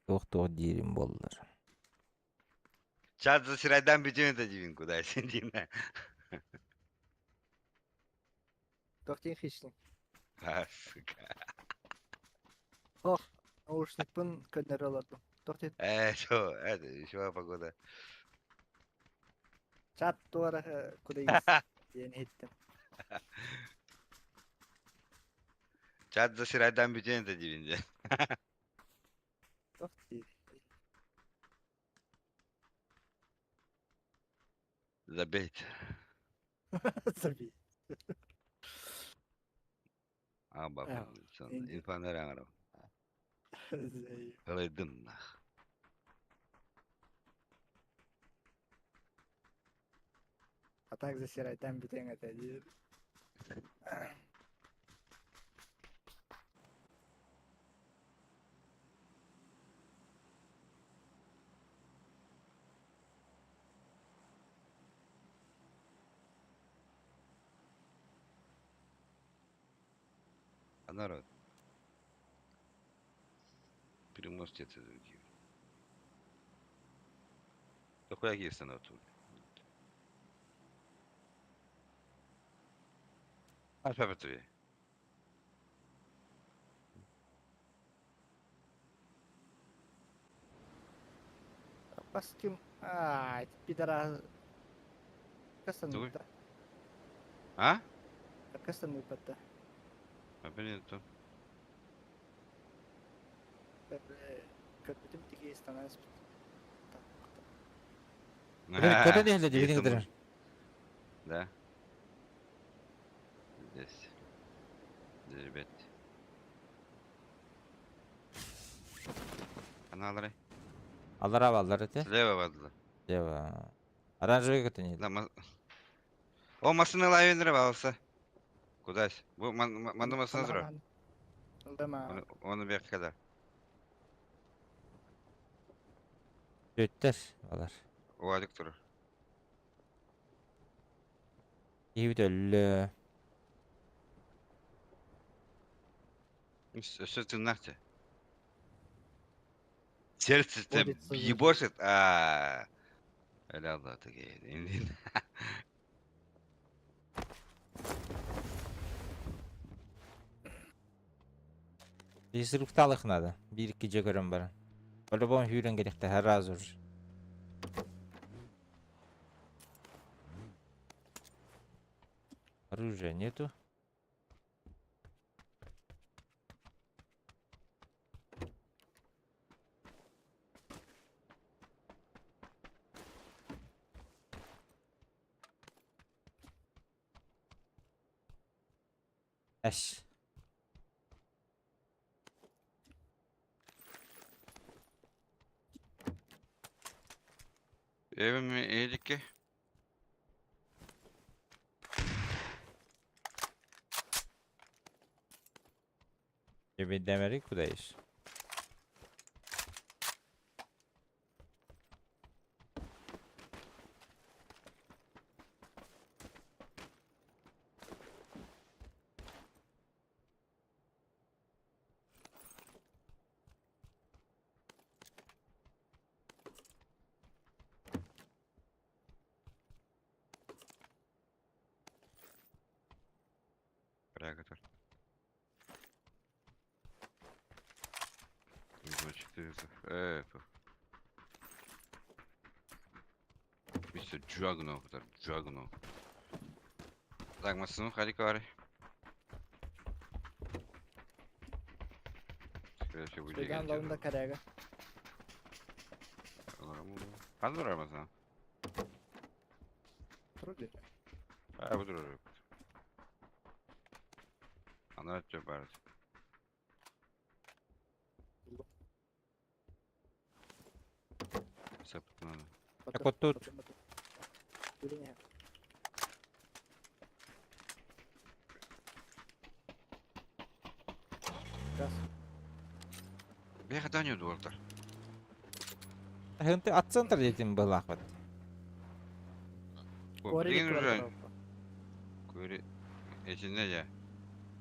Тоқтоо дейрім болдылар. Çat засирайдан битен dedi куда sen diyeyim. Тоқтин хищник. Ha suka. Наушникпен көннәр алардым. Тохтит. Şu погода. Чат туара кудайс. Yeni hittim. Çat засирайдан битен dedi. Тохти. Забейт. Забей. Aba Evet, sonra indi. insanlar anlar. Зай. Öldüm. Атак засирайтан битен атади. Народ. Переможете это другие. Да хуя есть на тут. Aç papatıyı. Бас ким? Пидора. Кастан Дуй. нута. Ha? Кастан нупата. Понятно. Köpütüm tiki istanas. Куда не глядя, Есть видно, там куда. муж. Да. Здесь. Здесь, ребят. Каналары. Алар алар эте. Слева вазла. Дева. Оранжевый это не. Да, О, машина лавендера валса. Куда? Bu mandı masına zor. Aldama. Onu bir kadar. Götter. Алар. O adık durur. İyi de Что ты нахуй? Сердце-то Будет созыв. ебошит, а... Ля-ла, такие. Bir sırıktalık nadı. Bir iki görüm var. По-любому hüren gerekti her az olur. Оружия нету. Эш. Evimi iyilik ki. Bir demerik buradayız. Buraya kadar. 400. Mr. Juggernaut, да, Juggernaut. Так, Масану, ходи говори. Следующий будет Şeyden dalında karega. Hadi dur Ramazan. Трудно. Ha bu dur. Onlar çok var. Sapıtmadı. Так вот тут. Вернее. Раз. Я когда не удовольствовал. Ты от центра этим был ахват. Говорили, Блин, уже. квартал. Кури. Эти не я.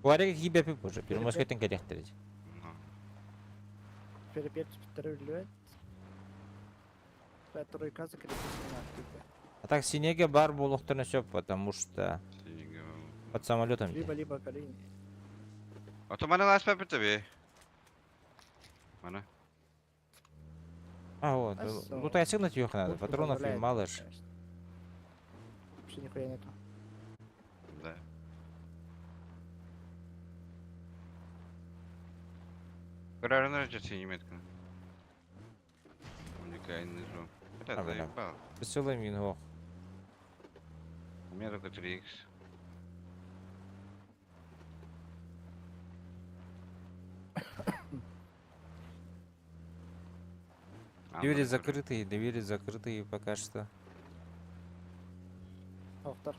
Буарек гибе позже. Перемозг этим корректорить. Перепеть патрулюет. Тройка закрепится на активе. А так синеге бар булухтырны сөп, потому что под самолетом. Либо колени. А то мене лас пепе тобі. Мене. А вот, Хорошо. лутай сигнать ее надо, Пушку патронов и позволяет, мало ж. конечно. Вообще нихуя нету. Да. Карарına речется немецко. Уникальный жо. Это А, бля. заебал. Веселый минго. У меня только 3х. Двери закрытые пока что. Автор.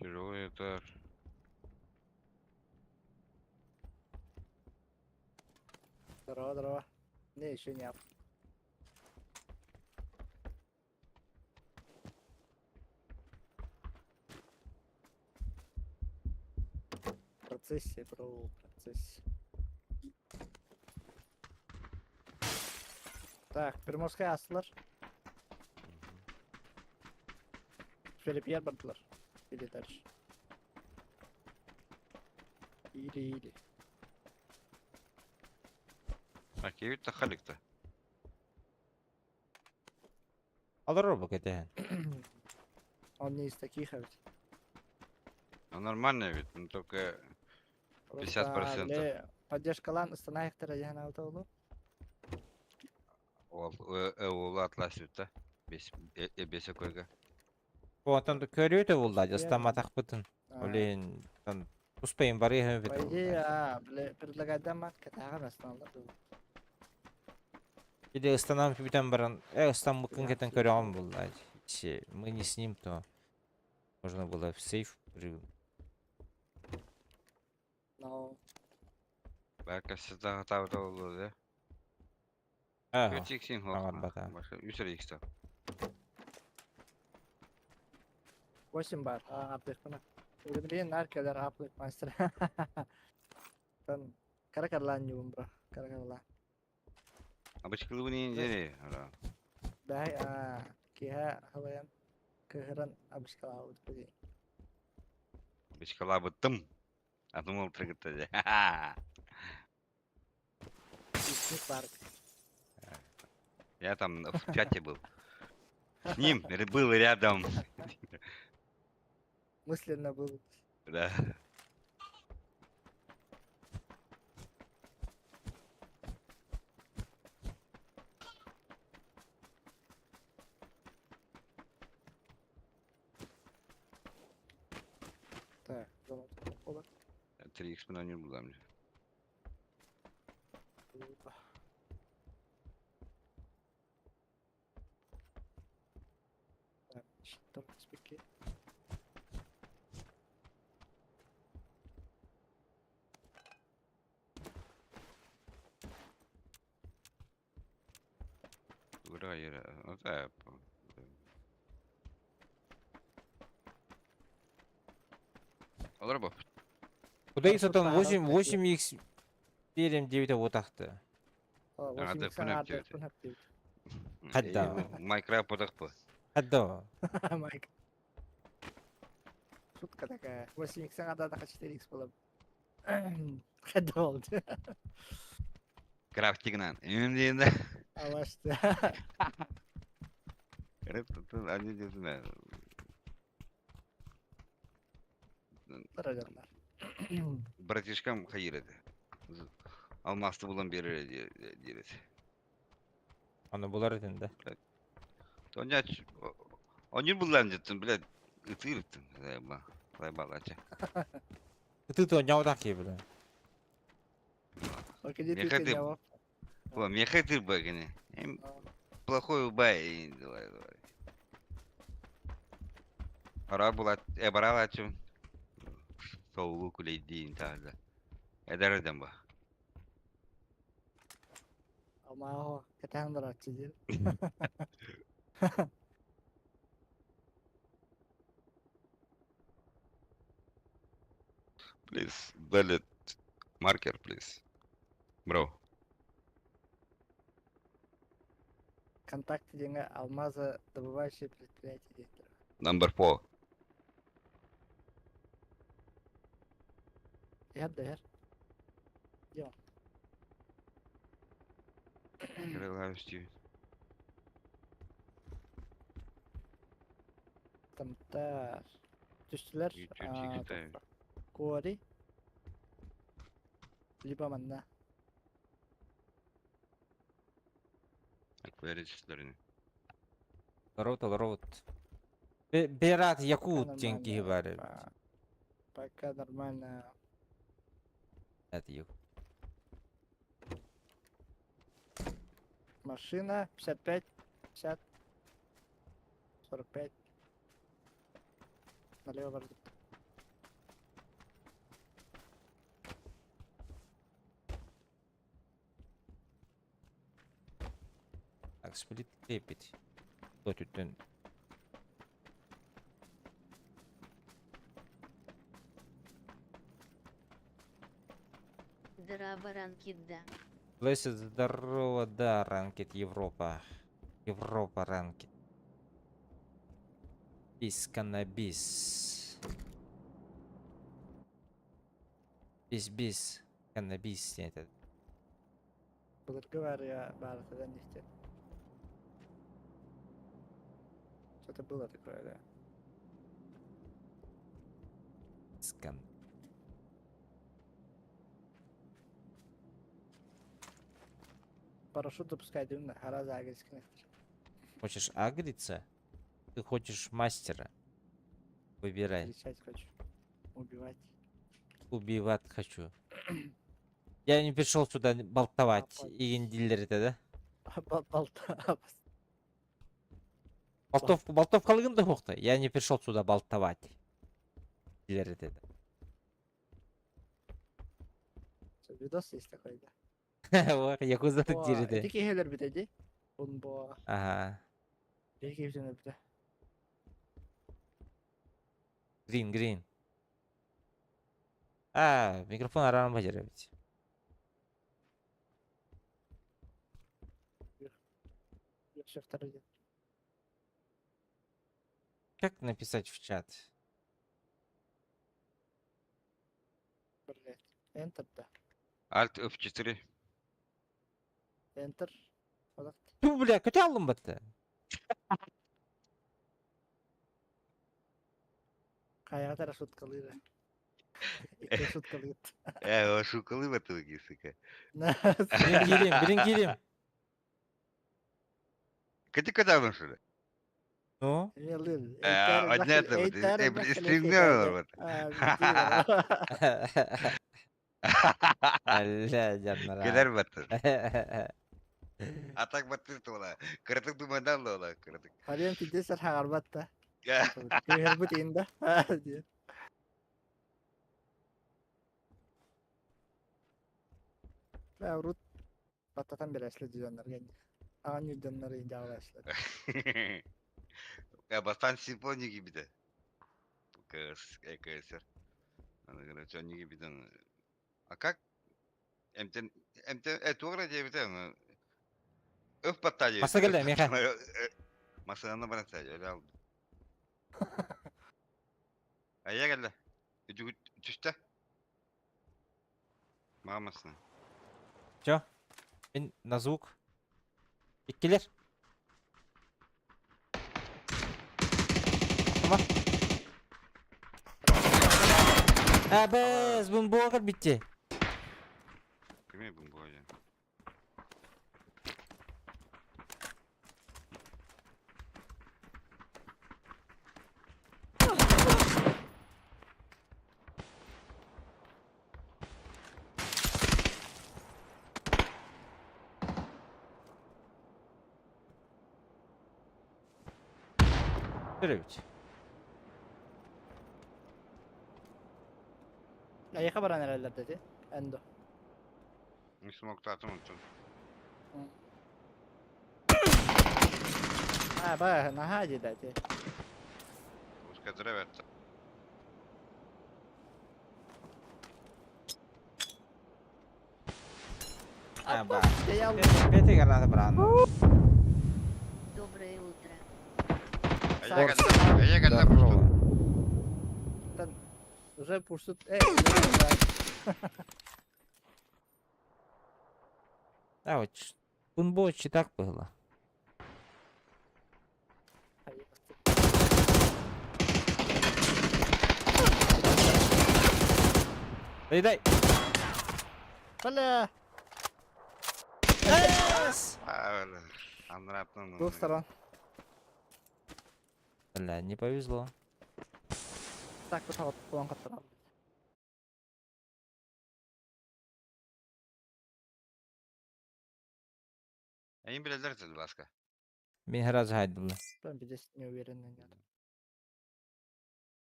Тяжелый этаж. Здорово. Не, еще нет. В процессе, бро, в процессе. Так, Приморская Аслар. Филипп Батлер. Или дальше. Или. А кевит-то халик-то. Алар это. Он не из таких, а ведь. Ну нормально ведь, ну только 50%. Бля, поддержка лан, станайхтера я на аутоулу. ол атласывает, да? Без какой-то. Вот он көрөтө булда, жастам атак бутын. А, Блин, там успеем барыгы по идее, бля, предлагать дамат, катага основном. Или станам битен баран, стам мыкын кетен көрөгөн булда. Мы не с ним, то можно было в сейф. Но, Belki sizden hata da olur ya. Ага. Kötü iksin Tamam, hok. bakalım. Başka 3 x 8 бар, аптекана. Удобрение нарколер аптек мастер. Там каракарлан юм, бро. Каракарлан. Абычкылы bu neyin deri? Hala. Дай, киха хаваян. Кыгыран абышкала ауд бudi. Абычкала быттым. А думал прыгать-то. Пикник парк. Я там в чате был. С ним был рядом. Мысленно был. Да. Так, зона пола. 3х ben oynuyorum buradan. Так, что спеки. Ура, Ира. Вот это. Аларба. Куда их Хорошо, там сахар 8х берем 9 вот так-то. Ада пунап девять. Хадда. Майкрафт подахпа. Хадда. Майк. Шутка такая. 8 х надо 4 х было. Ходол. Крафтигнан. Önümde. Ama işte. Evet, anne diyorsun ben. Sıracanlar. Bratишкам hayır edi. Almaslı bulan bir yere diyor. Onu bular edin de. Tonya onu bullanacaksın bile ıtırıttın. Vay balaca. Ты то не так и, бля. Bakıcı Meka tüyken de cevap. bu mekatır bakını. Hem плохой убай. Давай. Ara bulat ebaralacım. Soğuk kuleydiğin tarzda. Ederdim bu. Ama o ketendir açıcı. Please, valid marker, please. Bro. Контакты деньги алмазодобывающие предприятия директора. Number 4. Yer. Крылавский. Tamtar. Düştüler. Türkiye Kıtay. Kuori. Libaman'da. Акваристерин. Рот. Берат якут Пока тенки нормально, гибари. Пока нормально. Это ю. Машина 55, 50, 45. Налево борзо. Так, сплит крепить. Кто тут? Здраво, ранки, да. Леся, здорово, да, ранкет Европа. Европа ранкет. Бис, каннабис. Бис. Каннабис. Это. Былыргы var ya Balıklı'dan işte. Что-то было такое, да. Скан. Парашют запускай, дымно, гораздо агрессивных. Хочешь агриться? Ты хочешь мастера? Выбирай. Кричать хочу. Убивать. Убивать хочу. Я не пришел сюда болтовать Апа. и индиллер это, да? Балта. Болтов калыгында хокта. Я не пришел сюда болтовать. Индиллер это, да? Видос есть такой, да. Ох, якуза О, тирди. эти кейлер битеди. Он бо. Ага. Bir кейлер бите. Green. А, микрофон арам бажарабить. Еще второй день. Как написать в чат? Блять. Enter да. Alt F4. Enter. Олак. Ту, бля, көте алдым бітті. Каяға тара шуткалıydı. İki şutkalıydı. O şukalı batı gizli. Бірін келем. Кати кадавын şurada. Ну? Однятно, стримнер вот. Әлі жаннара. Gider batı. Atak batı tola. Kırtık dumandan da ola kırtık. Haliyem tidde ser harbatta. Kıyır bu tiyinde. Diye. Ya Rut. Patatan bir eşli düzenler geldi. Ağın yüzdenleri ince ağla eşledi. Ya bastan simfoni gibi de. КСР. Она говорит, что они gibi de. А как? Тугра diye ну. Öf battaniye. Masa geldi, Mika. Masanın bana sadece öyle aldım. Aya geldi. Düştü. Mamasına. Чё? Мен на звук. Иккелер. Tamam. Biz bunu boğar bitti. Кеме бун боя. Şöyle bitti. Ayıka baran herhalde dedi. Endo. Не смог татым он. Ha baya nahaci dedi. Пускай древят. Bah. Ya Vete ganando brando. Доброе утро. А я когда Здорово. уже пушут. Да, вот Бунбоч и так было. Дай. Бля. Анратно. Двух сторон. Бля, не повезло. Так вот план который. Они билетler dedi başka. Мен раз хайдылы. Прям здесь не уверен нет.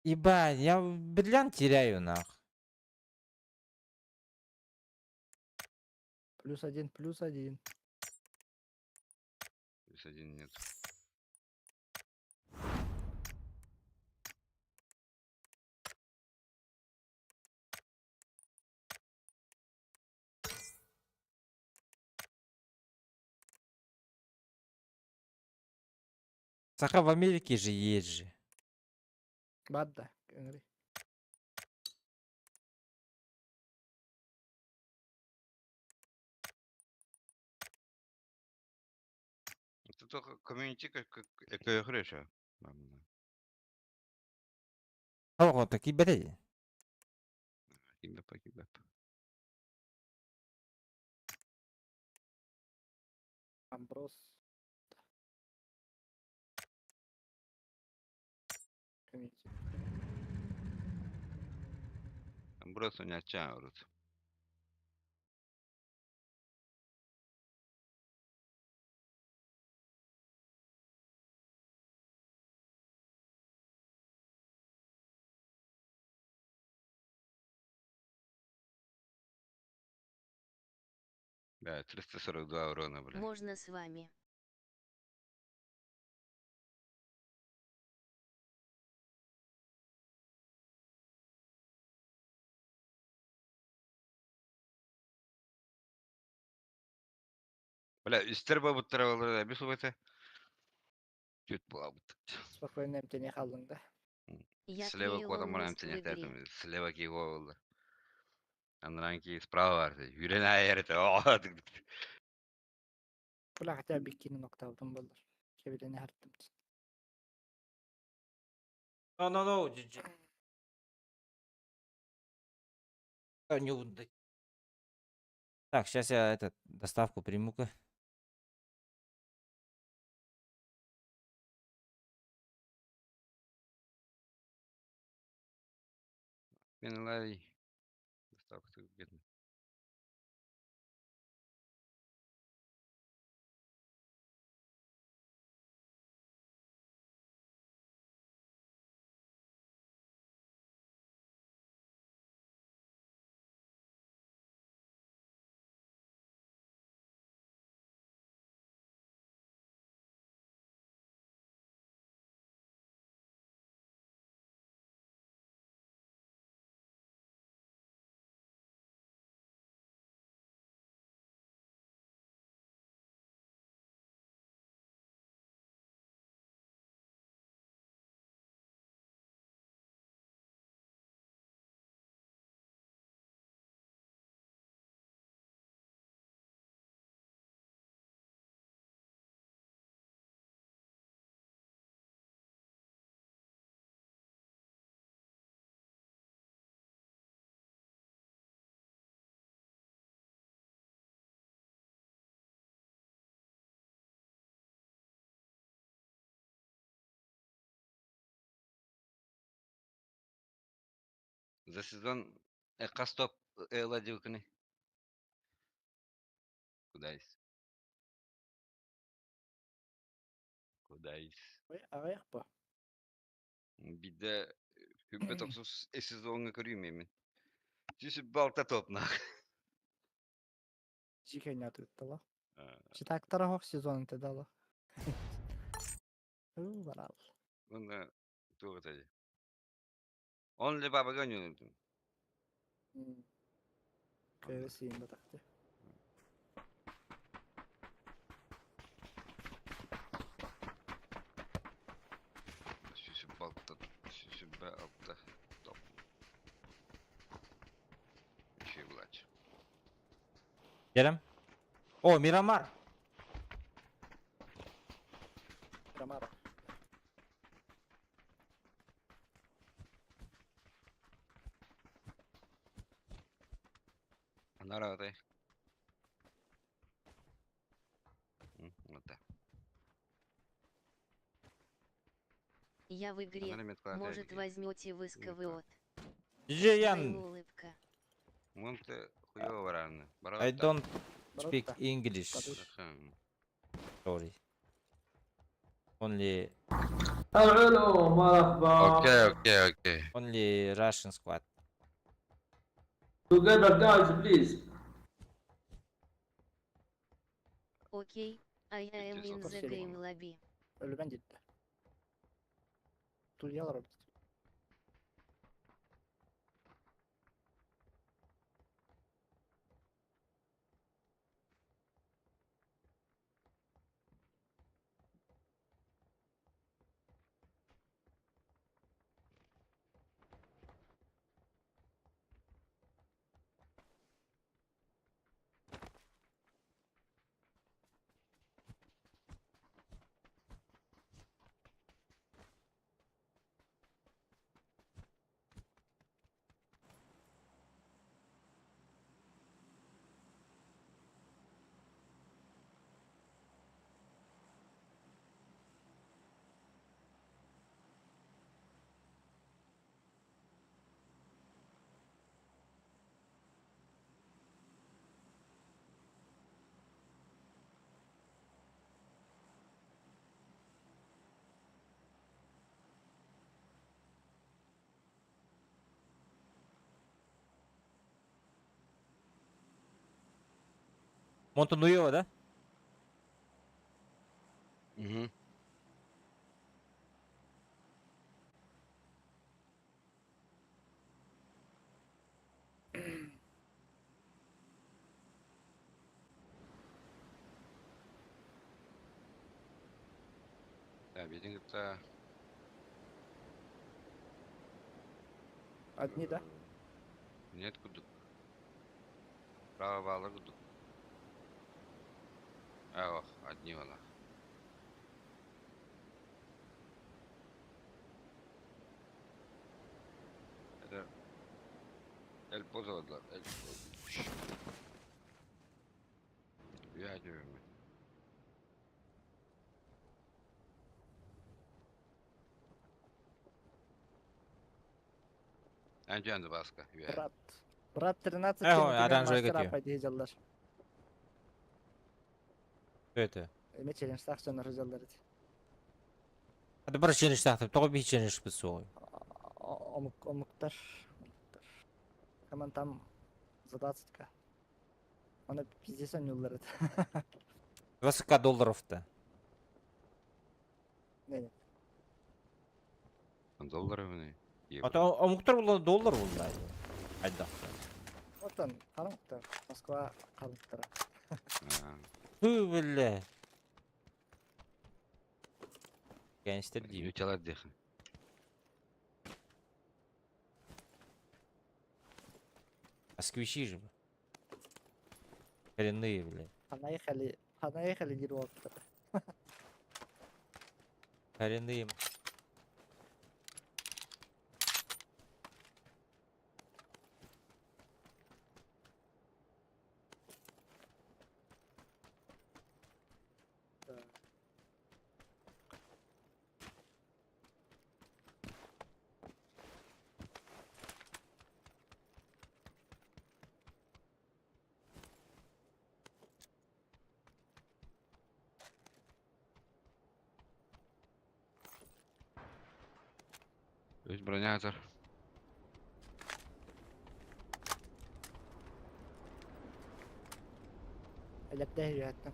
Ебать, я бриллиант теряю, нах. +1, +1. Плюс один нет. Саха в Америке же есть же. Бадда. Говори. Это только комьюнити как экохреша. Ого, так и бери. Кибеп. Амброс. Комьюнити. Просто не оттягивают. Да, 342 урона, блядь. Можно с вами. Бля, истер бабы травалы, обесу это. Чуть бабы. Спокойно эмтене калдың да. Я Слева клеила кодом мост эмтене в игре. тетім. Слева киго oldu. Андан кейін справа барды. Юрен айырды. О, Бula хотя бы биккини нокта алдым болар. Кебелени харттым. No, GG. Не удай. Так, сейчас я доставку приму-ка. Мен лай. Доставка где-то. За сезон Экостоп Эладилкани. Кудайс. Кудайс. Аяқ па. Биде хүббет оксус сезонга көрүмөймүн. Түсүп балта топнак. Жикеня туттала. Читак тарахок сезон тедала. Барал. Онда тугатади. Он ле баба гоню. Кайресин да такты. Түсүп балта. Түсүп балта топ. Şey bulaç. Gelem. O Miramar. Рамара. Народ. Вот так. Я в игре. Может возьмете вы СКВО? Jiyan, Улыбка. Монте хуёво вараны. I don't speak English. Sorry. Only Окей. only Russian squad. Окей, I am in the Спасибо. game lobby. Ölüben gitti. Duyuyorlar orada. Montonuevo, да? Угу. Да, видим это. Одни, да? Нет кудук. Право вала кудук. Ох, одни вала. Это Эль позодла. Эль я дюйм. Анджан Баска. Брат. Брат 13 Эго, темы оранжевый мастера какие? пойди жалдар. Кто это? Мечелин стахсон рыжалдар. Hadi bir challenge taktım. Toğu bir challenge biz soğuy. Омуктар. Каман там за 20к. Она пиздец он не уларит. 20k долларов-то. Не. Долларовый. Ata o muhtar buldu dollar buldu. Hayda. Вот он, Халмуктар. Москва, Халмуктар. Hı bile. Gençler değil. Ютела деха. Москвичи же. Коренные, бля. Ханаехали гируоктар. Коренные. Пусть бронятор. Элепте хүйәттім.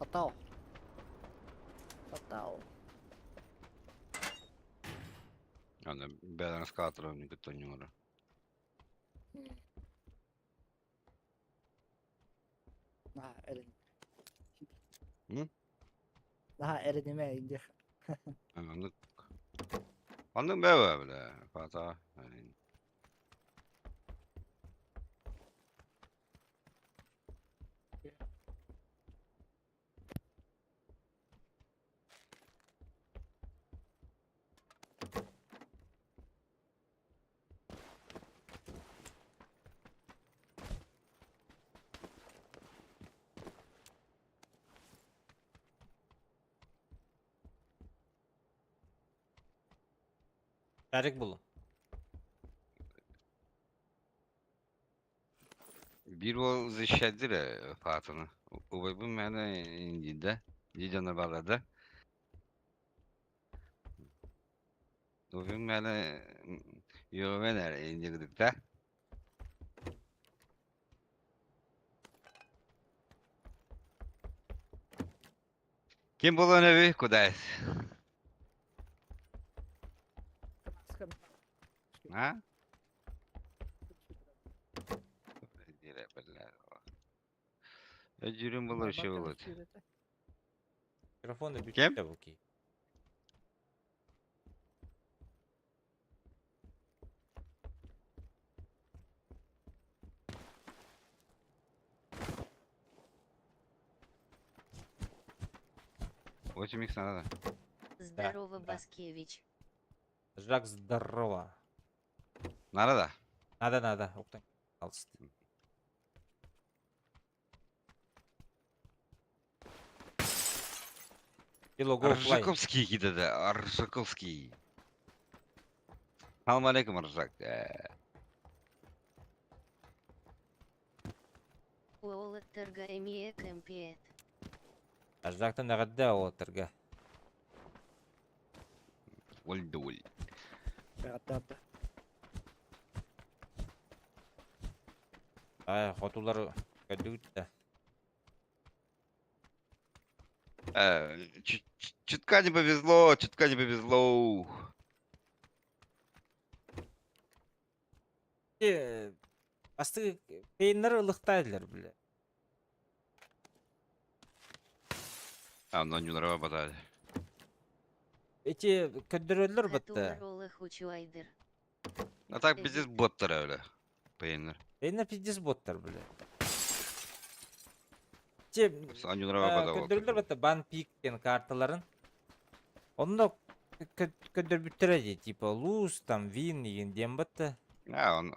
Atau. Atau. Anda balance katron никто не может. Nah, elin. Hı? Daha erinime indik. Anladık. Anladım böyle. Fata. Yani. Шарик бұл. Bir o защадили Fata'nı. Uvay bu mene indide. Didana balada. Uvay mene yovener indirdik de. Kim bulun evi kudayız? Sıkın. Ha? Dire beller. Ecürüm bulur şey olur. Микрофоны Кем? бюджетте бұл кей. Очень микс надо. Здорово, да. Баскевич. Жак, здорово. Надо да. Надо. Оқтан қалысты. Ило, go fly. Аржаковский гидеді. Аржаковский. Салам алейкум, Аржак. Уолттерга эмие кэмпиет. Жактан ағадда отырға. Ольда оль. Бәғаттарды. Хотулар көдігітті. Чутка не повезло, чутка не повезло. Асты пейнер ылықтайлар, біле. Но не нрава батали. Эти көддірөлер бітті. Хатулар олых учуайдыр. А так пиздец боттар öyle. Пейнер. Пейнер пиздес боттар, біле. Те, Аню нрава батали. көддірөлер бітті бан пиктен карталарын. Онда көддір бүттіреді, типа луз, там, вин, еген дем бітті. Он...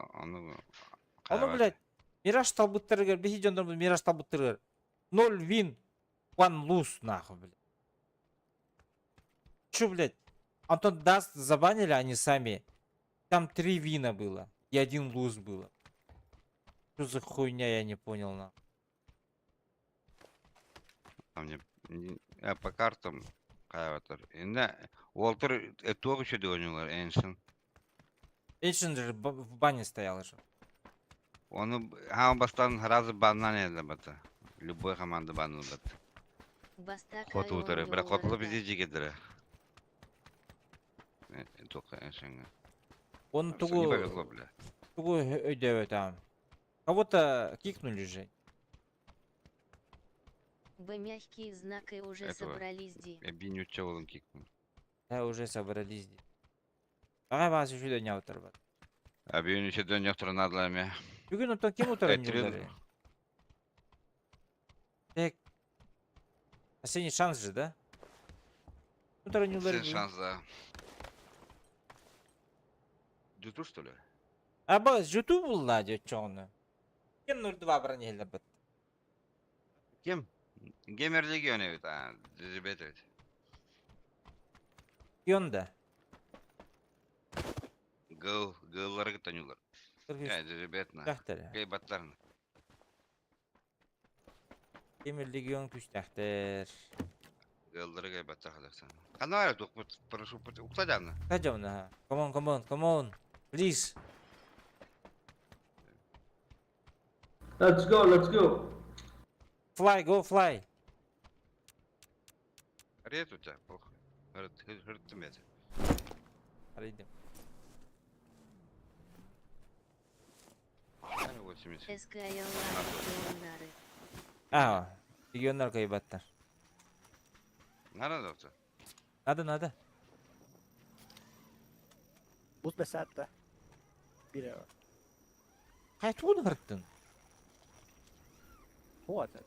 Оны, блядь, мираж талбыттыргар, бехи жондар бұл мираж талбыттыргар. 0 вин, 1 луз, нахуй, блядь. Чё, блядь? Антон Даст забанили они сами. Там 3 вина было и 1 луз было. Что за хуйня, я не понял, нахуй. Там мне... По картам... Кайватар. Инде... Уолтер... Этуак еще дönüyorlar Эншин. Эйшен же в бане стоял же. Onu ham бастан разы баннан еді бата. Любой команда баннан бата. Бастак Хот утары. Бірақ айоңды хотылы оларда. бізде жегедірі. Только Эншинге. Он Не повезло, тугу бля. ödev там. Кого-то кикнули же. Б мягкие знаки уже Этого. собрались ди. Биню чаволын кикнул. Да, уже собрались здесь. Ага, вас еще да не оторват. Биню ще дön yoktır nadlame. Bugün ondan kim oturan Ettirin. yolları? Tek. Последний шанс же, да? Таранюлар. Сен шанс, да. Дюту, что ли? А ба жуту булла жочоны. Кен нур два бронелер бит. Кем? Геймер Легионе ведь, ребята ведь. Йонда. Гыллары танюлар. Ребятна. Тахтер. Кей баттарны. Кемер легион күч тахтер. Гыллары кей баттар хадаксан. Канал тук прошу уктаданы. Кajamna. Come on. Please. Let's go. Fly, go fly. Рет у тебя, похуй. Хырт мете. Аридим. 80. Эскайолар Легионары. Легионнар кайбаттар. Надо доктор. Надо. Buz besaatte. Biri var. Кайтуун хырттын. Вот это.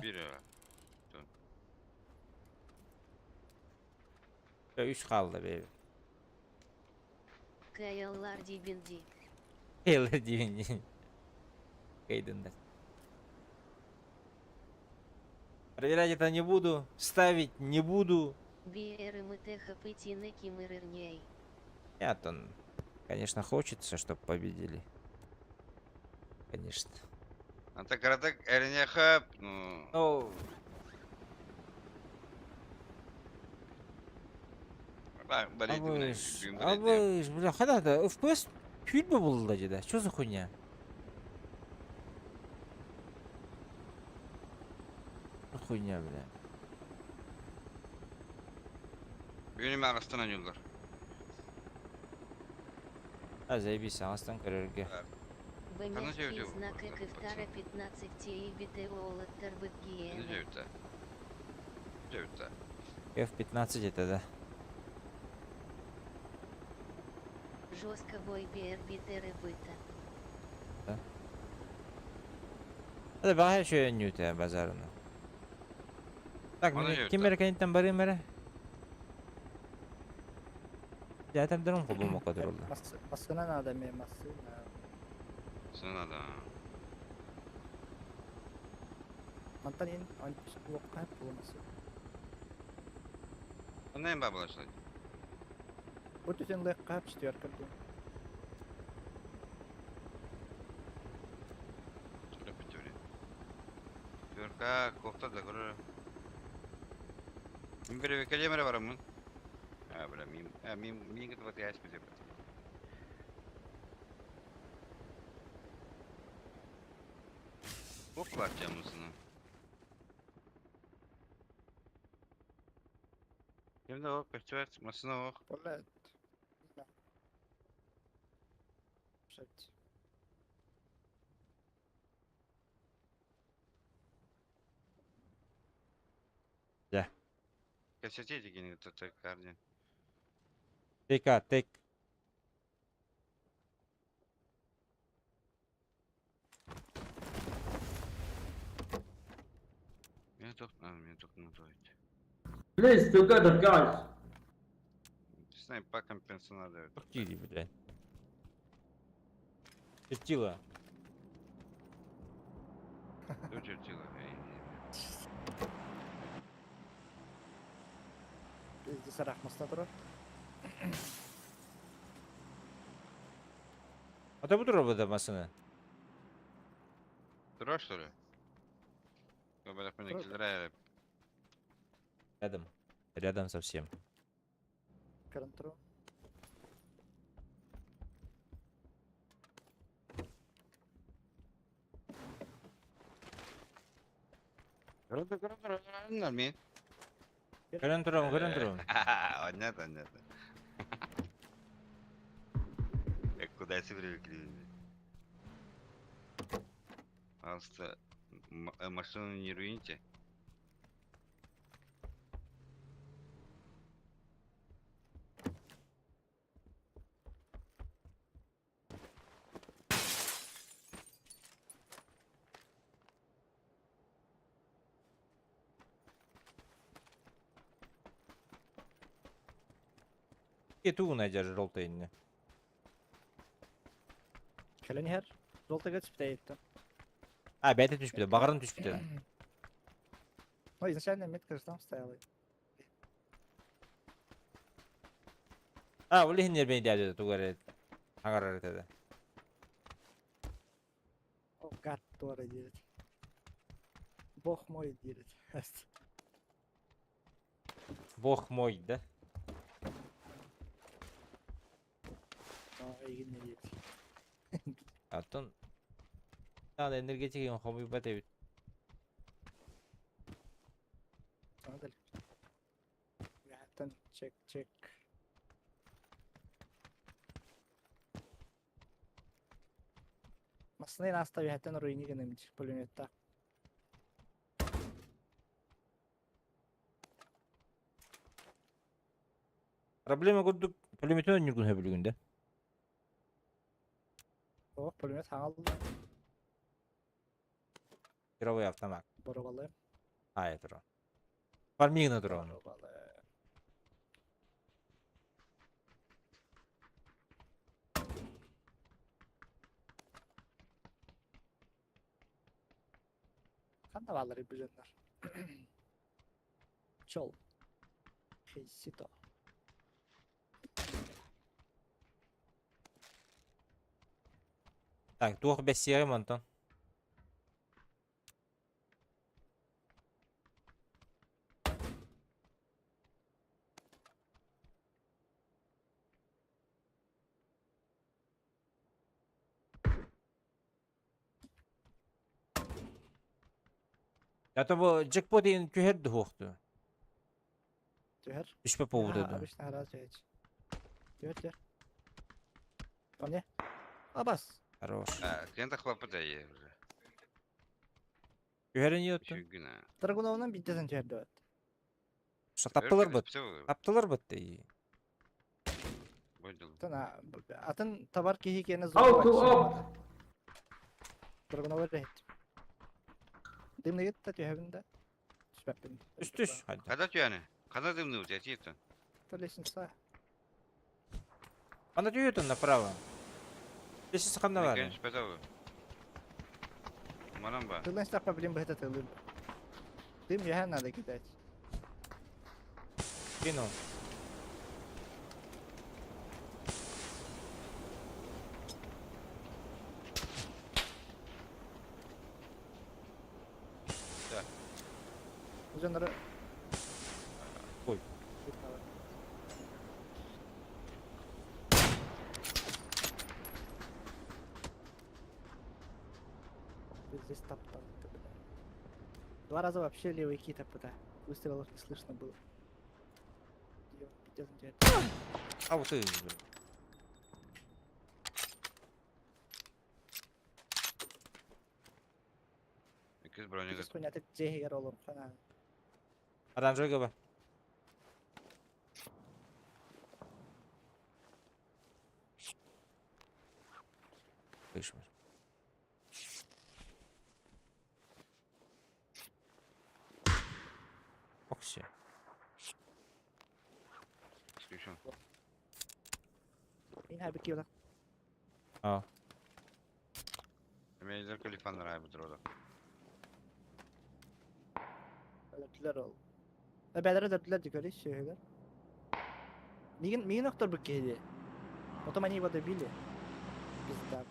Бiri. 3 kaldı be. Кайолар Дибинди. Heyler diyorsun. Кайдындар. Проверять это не буду. Ставить не буду. Биеры Мытеха Пытины Кимырырней. Нет, он, конечно, хочется, чтобы победили. Конечно. А так городок Эрнеха, ну... Ну, Абыш, бля, когда-то FPS фильмы был да? Что за хуйня? Что хуйня, бля? Önüme ağaçtan Заебись, Астан көрерге. Бэмякий знак Экифтара 15 Тиибите Олаттар Ne Бытгиена. diyor Diyor F-15 это, да. Жестко бой Биербитеры Быта. Hadi bakayım şöyle nüte bazarını. Так, Bana мне diyor kim kanıttan bari mere? Ya tam durum ko bu kadar oldu. Masına ne adam ya masına. Sana da. Mantan in anç yok kayıp bulması. Anlayın babalaşlar. Bu tüten de kayıp istiyor kaldı. Şöyle bitiyor. Görka kofta da görür. Min bir kamera var mı? Ha böyle mim git vakti aç bize. Ok var camısını. Kimde ok? Bekçivet masına ok. Vallahi. Şart. Kaçacıydı yine tutak kardin. Tek. Меня только на то идти. Please, together, guys. Снайпа компенсация надо. Кири, блядь. Чертила. Кто чертила? Bizde sarahmasta durur. Ata bu durumda masını. Тро, что ли? Я бы так понял, киллера. Рядом совсем. Karıntırı. Нормально. Görün durum. Понятно. Куда я себе привыкли? Пожалуйста, машину не руините. Кету найдер желтый. Kelen her. Жолта geçip de etti. А, бәйті түшпеді, бағырын түшпеді. Ну, изначально метка же там стояла. А, олихин нербейді әдеді, туғар еді. Аңарар етеді. О, гад doğru дирет. Бог мой дирет. Бог мой, да? Aa, iyi ne diyet. Атын. Тағы энергетик ең хобби бәт әбет. Sana da. Zaten çek. Масны наста вятен руини генемич пулеметта. Проблема көрдік, пулеметен нүргін хөбілігінде. О, пулемет алdı. Кировой автомат. Borugalı. А, это ро. Фармигна дрон. Borugalı. Kanda valları büzünler. Çol. Hissito. Так, двух без серым, Антон. Это был джекпот и тюхер духту. Tüher. Üç pe povurdu. Обычно раз жеç. Tüher. По мне. Абас. Хорош. Кента хлопота є вже. Tüherin yiyordu. Şüggüne. Dragunov'dan bir dezen tüher dövet. Şu taptılar bıt. Все, Taptılar bıt da iyi. Бойдыл. Tana atın tabar ki hikayene Out, zor. out. Dragunov'a rehet. Dimle git de tüherinde. Süperpin. Üst düş. Hadi. Когда тюяны? Когда дымны у тебя тито? Törlesin sağ. Она тюетон направо. Здесь сахамна var. Конечно, пятого. Манам ба. Tırlan stappa bilim bu hete tırlır. Dim ya her nerede gideç. Кинул. Uzunları. Oy. Здесь топтал. Два раза вообще левый кит опыта. Выстрелов не слышно было. Её, пиздец, интересно. А вот ты. İkiz bronye Здесь götür. хуйня, ты где я роллом, фана. Оранжевый габа. Вышел. Ох, все. Sıkışın. Yine her bir kiyla. А, Meyzer kalifanlar abi bu droda. Öldüler ol. Ve belere dördüler diyor öyle şeyler. Мигин нахтар бык кеде. Потом они его добили. Пизда.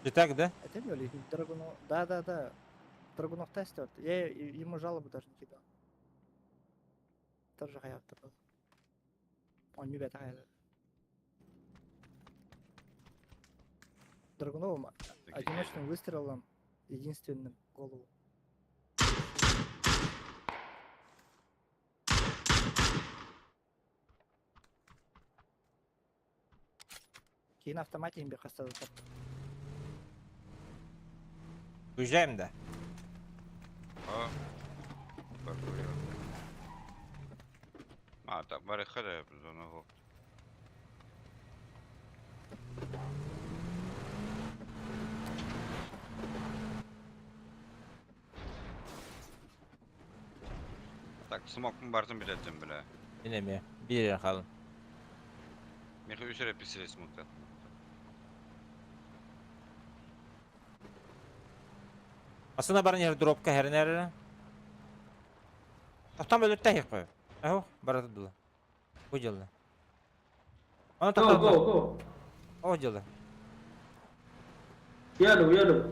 и так, да? Это не ли Драгунов? Да. Драгунов тестер. Я ему жалобу даже не кидал. Тоже хаят был. Он не бета хаят. Драгуновым одиночным выстрелом единственным в голову. Кейін автомате еңбек қастады. Уезжаем, да? О. Паркуyor. А, так, барихада без одного. Так, смок mu barsın biletim bile. Yine mi? Bir yer kalın. Меха üçer hep bir silah smoke at. Aslında barın yer dropka her nere. Tam böyle tehik koy. Aho, baratı dula. Bu jalla. Ana Go, takıldı. go, go. O jalla. Yellow, yellow.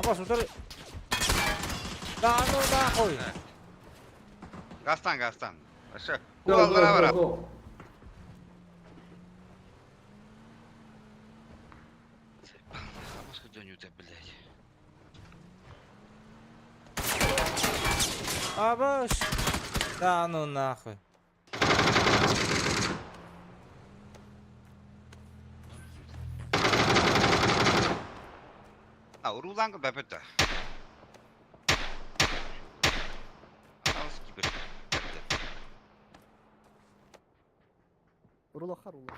Ama sudur. Da koy. Gastan. Aşağı. Go, Ulan go, beraber go, at. go. Başka dönüyor da блядь. Абаш. Да ну нахуй. А, уруlan kı bebete. Anası gibi. Urulakar ulak.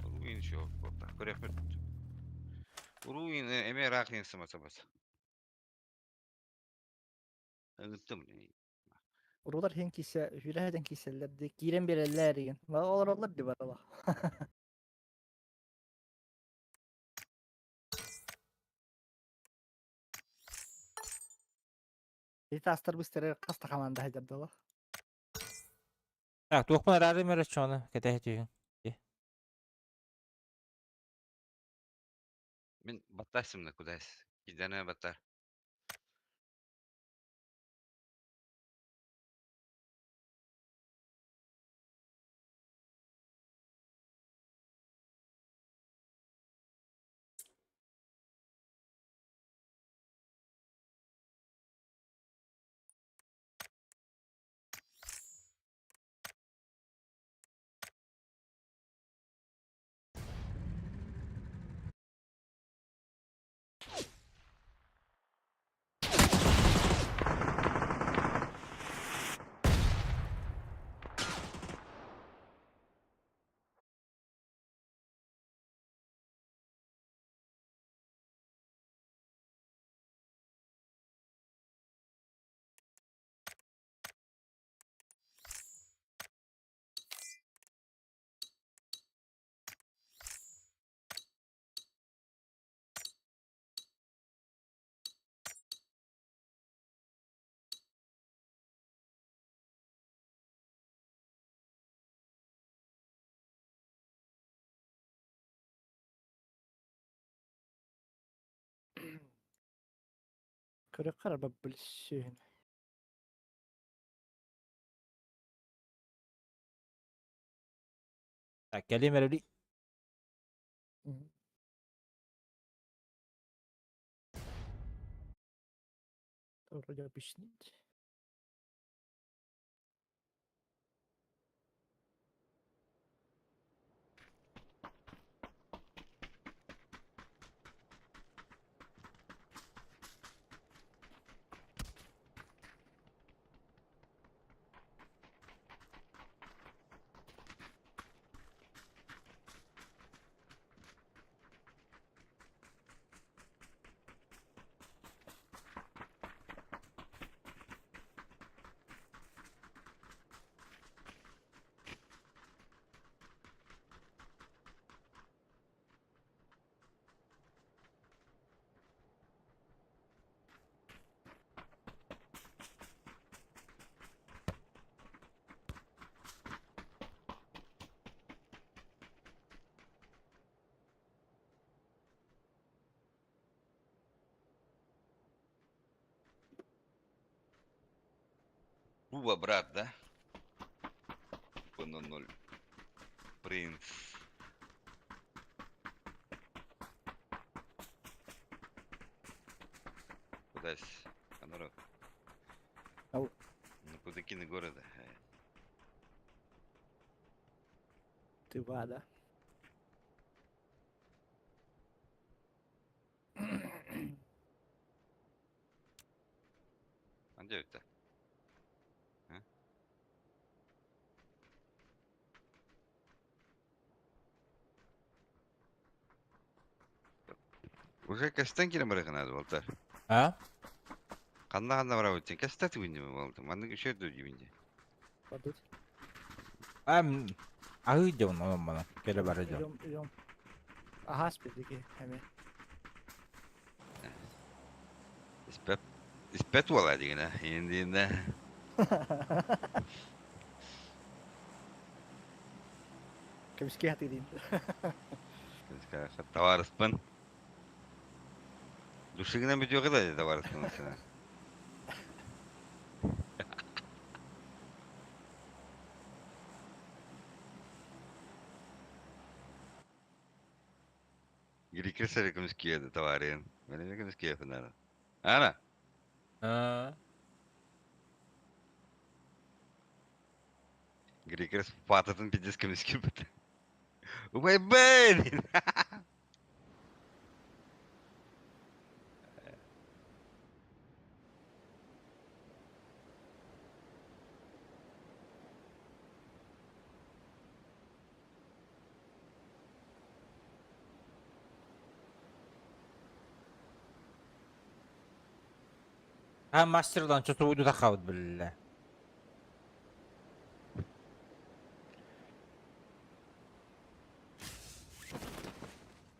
Uruin şu baba. Körefet. Uruin eme rakin samasa bas. Anlattım ne? Urular hen kise, hüleheden kiseller de giren bir eller yiyin. Var onlar di var Allah. Bir tastar bu stere kasta kamanda hajar da var. Так, тухман рады мере чона. Кете түйін. Ben battarsın da kudayız. Gidene battar. Köre karar babbil şeyin. Tak, geleyim mereli. Oraya pişnit. Буба, брат, да? По 0. Принц. Кудась? А народ? Ау. Ну куда кины города? Ты вада. А где это? А? Уже кастан кире барыгын аз болтар. Ha? Канда бара өтсен кастаты бинде болду. Мандык үшөдү дибинде. Подуть. Ағы деуін оның бана. Келе бары деуін. Идем. Ага, спидики, hemen. İspet ola digine indiğinde. Kimski hati din. Tavarıspın. Duşigine bitiyor kadar tavarıspın sana. Girikirse kimskiye de tavarın. Benim kimskiye fınlar. Ana. Girikirse patatın pidesi kimskiye biter. Ubay ben. Master'dan çoğu uydu da kavud billah.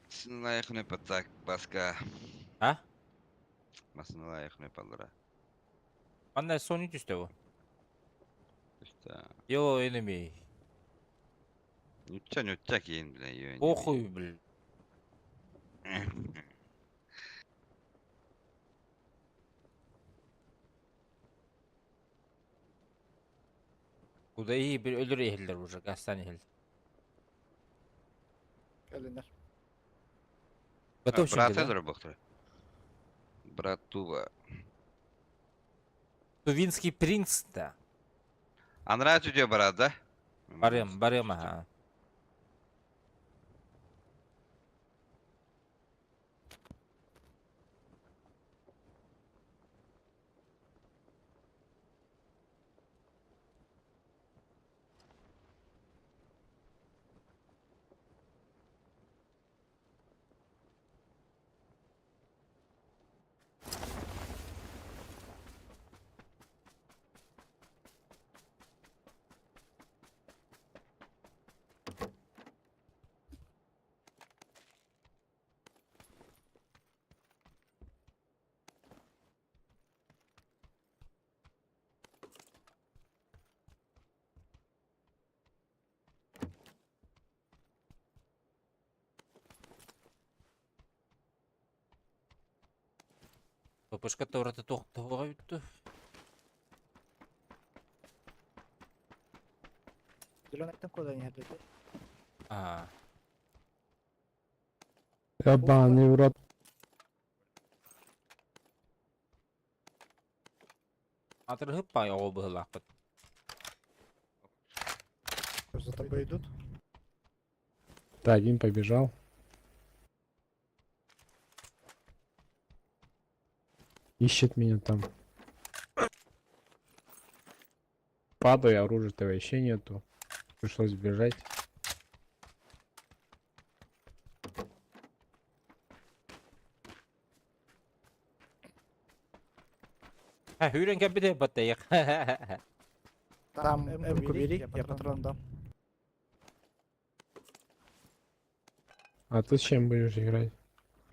Masına layık ne patak baska. Ha? Masına layık ne pallara. Bana son 3 üstte bu. İşte. Yo enemy. Nütçak yiyin bile yiyin. Okuy bil. Bu da iyi bir ölür ehiller bu gastan ehil. Gelinler. Готов şimdi Брат de. Эдора Бохтер. Брат Тува. Тувинский принц да. А нравится тебе брат, да? Барем ага. Топышка тоғраты тоқтауға үтті. Зеленый куда не ответил. Ябаный в рот. Атырғып бай оғы бұғылақпыт. За тобой идут. Да, один побежал. Ищет меня там. Падаю, оружия-то вообще нету. Пришлось бежать. Hürenken bir de batayık. Там М-ку бери, я патрон дам. А ты с чем будешь играть?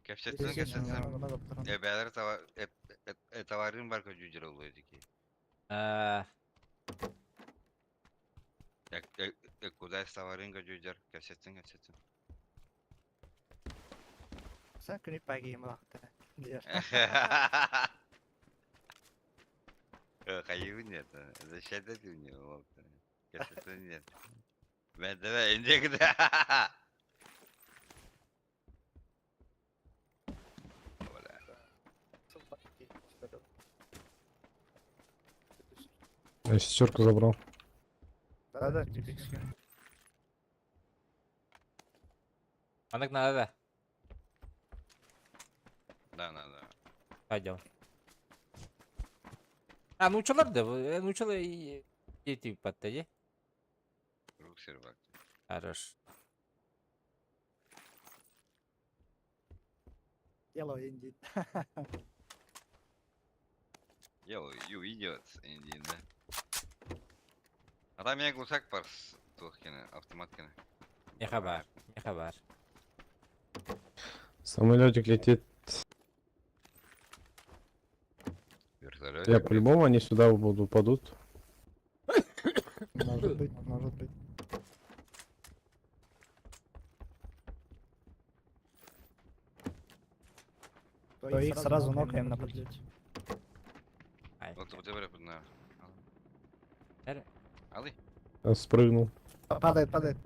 Kefşetsin Здесь есть kefşetsin. много патронов. Ebeler tavarın var ki cücür oluyor ki. Kudayız tavarın ka cücür. Kefşetsin kefşetsin. Sen күні пәгейім лақты. Hayır нет. Это şeyde dinliyor. Kefşetsin нет. Ben de ince gider. Я шестерку забрал. Да, типичный. Анық надо да. Да. Пойдем. Научилар да. Научила и дети подтади. Рук сервак. Хорош. Yellow indeed. You idiot. Indiğinde. А там я глушак пар с Тухкина, автоматкина. Не хабар, не хабар. Самолетик летит. Вертолет. Я по-любому они сюда упадут. Может быть, может быть. То их сразу нокаем на подлете. Ай, Вот вот говоря, на. Эре. Алы? Спрыгнул. Падает, падает.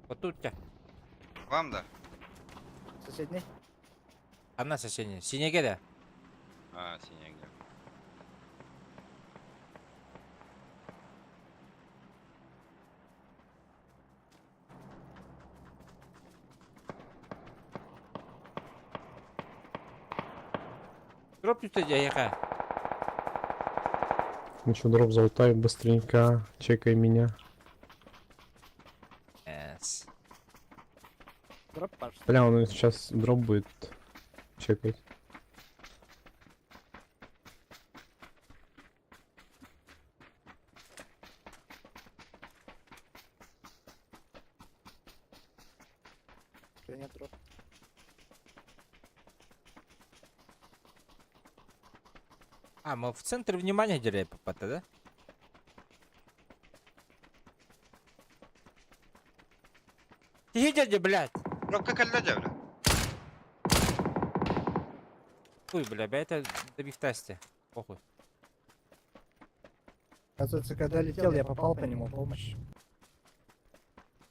вот тут тебя. Вам да? Соседний. Одна соседняя. Синеге да? А, синяя где? Дроп тут яха. Ну что, дроп залутай быстренько. Чекай меня. Эс. Дроп паш. Бля, он сейчас дроп будет чекать. Нет дроп. А, мы в центре внимания делаем попата, да? Иди, блядь! Пробка кальдадя, бля. Ой, бля, это добив тесте. Похуй. Оказывается, когда летел, я попал по нему, помощь.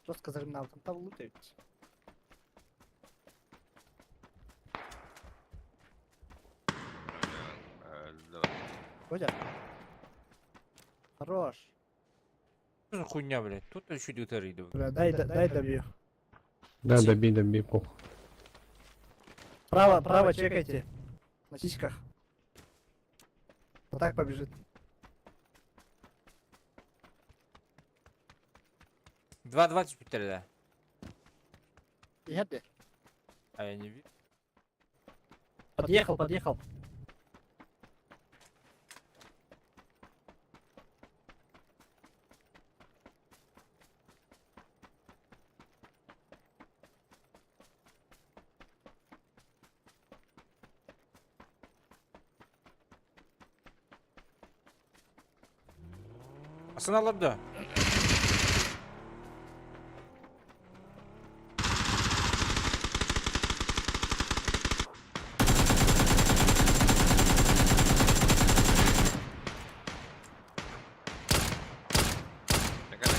Жестко зажимал, там лутают. Давай. Ходят? Хорош. Что за хуйня, блядь? Тут еще дютеры идут. Бля, дай добью. Да, добей, похуй. Право чекайте. На сиськах. Вот так побежит. 2.24, да. Нет ли? А я не вижу. Подъехал. Асаналарда.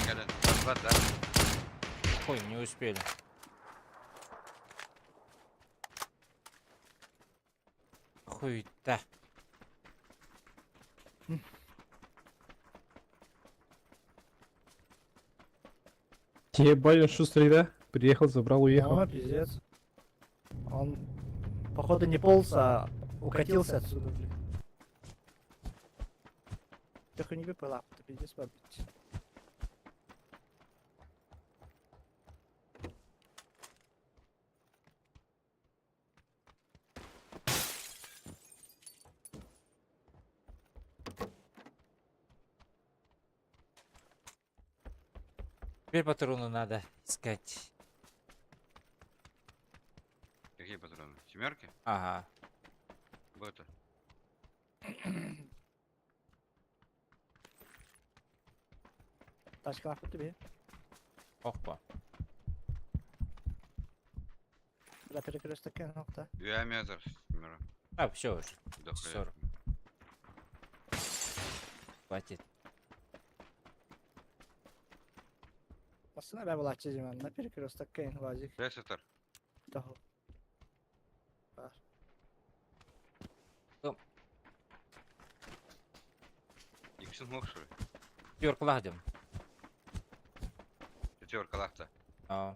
Галя. Подхват, да? Ой, не успели. Хуй-то. Ебать, он шустрый, да? Приехал, забрал, уехал. О, пиздец. Он, походу, не полз, а укатился отсюда, блин. Только не выпала, это пиздец побить. Теперь патроны надо искать. Какие патроны? Семерки? Ага. Бота. Тачка по тебе. Опа. Бля, перекресток кинул, да? Биометр. Семера. А, все уже. До хуя. 40. Хватит. Aslında ben bulah çizimim. Ne perikürüstek keyin vazik. Ресетер. Daha. Var. Иксин мог, что ли? Пёрк ладим. Пятерка лахта. А.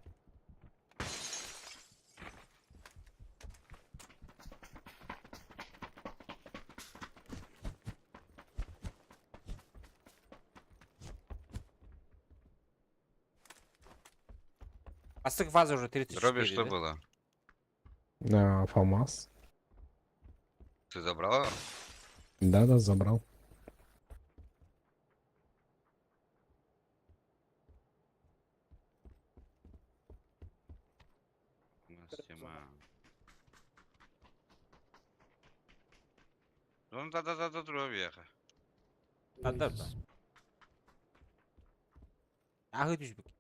Астык фаза уже 34, Робби, что да? было? ФАМАС. Ты забрал? Да, забрал. Сима. Ну да, друга веха. Ада ба. Ағы düşbük.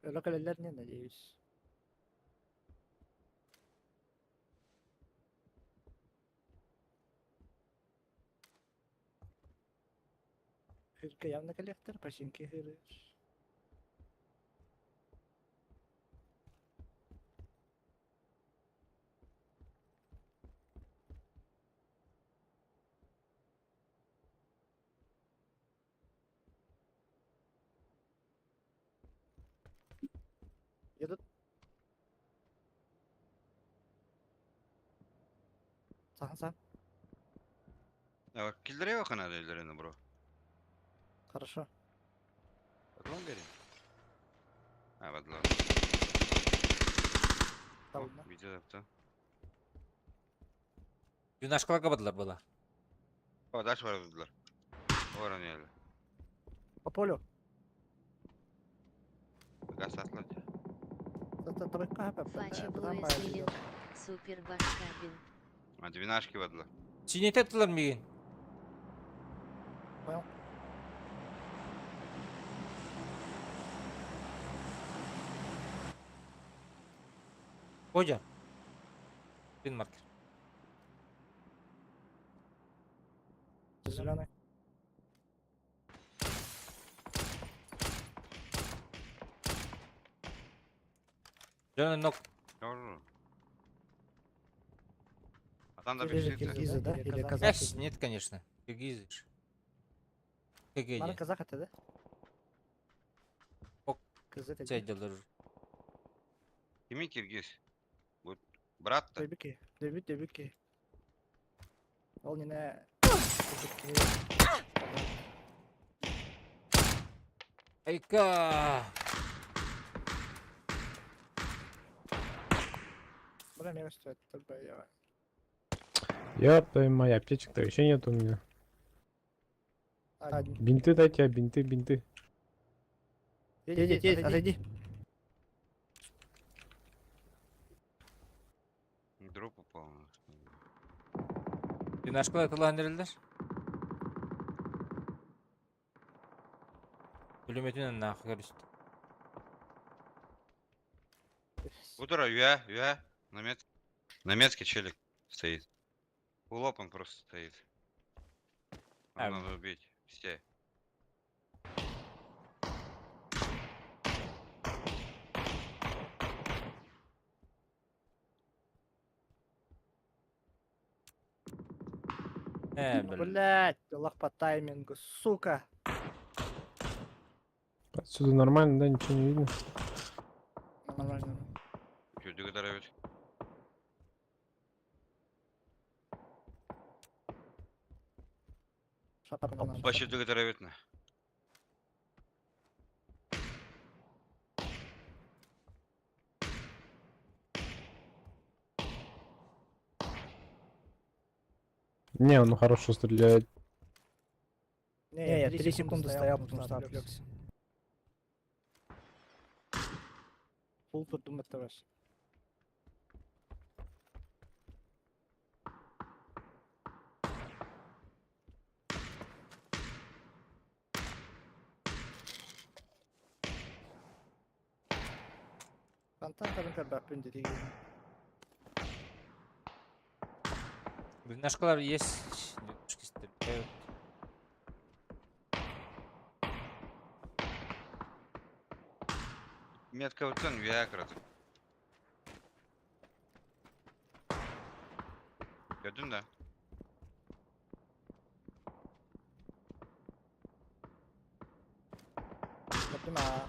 Öyle ne надеюсь. Хырка явно коллектор, починки хырыш. Едут. Сам. А киллере yok ana ellerini bro. Хорошо. Bakalım vereyim. Ha bakalım. Tamam. Video yaptı. Dün aşkala kapadılar bala. O daş var dediler. Oran yerli. По полю. Gaz atladı. Это тройка хп. Фачи Там Блуэс Линк. Супер башкабин. Ha dibine aşk vadılar. Çiğnet ettiler mi yiyin? Понял. Hoca. Bin marker. Зеленый. Canı nok. Doğru. Adam da Или bir же şey киргизы, да? Или казахи. Эш, нет, конечно. Киргизы ж. Бана КГ казах это, да? Ок. Кыз это. Сейдалар. Kimi Kirgiz? Bu brat da. Дебюки. Ол не. Айка. Бля, мне стоит ТБ, я. Ёб твою мать, аптечек-то вообще нет у меня. Бинты дайте, бинты. Едь, отойди. Drop'u упал. Dün aşkala atılan nereler? Pulömetünden nahı karıştı. Утро, юя. Немецкий челик стоит. Улоп он просто стоит. А, Надо убить. Все. Блять, лох по таймингу, сука. Отсюда нормально, да, ничего не видно. Нормально. Kötü kadar evet. Шапка нам. Başladığı kadar evet ne? Не, он хорошо стреляет. Не, я 3 секунды стоял, потому что отвлекся. Фул подумать раз. Фантазия как бы аппендили. Dün aşkalar есть. Девушки стреляют. Метка вот он юя kırdı. Gördün de. Например,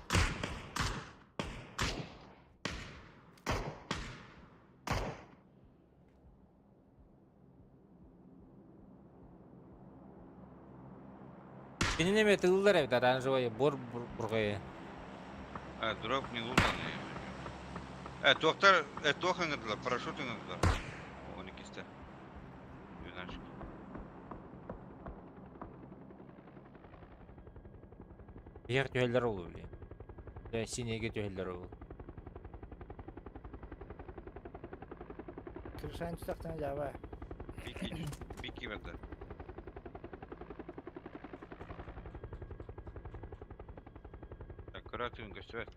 Кененеме тылдар эбит оранжевый бургай. Дроп не лутан. Тоқтар, тоқыңыздылар, парашютыңыздылар. 12-сті. Юнашки. Егер түйелдер болу білейм. Синеге түйелдер болу. Крышань тустактан жаба. Пики бәді. Аккуратын көстібәт.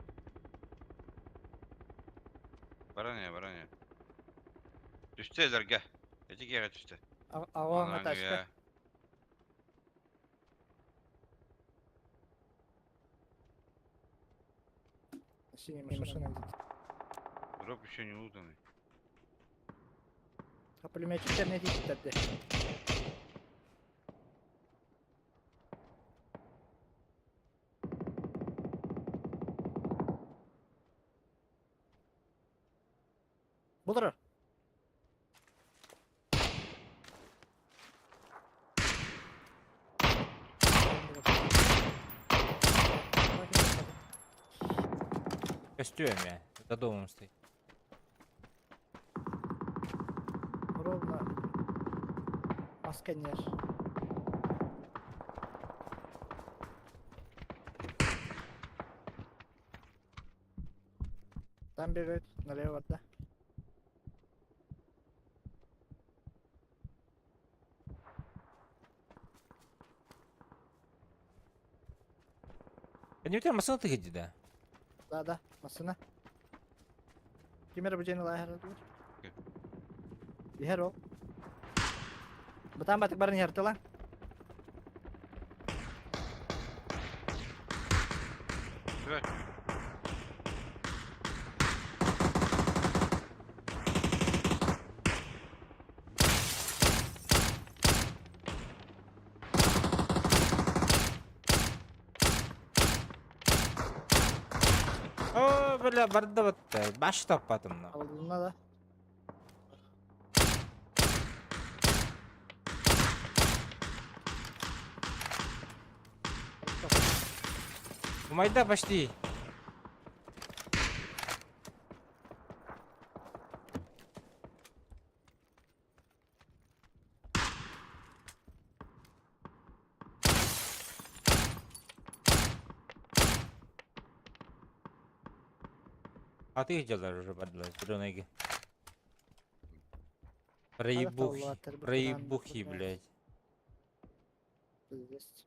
Бараня. Түсті әзірге. Әтекеға түсті. Ағуаңа ташты. Синяя машина где-то. Дроп еще не лутанный. А пулеметчиктер не дейсіздерді. Бұлдыры. Костюм я. За домом стоит. Ровно. Масканер. Там бегают, налево, да? Они у тебя машина ты иди, да? Да, машина. Пример бюджетный лагерь. Дихер ол. Бұтан батық барын ерті лан. Süper. О, бля, барды батты. Башы таппадым мына. Алдığında da. Майда почти. А ты где уже подлазь, дроneги? Проебухи, блядь. Здесь.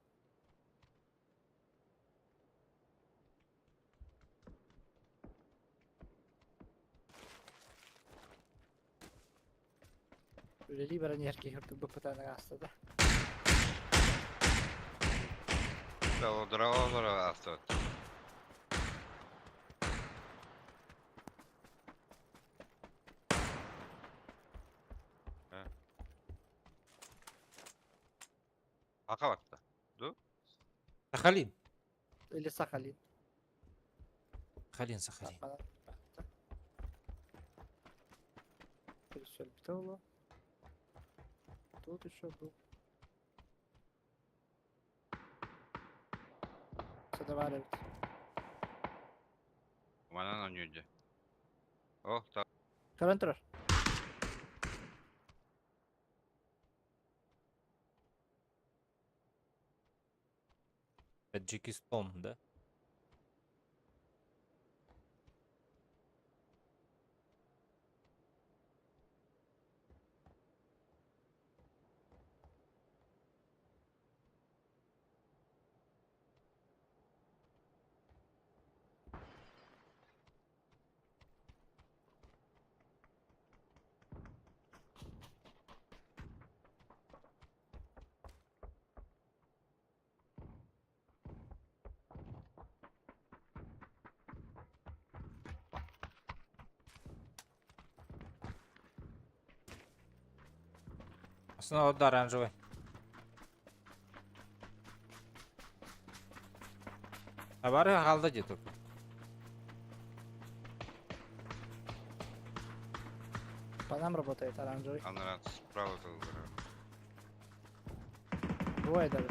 Öyle bronjerki hırtık bu pıtana gastı da. Дорого авто. Акабатта. Ду? Сахалин. Или Сахалин. Сахалин. Пересёл битого. Тут еще был. Все доваривать. Бана на нюде. О, так. Карантур. Таджикистан, да? Снова да, оранжевый. Товары қалды де только. По нам работает оранжевый. Анрад справа толгора. Бывает даже.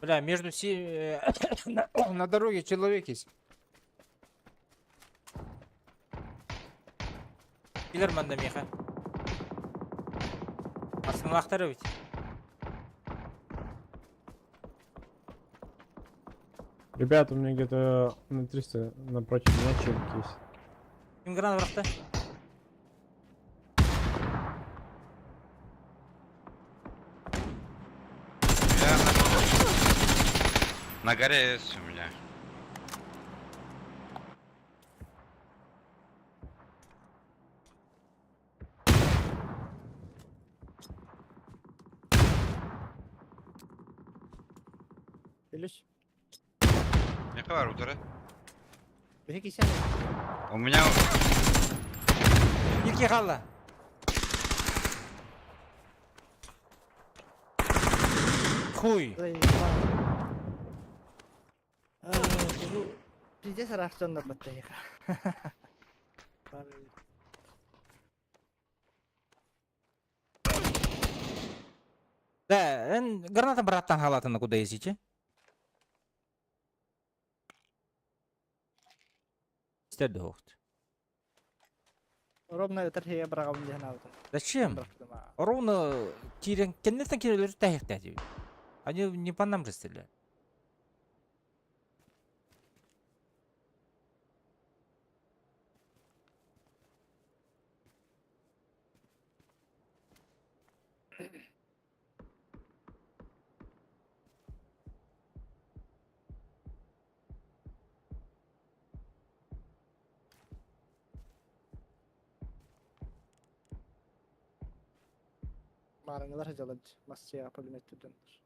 Бля, на дороге человек есть. Килер манда меха. Астын ведь. Ребята, у меня где-то на 300 напротив меня челик есть. Ким гранат бıraktı? Я на горе есть у меня. Gülüş. Ne kadar udara? Bir kişi mi? У меня İlki kaldı. Хуй. Bu pide saraftan da battı ya. Да, граната браттан халатына куда есичи? İsterdi hoğut. Ровно это я брал мне на вот. Зачем? Ровно тирен кеннетен кирелер тахихтати. Они не по нам же стреляют. Mağaralar hacaladı. Masaya yapabilmek tüdündür.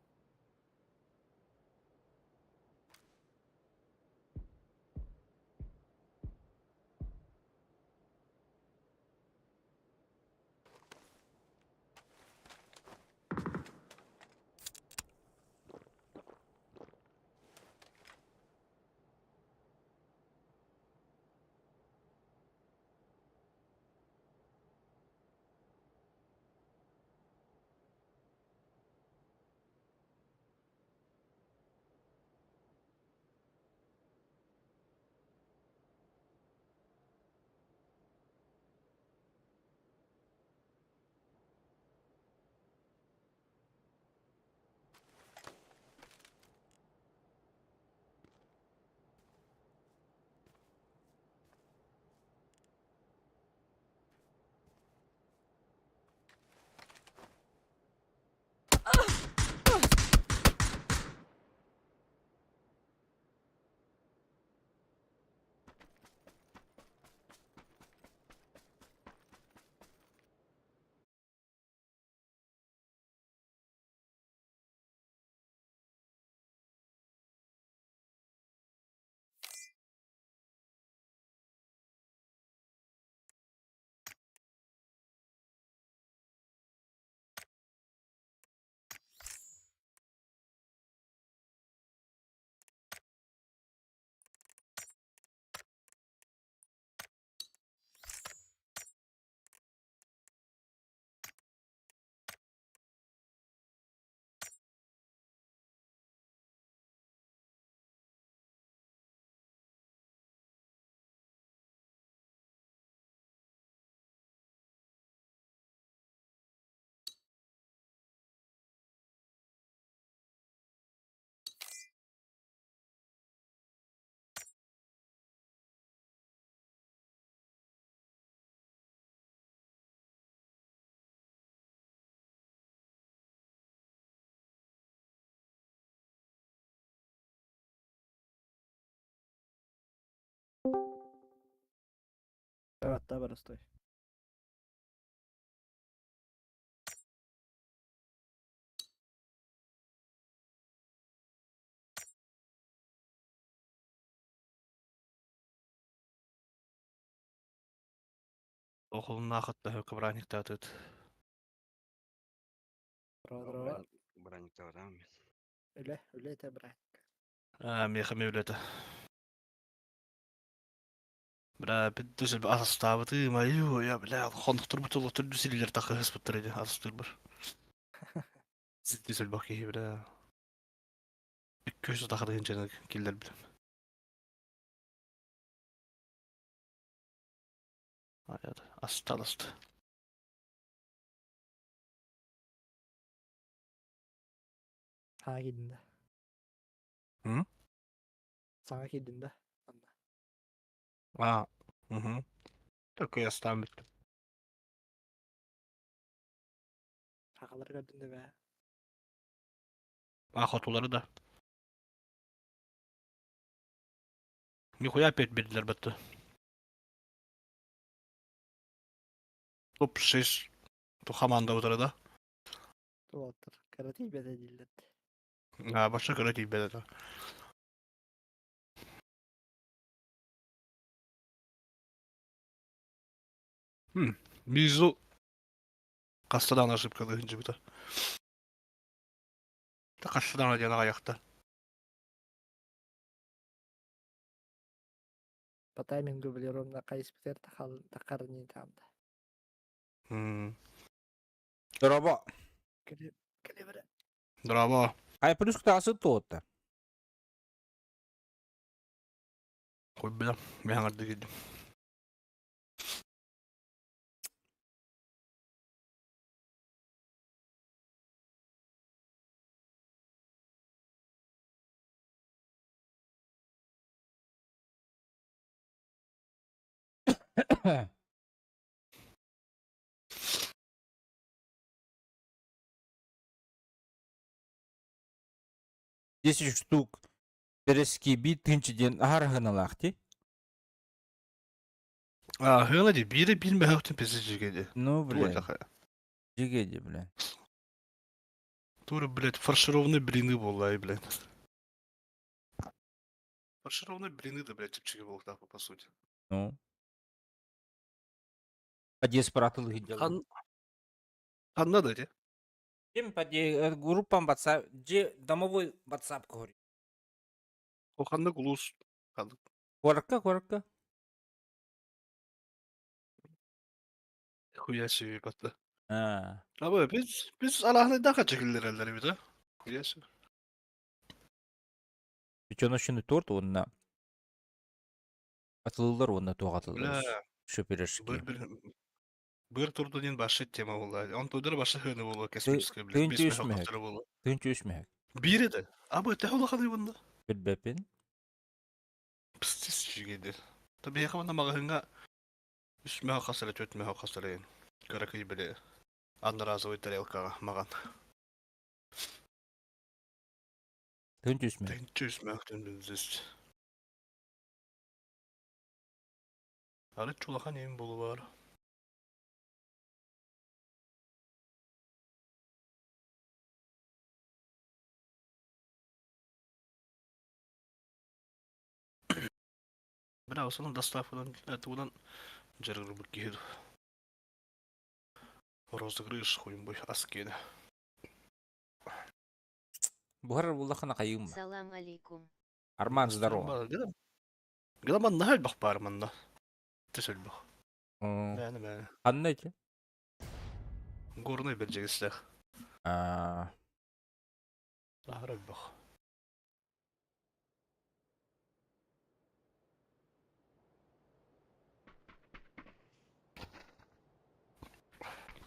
Evet, daha var sтой. Okulun akıtta hökü branik dağıtıt. Дрова. Броник да. Öyle de bırak. Меха мевлеті. Бля, біддусіл бі асас табыты, маю, я, бля, хондық тұрбы толы түрді силилер тақы хыспыттыр еді, асас тұрбыр. Зиддусіл бақи, бля. Köşe takıdığın canı killer bilem. Hayat astalastı. Sana gidin de. Hı? Sana gidin de. Aa. Hı. Çok yastan bittim. Şakaları gördün de be. Ahotuları da. Нихуя опять бердилер бітті. Топ-6 команда отырады. Туаттыр. Каратей беде değiller. Başka göre değil bedeli. Мизу Кастадан ошибка кылгынчы бите. Кастадан жана аякта. По таймингу были ровно кайыс битер такар не там да. Дроба. Калибре. Браво. Ай, плюс ктасы тот-то. Кой билем. Мен арды келдим. Десять штук. Терески бит тынчыден аргыналакти. Хына ди бири билме хактын песи жигеди. Ну, блядь. Такая. Жигеди, блядь. Тура, блядь, фаршированные блины была, блядь. Фаршированные блины, да, блядь, типчики был так, по сути. Ну. Поди спратыл гидел. Анна да, Тем поди группам WhatsApp, где домовой WhatsApp говорит. Ханна Гулус. Корка. Хуя себе, батта. А. Ama biz Allah'ın daha çekildiler elleri bir de. Kuyası. Причем шуны торт онна. Атылылар онна тоғатылдар. Бля, Шөперешки. bir turdan başı tema oldu. On turdan başı hını oldu kesmişke bile. Тынчы өшмәк. Тынчы өшмәк. Biri de. Ama te ola kalı bunda. Bilbepin. Pıstis şigedi. Tabii yakamanda mağahınga üstüme hakasıla tötme hakasıla yin. Karakayı bile. Одноразовый тарелка маған. Тынчы өшмәк. Тынчы өшмәктен білзіз. Ары чулахан ең болу бар. Бля, осының доставкадан әтудан жарғыр бір кейді. Розыгрыш хуйым бой аскеді. Бұғар бұллақына қайығым ба. Салам алейкум. Арман, здорово. Гыламан нахал бақ барыманда. Тесіл бақ. Мәні. Қанын айты? Горный бір жегістіқ. Ахырай бақ.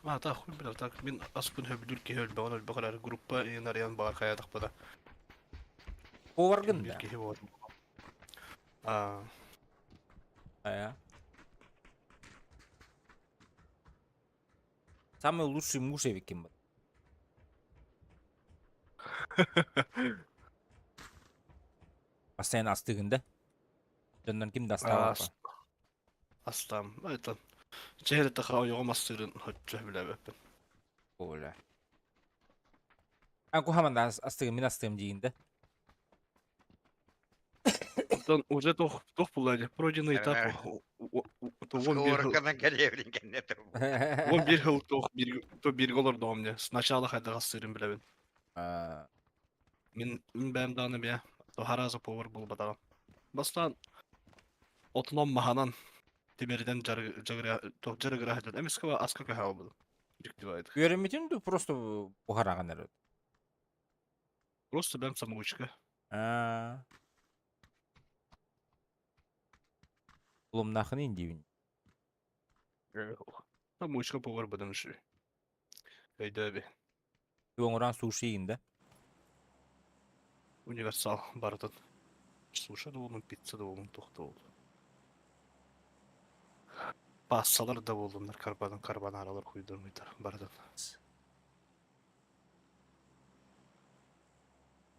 Так, хуй, бля, так, мен аспын хөбүлки хөл бауна бақарар группа инариян бағар қаядық бада. Оваргын да. Ая. Самый лучший муж евиким. Постоянно астыгында. Жондан ким дастава? Астам, это. Чехер тахау його мастырын хөтчө биле беппен. Оля. Анку хаманда астыгын мен астыгым дейінді. Уже тох булады. Пройденный этап. Сковорка калевринген нетер. Он bir хыл тох bir голор да мне. Сначала хайда гастырын билебин. Мен бәм даны бия. Тохараза повар бул бадаган. Бастан отунан маханан Тимерден жарыгыра хадад. Эмескава аска кахал бул. Диктивайды. Göremedin de просто buharağın herhalde. Просто бәм самоучка. Улым нахын индивин. Там мучка повар бадан уши. Айда бе. Оңыран суши инде. Универсал бардын. Суша да болдум, пицца да болдум, тохта болду. Пассалар да болдумдар, карбонаралар куйдырмыйдар бардын.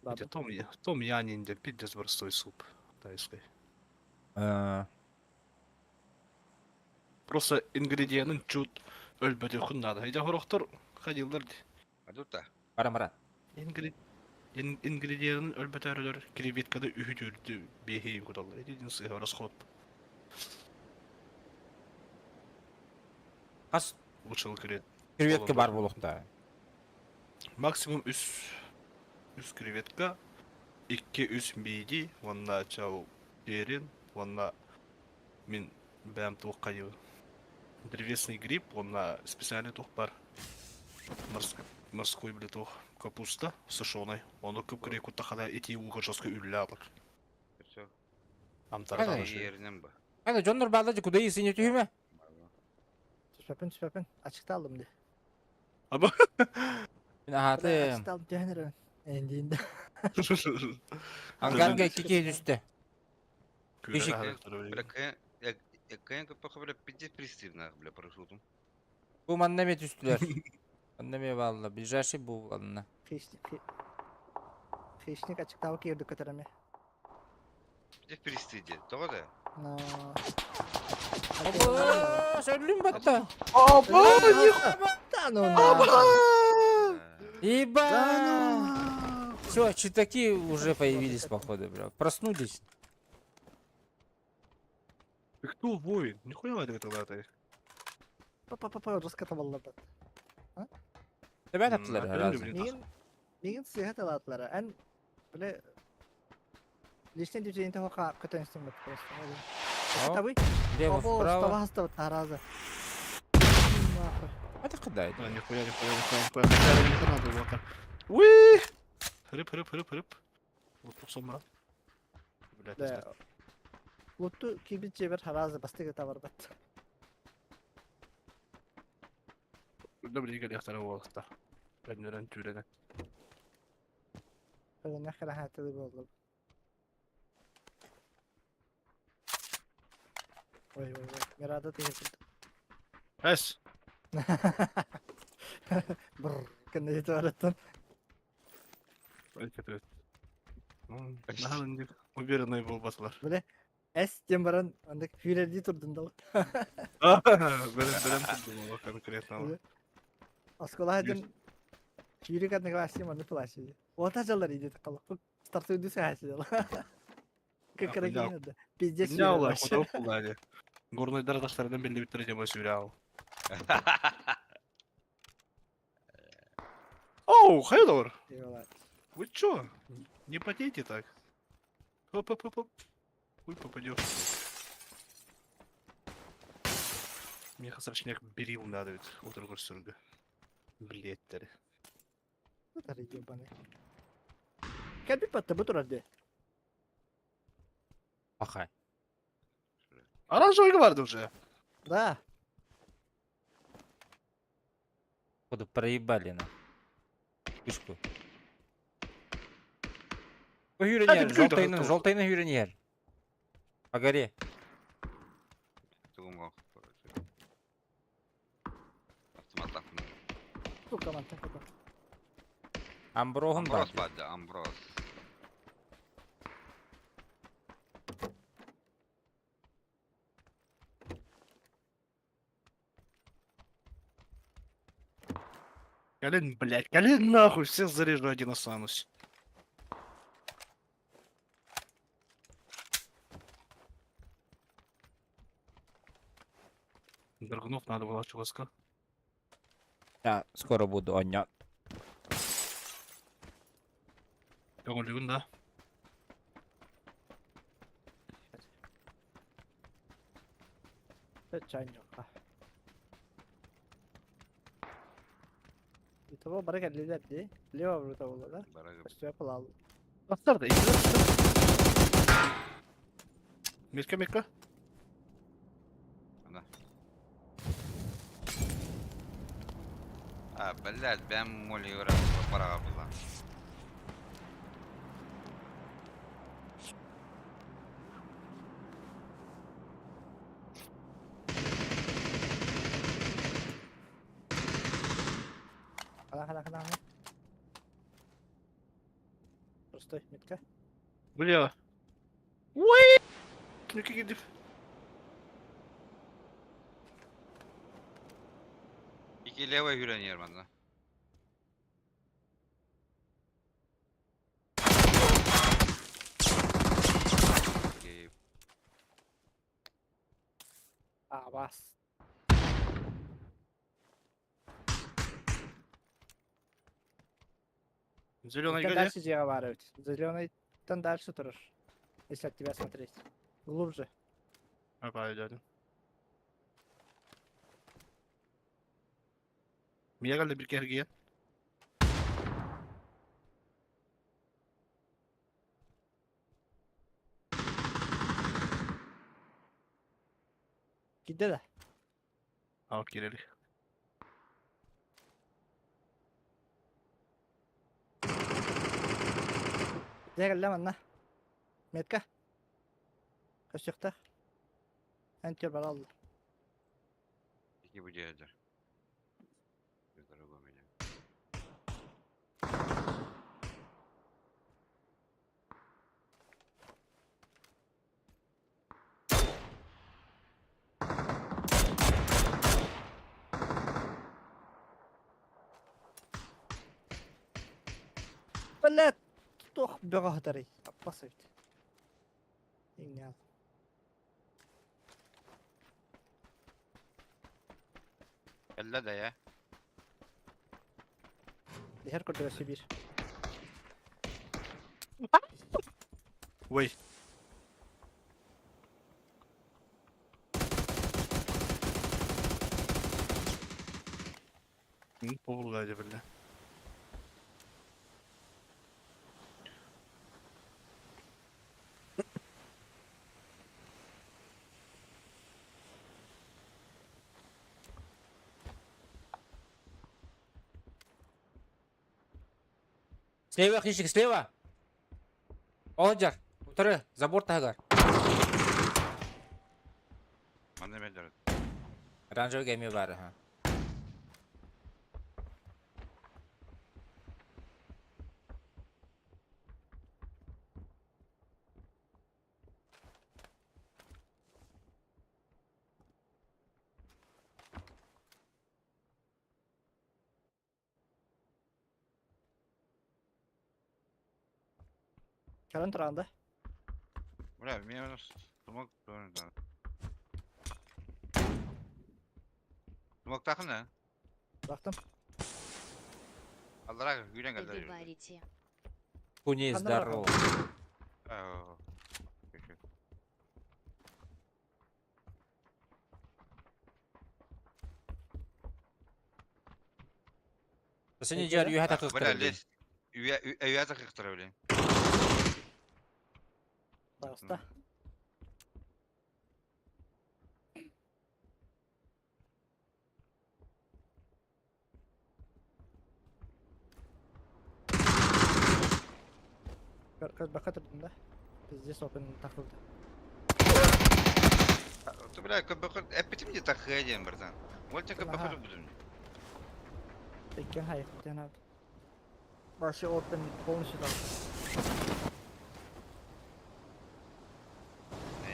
Бардын. Том Янинде пиздец простой суп тайский. Просто ингредиентин чут өлбөтө хуннада. Айда хорохтор ходилдар. Адута. Барамарат. Ингредиентин өлбөтөрөлөр креветкада үһүтүрдү бехейин кудалар. Единственный расход. Қас Учил крет. креветка бар болуқта. Максимум үс креветка, 2-3 миди, онна чау терин, онна мен бәм туқ қайы. Древесный гриб, онна специальный туқ бар. Морской білі туқ капуста сушеной. Оны көп крек ұттақада еті уға жосқа үлі алыр. Все. Амтардан Қайда? жер. Yerinen bak. Қайда жоннор балдажы куда есіне түйме? Түспәпін. Açıkta aldım de. Аба. Мен ағаты Açıkta aldım tehner Endinde. аңғарға кеке түсті. Бля, какая похоже, бля, пиздец пристивна, бля, парашютом. Бұл маннаме түстілер. Маннаме балла. Ближайший бұл балына. Хищник açıkta o girdi katarame. Пиздец пристиди, то да? No. Söyleyeyim batta. Да ну на. Иба! Все, читаки уже появились, походу, бля. Проснулись. Ты кто воин? Нихуя это латай. Папа раскатывал бат. Тебя таптылар М, herhalde. блин. Мигин sıhhat alatları. En böyle личный düzeyinde hoka kötünsün bak просто. О, Tabii. Лево, Оба вправо. става хasta таразы. Это куда это? А, нихуя. Хотя не надо было так. Уи! Хрып. Вот тут сомра. Блядь, Да. Луту кибит жебер таразы бастыгы тавар бат. Добрый день, яхтар уолта. Бәднерен тюренен. Böyle ne kadar hayatı bir oldu. Vay. Mirada değil. Эс! Brrr. Kende yetu arattın. Айкет. Нахалын уверенный был баслар. Böyle es cembaran andık hürerdi turdun da. Берем тут конкретно. Askola hadin hüri kadın kavaşıyım anı pulaşı. Ortacalar idi takılı. Startı ödüsü haşıydı. Kakara giyinirdi. Bizce Не sürüyor алла, başı. куда упулали. Горный дар таштардан белли биттерeceğim o sürüyor. Оу, Хайдор! Eyvallah. Вы чё? Не потейте так. Хоп. Хуй попадёшь. Мне хасарчняк берил надо ведь. Отыргор сүргü. Билеттери. Bu da rica bana. Gel bir patta bu durardı. Ахай. Оранжевый vardı уже. Да. Походу проебали на фишку. Hüreniyer, желтайны hüreniyer. По горе. Тugum kalkıp parası. Автомат takma. Bu kaman takılı. Амброгын Ambros бар. vardı, Ambros. Галин, блядь, Галин нахуй, всех заряжу, один останусь. Драгунов надо было чуваска. Я скоро буду, оня. Көңілігін да. Çayın yok ha. Itu bu bara geldilerdi. Leva burada oldu da. Baragı. Üstü yapıl aldı. Atlar da ikisi de tuttu. Mirka Mirka. Ana. بلاد بام مولي ورا برا بالله. Хана. Простой, метка. Бля. Уи! Mirka gidip. İki leva yürüyen yer bana. Бас. Зеленый Там где? дальше диагобаривать. Зеленый там дальше тураж. Если от тебя смотреть. Глубже. Опа, дядя. Меня geldi bir kere giyen. Gitti de. Al girelim. Diğer lan. Metka. Kaçıkta. Enter var Allah. İki bu ciğerdir. Yukarı koymayacağım. Блядь. Тох бегахтарый. Посыть. Нет. Kelle de ya. Diğer kurdu Sibir. Ой. Повол geldi böyle. Слева, хищник, слева. Олджар, второй, забор тагар. Bana ne der? Оранжевый гейми бар, ага. Kalın turanda. Bırak, benim sumak doğru da. Sumak takın ne? Baktım. Allah razı olsun, yürüyen geldi. Договорите. Куни, Ладно, здорово. Oo. Peki. Последний дядь, я так Bırak, les. Üye takıktır öyle. Basta. Kız bakatırdım da. Bizde sohbetin takıldı. Ты, бля, как бы, эпитим не так ходим, братан. Вот тебе как бы Ага. ходу будем. Peki hayır. Denab. Başı open polnişi da.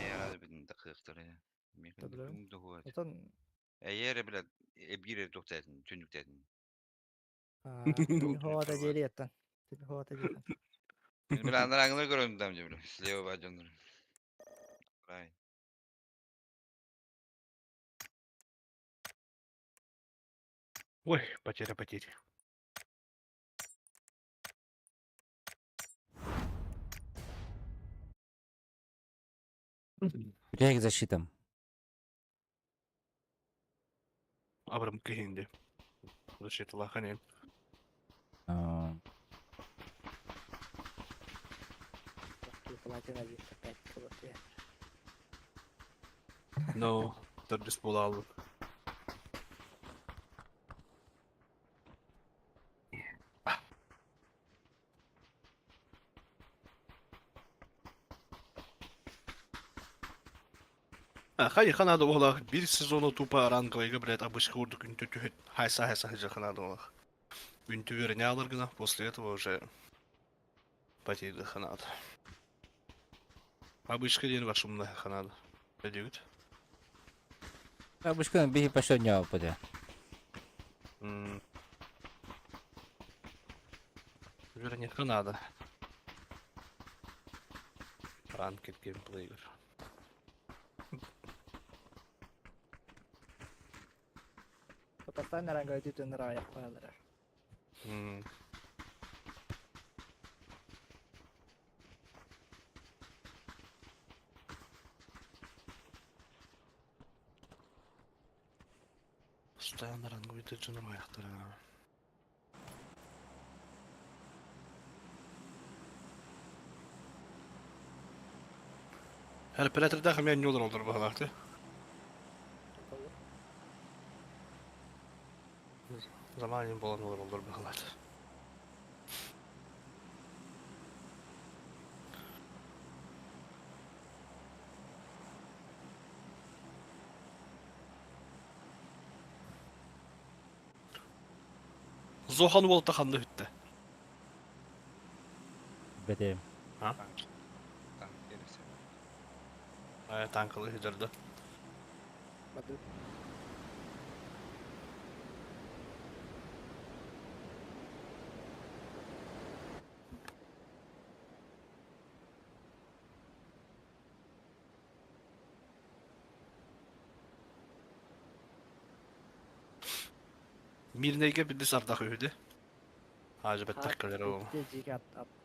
Я рад بدنا دقيقة ya. Tabii. Михаил, دهوت. Zaten Eğer bile ebgire doktorun, çocuk dedin. hava da geliyetten. Hava da geliyetten. Biz bile anlar görüyorum damcı bile. Sleva bacandır. Right. Ой, потеря. Бля, их защитам. Абрам кihindi. Защита лаханин. А, Платина 5 кило. Ну, дөрдүс бола алып. Хайы ханады олақ бір сезоны тупа ранговайга, блядь, обычка урдук үнтü түхет. Хайса хыжа ханады олақ. Үнтü веріне алыр гына, после этого уже потейді ханады. Обычка дені бар шумна ханады. Бәдегіт. Обычно беги пошел не опыта. Веріне ханады. Ранкет геймплейгер. Постоянно ранговый дитю нравится, понял. Постоянно ранговый дитю нравится. Операторда хәмән не olur бағалақты. Заманин болан olur бағалақты. Зохан бол таханды хүтті. Бетем. Ha? Танк gelirse. Танкылы хидерді. Мирнейге білдіс ардақ өйді. Hacı bettekkeleri o. Gecik at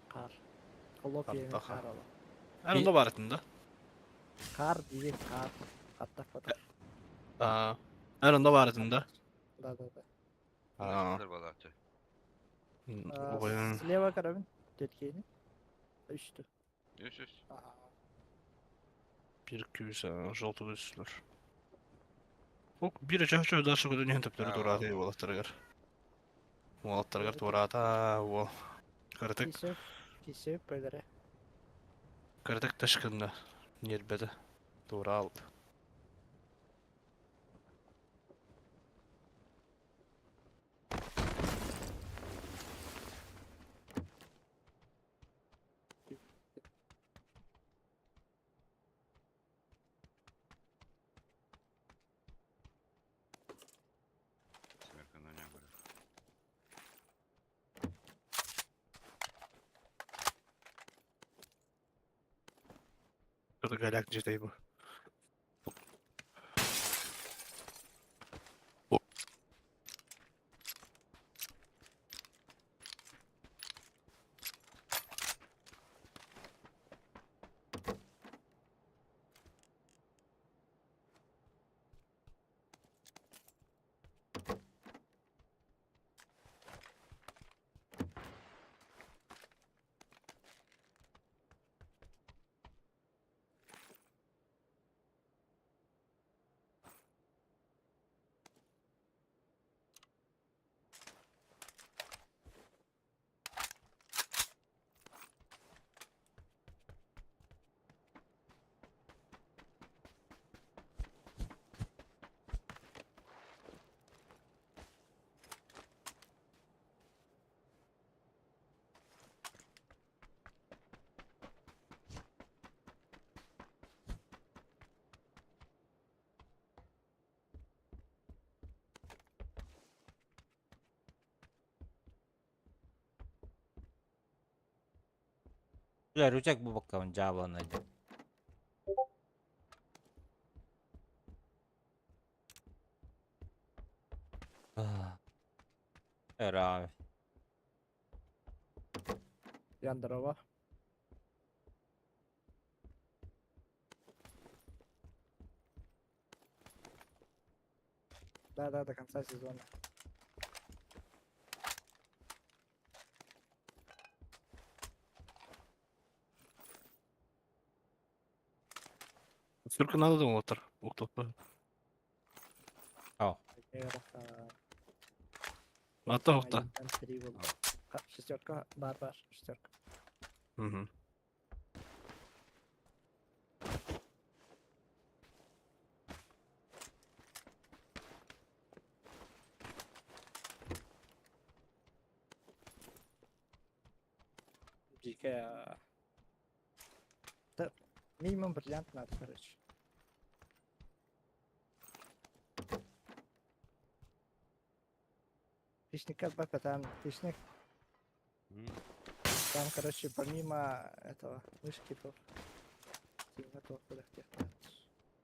kar. Kolopya Hatta kar ola. Onun da var etinde. Kar diyecek kar. Hatta fotoğraf. Onun da var etinde. Да. Nasıldır balıkçı? Bu boyun. Слева карабин. Теткейни. Üçtü. Yüz. Bir küyse, жолтый üstler. Ок, bir çağçı ödaşı kadar nihen tepleri doğru atıyor balıkları. Balıkları doğru ata, o. Kırtık. Kişi böyle. Kırtık taşkınla. Yerbede. Doğru aldı. Смеркано не говорю. Burada galak ciddi bu. Ular uçak bu bakalım cevabını. Evet abi. Яндрова. Да, до конца сезона. Только надо думал, отыр. Уктопа. Ау. Ата окта. Шестерка, бар, шестерка. Мгм. Дикая. Да, минимум бриллиант надо, короче. Фишник КБ, там фишник. Там, короче, помимо этого мышки тут. Типа этого куда-то.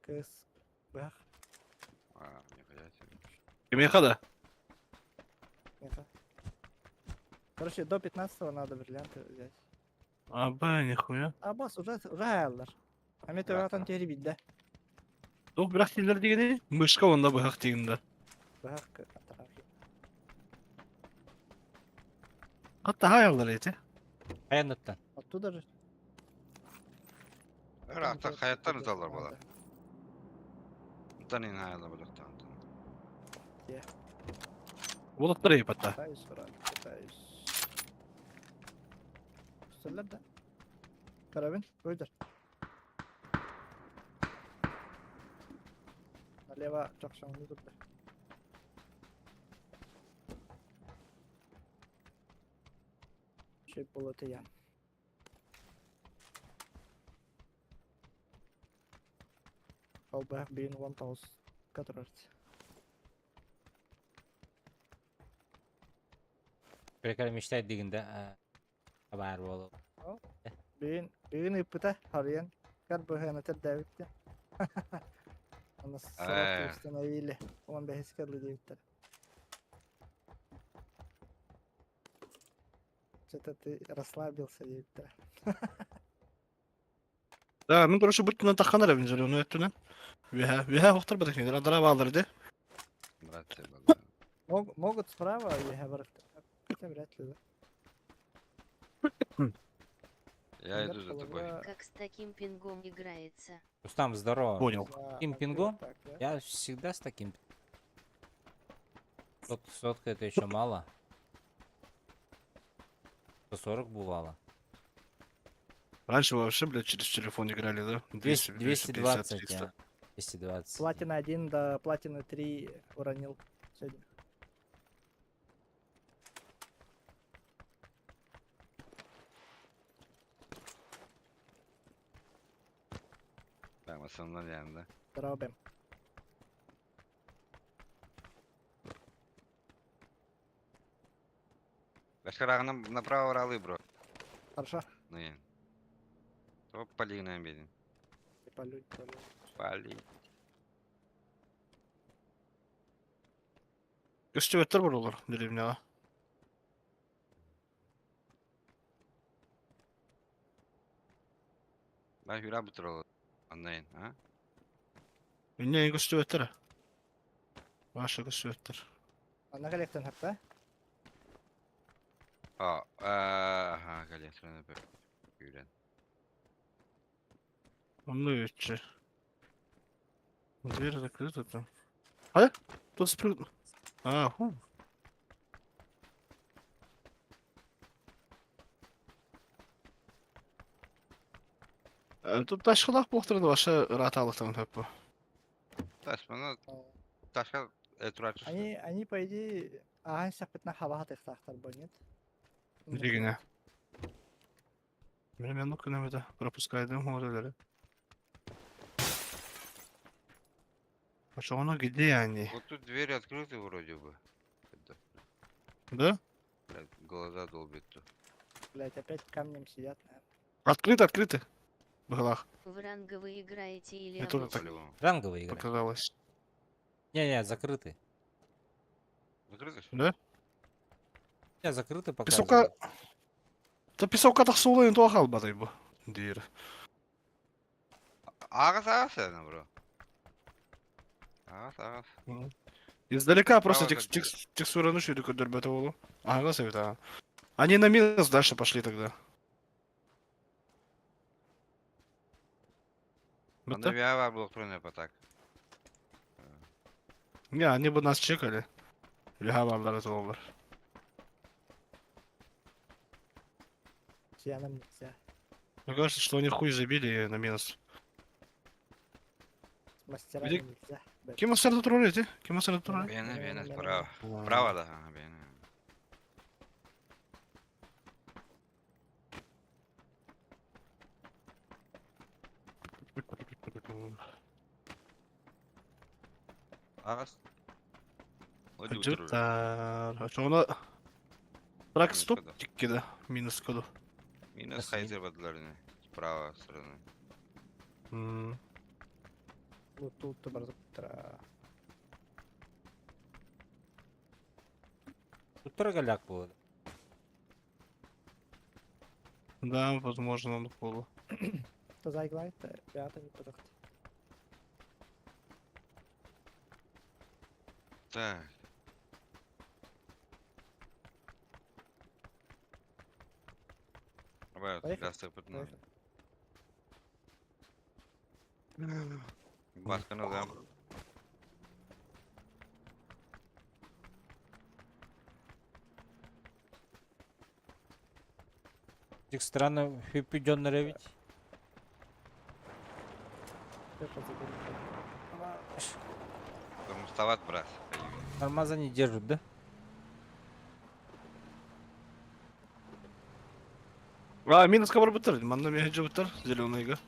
КС. Бах. А, мне хотят. Кемехада. Это. Короче, до 15-го надо бриллианты взять. Аба, нихуя. А бас уже аялдар. Ами tögәтен тери бидде. Тух бирак тилер дегене, мышка онда быгак дегенде. Бах атарак. Катта хаялдар эти. Каянаттан. Оттуда же. Iraq'ta hayattan uzallar bala. Tanın hayatlar bulaktan. Булыктыр эйпатта. Пытаюсь, пытаюсь. Üstüller de. Karabin, koydur. Налево çok şanlı durdu. Şey bulutı yan. Al back being 1000 katırırız. Прекал мечтать дегенде бар болуп. Beyin ipıta harayan. Kar böhene tedavükte. Ana salak üstüne eğili. 15 karlı deyiptir. Что-то ты расслабился, deyiptir. Да, мен короче бүттүнөн таккандар эбин зелено өттүнөн. Веха октор бадак недер адара балдырды. Братцы, Могут справа ехать враг. Хотя вряд ли, да. я иду за тобой. Как с таким пингом играется? Рустам, здорово. Понял. Таким пингом? Я всегда с таким. Сотка это еще мало. 140 бывало. Раньше вообще, блядь, через телефон играли, да? 220, 300. 220. Платина 1 до платины 3 уронил сегодня. Прямо со мной, да? Дробим. Башкарагына направо ралы, бро. Хорошо. Ну я. Топ пали на обеде. И полють. Пали. Көстөбөттөр бар олар деревняга. Бай юра бутырол. Аннайын, а? Үнне көстөбөттөр. Башы көстөбөттөр. Ана коллектен хапта. Ага, коллекцияны бер. Юрен. Онны өтчү. Дверь закрыта там. А? Тут спрыгнул. А, ху. Тут ташкалак болтырды башы раталыктан хөппү. Таш, ну, ташка турачы. Они по идее аған сақпетна хаваға тектақтар бұл, нет? Дегене. Мен ну күнөмөдө пропускайдым орелери. Ошону где они? Вот тут двери открыты вроде бы. Да? Блядь, глаза долбит тут. Блять, опять камнем сидят, наверное. Открыты. В головах В ранговый играете или Я тоже обычный? так По-любому. Ранговые игры. показалось. Не, закрыты. Закрыты? Да? Не, закрыты пока. Песока... Да песока так солоен туахал бадай бу. Дир. Ағас, әні, бро. Ағас. Издалека просто Право, как текстура ночью только дербета волу. Ага, совета. Они на минус дальше пошли тогда. Анда виа бар блок тройной потак. Не, они бы нас чекали. Вига барлар этого бар. Чьянам нельзя. Мне кажется, что они хуй забили на минус. С мастерами Где- нельзя. Бэт. Кем оставил троллить, Кем оставил троллить? Бена, бена, Бена, справа. Ладно. Справа, да, ага, бена. Арас. Оди утыру. Жыртар. Что она... Трак Минус стоп коду. тикки, да? Минус коду. Минус хайзер бадларыны. Справа стороны. М. Вот тут бар туттара. Тут торгаляк болды. Да, возможно, он полу. Кто зайглайт, ребята не подохти. Так. Давай, Поехали. газ так потом. Поехали. Баска назад. Тик странно, хип идёт ведь. Всё, позабери. Будем вставать, брат. Тормоза не держат, да? А, минус кабар бутыр. Манда мехиджи бутыр. Зеленыйга.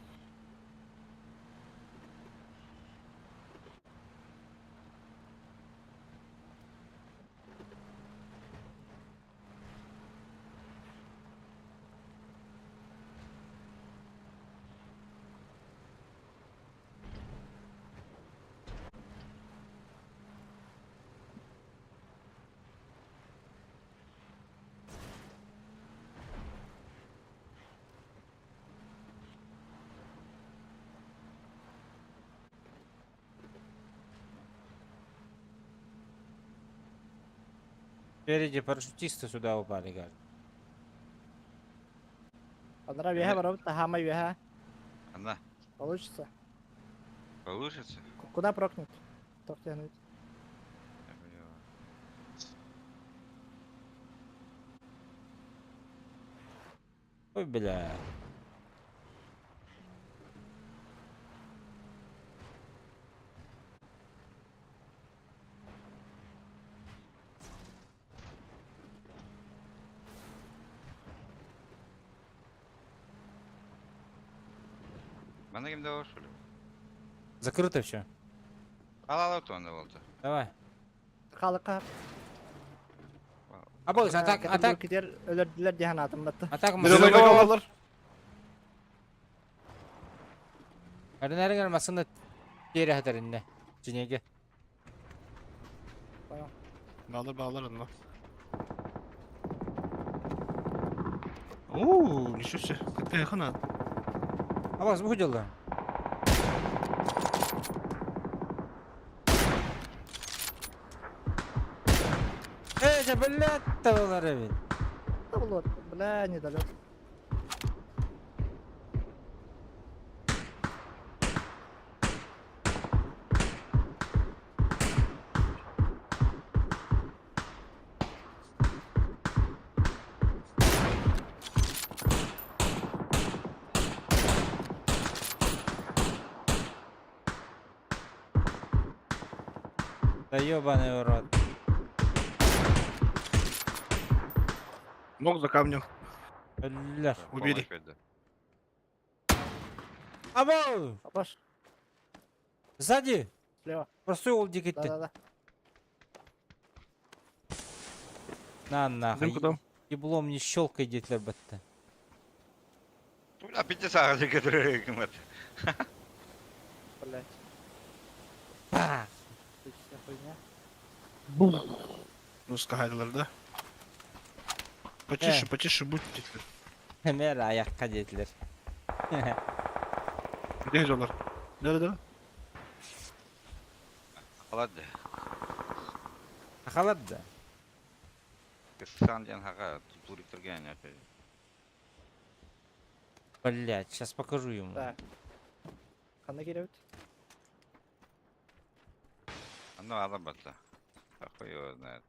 Спереди парашютисты сюда упали, гад. Одна веха баров, тахама веха. Одна. Получится? Получится? Куда прокнуть? Ток тянуть. Я понял. Ой, бля. Бана кимде бар, что ли? Закрыто все. Алал отуанда болду. Давай. Халыка. Абойс, атак, атак. Gider öldürdüler diye anladım battı. Атак Зеленыйга машина. балар. Әрін машина тері хатарында. Женеге. Балар, одна. Ооо, ничего себе. Какая хана. Абойс, bu жолда. Эй, блядь, тавалар бит. Да вот, бля, недалек. Да ёбаный в рот. Ног за камнем. Бля. Убили. Опять, да. Абой! Апаш, Сзади! слева. Простой ол дикетті. Да-да-да. На нахуй. Дымка там. Еблом не щелкай, детлер бітті. Бля, 5 сағаты которые кімет. Блять, Па! тут вся хуйня. Ну, скагайлар, да? Потише, потише будьте. Мер аяққа детлер. Где жолар? Да. Қалады. Ақалады да. Кыстан ден хаға туриктерген опять. Блять, сейчас покажу ему. Так, Kanna geri Anda alам бата. Какой его знает.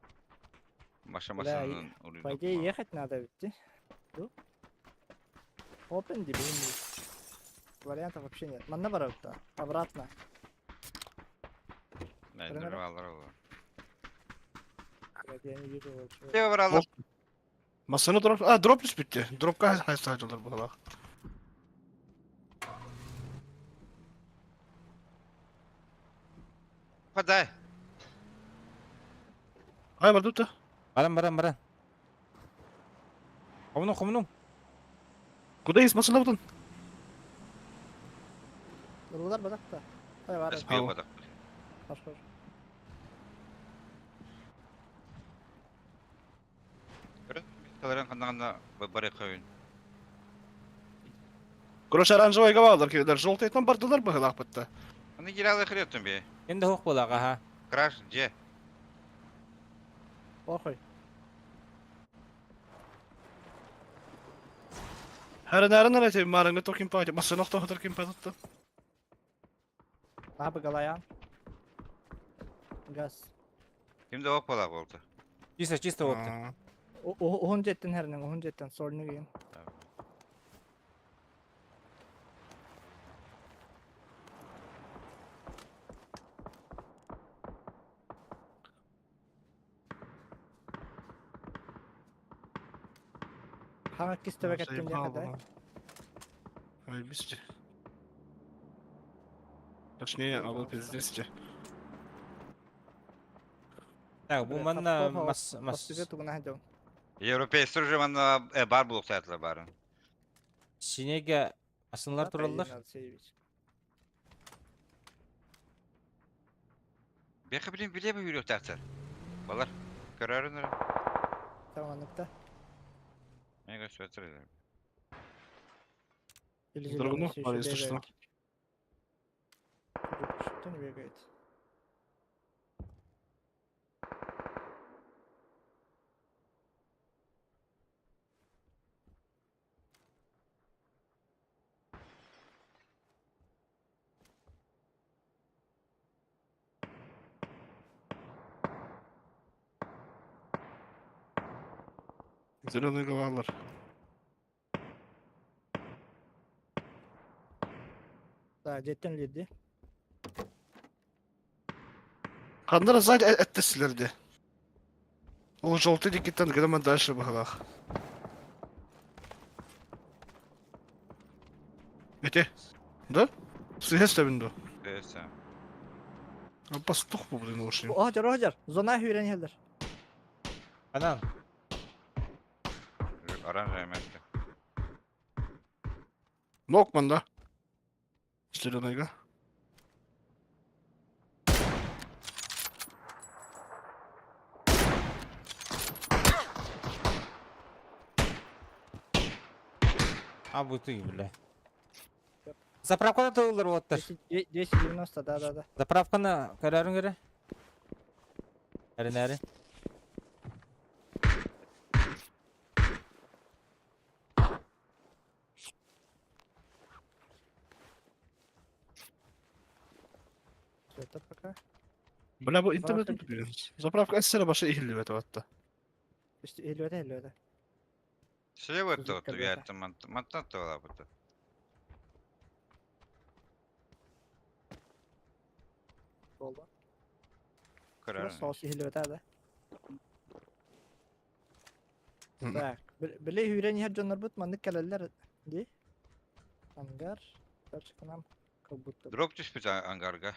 Маша Бля, машинын По идее, ехать надо ведь. Ну? Open дебильный. Вариантов вообще нет. Манна барабта. Обратно. Блядь, я не вижу вообще. Где врала? Масını drop... Aa drop list bitti. Drop'a hayır bu kadar. Подай. Ay var tut da. Баран. Комну. Kudayız masına budun. Durgular badak da. Hay var. Спел бата. Hoş. Kalırın kanağında barı koyun. Короче, оранжевый говалдар кидар. Желтый там бардылар bu kadar bitti. Onu giralı kırıyordun bir. Енді хоқ болаға ха. Краш, где? Охуй. Her nereden nereye marın ne tokin paydı. Masını nokta kadar kim paydı. Ne yapı galayan? Gaz. Şimdi ok olak oldu. Чисто опты. Ohun jetten herinin, ohun jetten. Solunu giyin. Hangi kiste ettin diye kadar? Hayır bizce. Точнее, або пиздецче. Так, бұл манна мас... Бастыга тугuna hadi. Европей сұржы мана бар бұлық сәтілі барын. Синеге асынлар тураллар. Беқі білем біле бі үйрек тәқтір. Балар, көрәрін ұры. Tamamlıkta. Мен көсіп өтір едім. Другunu var если что. Что не бегает? Зеленый говалдар. Да, jetten lidi. Kanlara zaten ettesilirdi. O желтый дикитан грама дальше бахалах. Эти? Да? Сыгес табинду. Neyse. Пастух bu блин уши. Hajar. Zona hüren helder. Анан. Oranj emekti. Нокман да. Зеленыйга. А буты, бля. Заправканы тығылыр оттыр. 290, да. Заправканы көрәрін көрі. Әрі. Это пока. Бля, bu internet блин. Заправка эссера башы ихилли бет ватта. İşte elvede. Şey var Çocuk da tabii. ya mantan da var burada. Oldu. Karar. Sos elvede de. Bak, bile hüren yer canlar but mandık kaleller di. Hangar. Karşıkanam kabutta. Drop düşmüş angarga.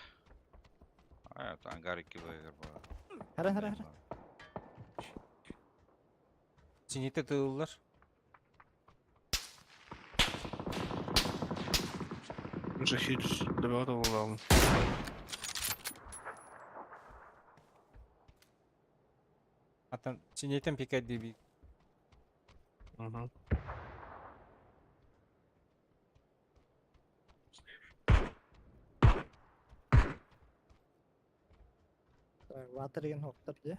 Evet angar 2 bayır bu. Hara. Синеті тығылыр. Уже хидж. Добавил улам. Atan синетен пикет деби. Угу. Water igen hoktar di.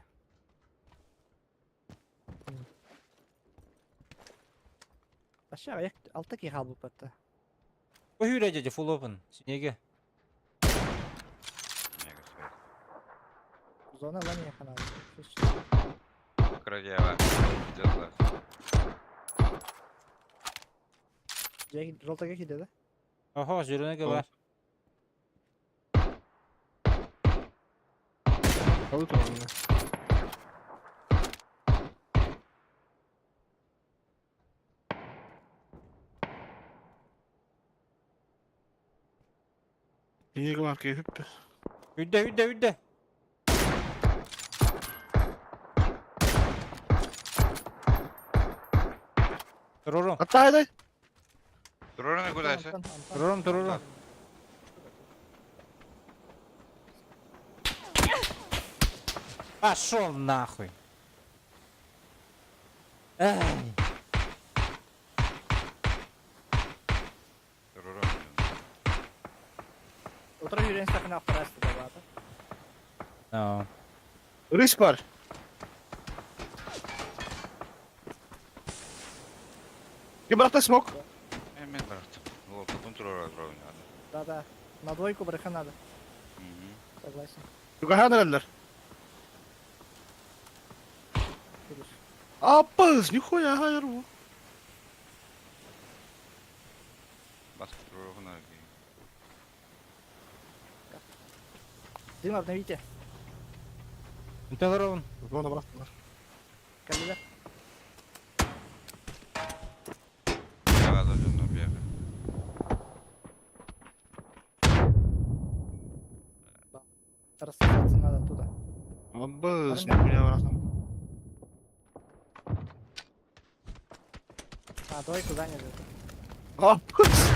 Aşağı ayak alttaki hal bu patta. Bu hürece full open. Синеге. Зона лан я канал. Крадева. Дела. Жолтага кидеді. Ого, зеленый бар. Қалай тұрғаны? Неге бар кепіп? Үйде. Тұрырым. Hatta haydi. Турана кудайсы? Тұрырым. Пошел нахуй. Ай. Турана. Oturup yürüyen sakın aktarası da vardı. No. Рысь бар. Брата смог. Мен бaraktım. Вот, потом Турана отправил надо. Да. На двойку брэха надо. Согласен. Югахан әлдер. Видишь. Апыз, нихуя хайыр bu. Басып Турана. Дым обновите. Тұрырым. Зона братlar. Калида. Я должен бегать. Рассыпаться надо туда. Апыз, нихуя братlar. А, двойку заняли. Апыз.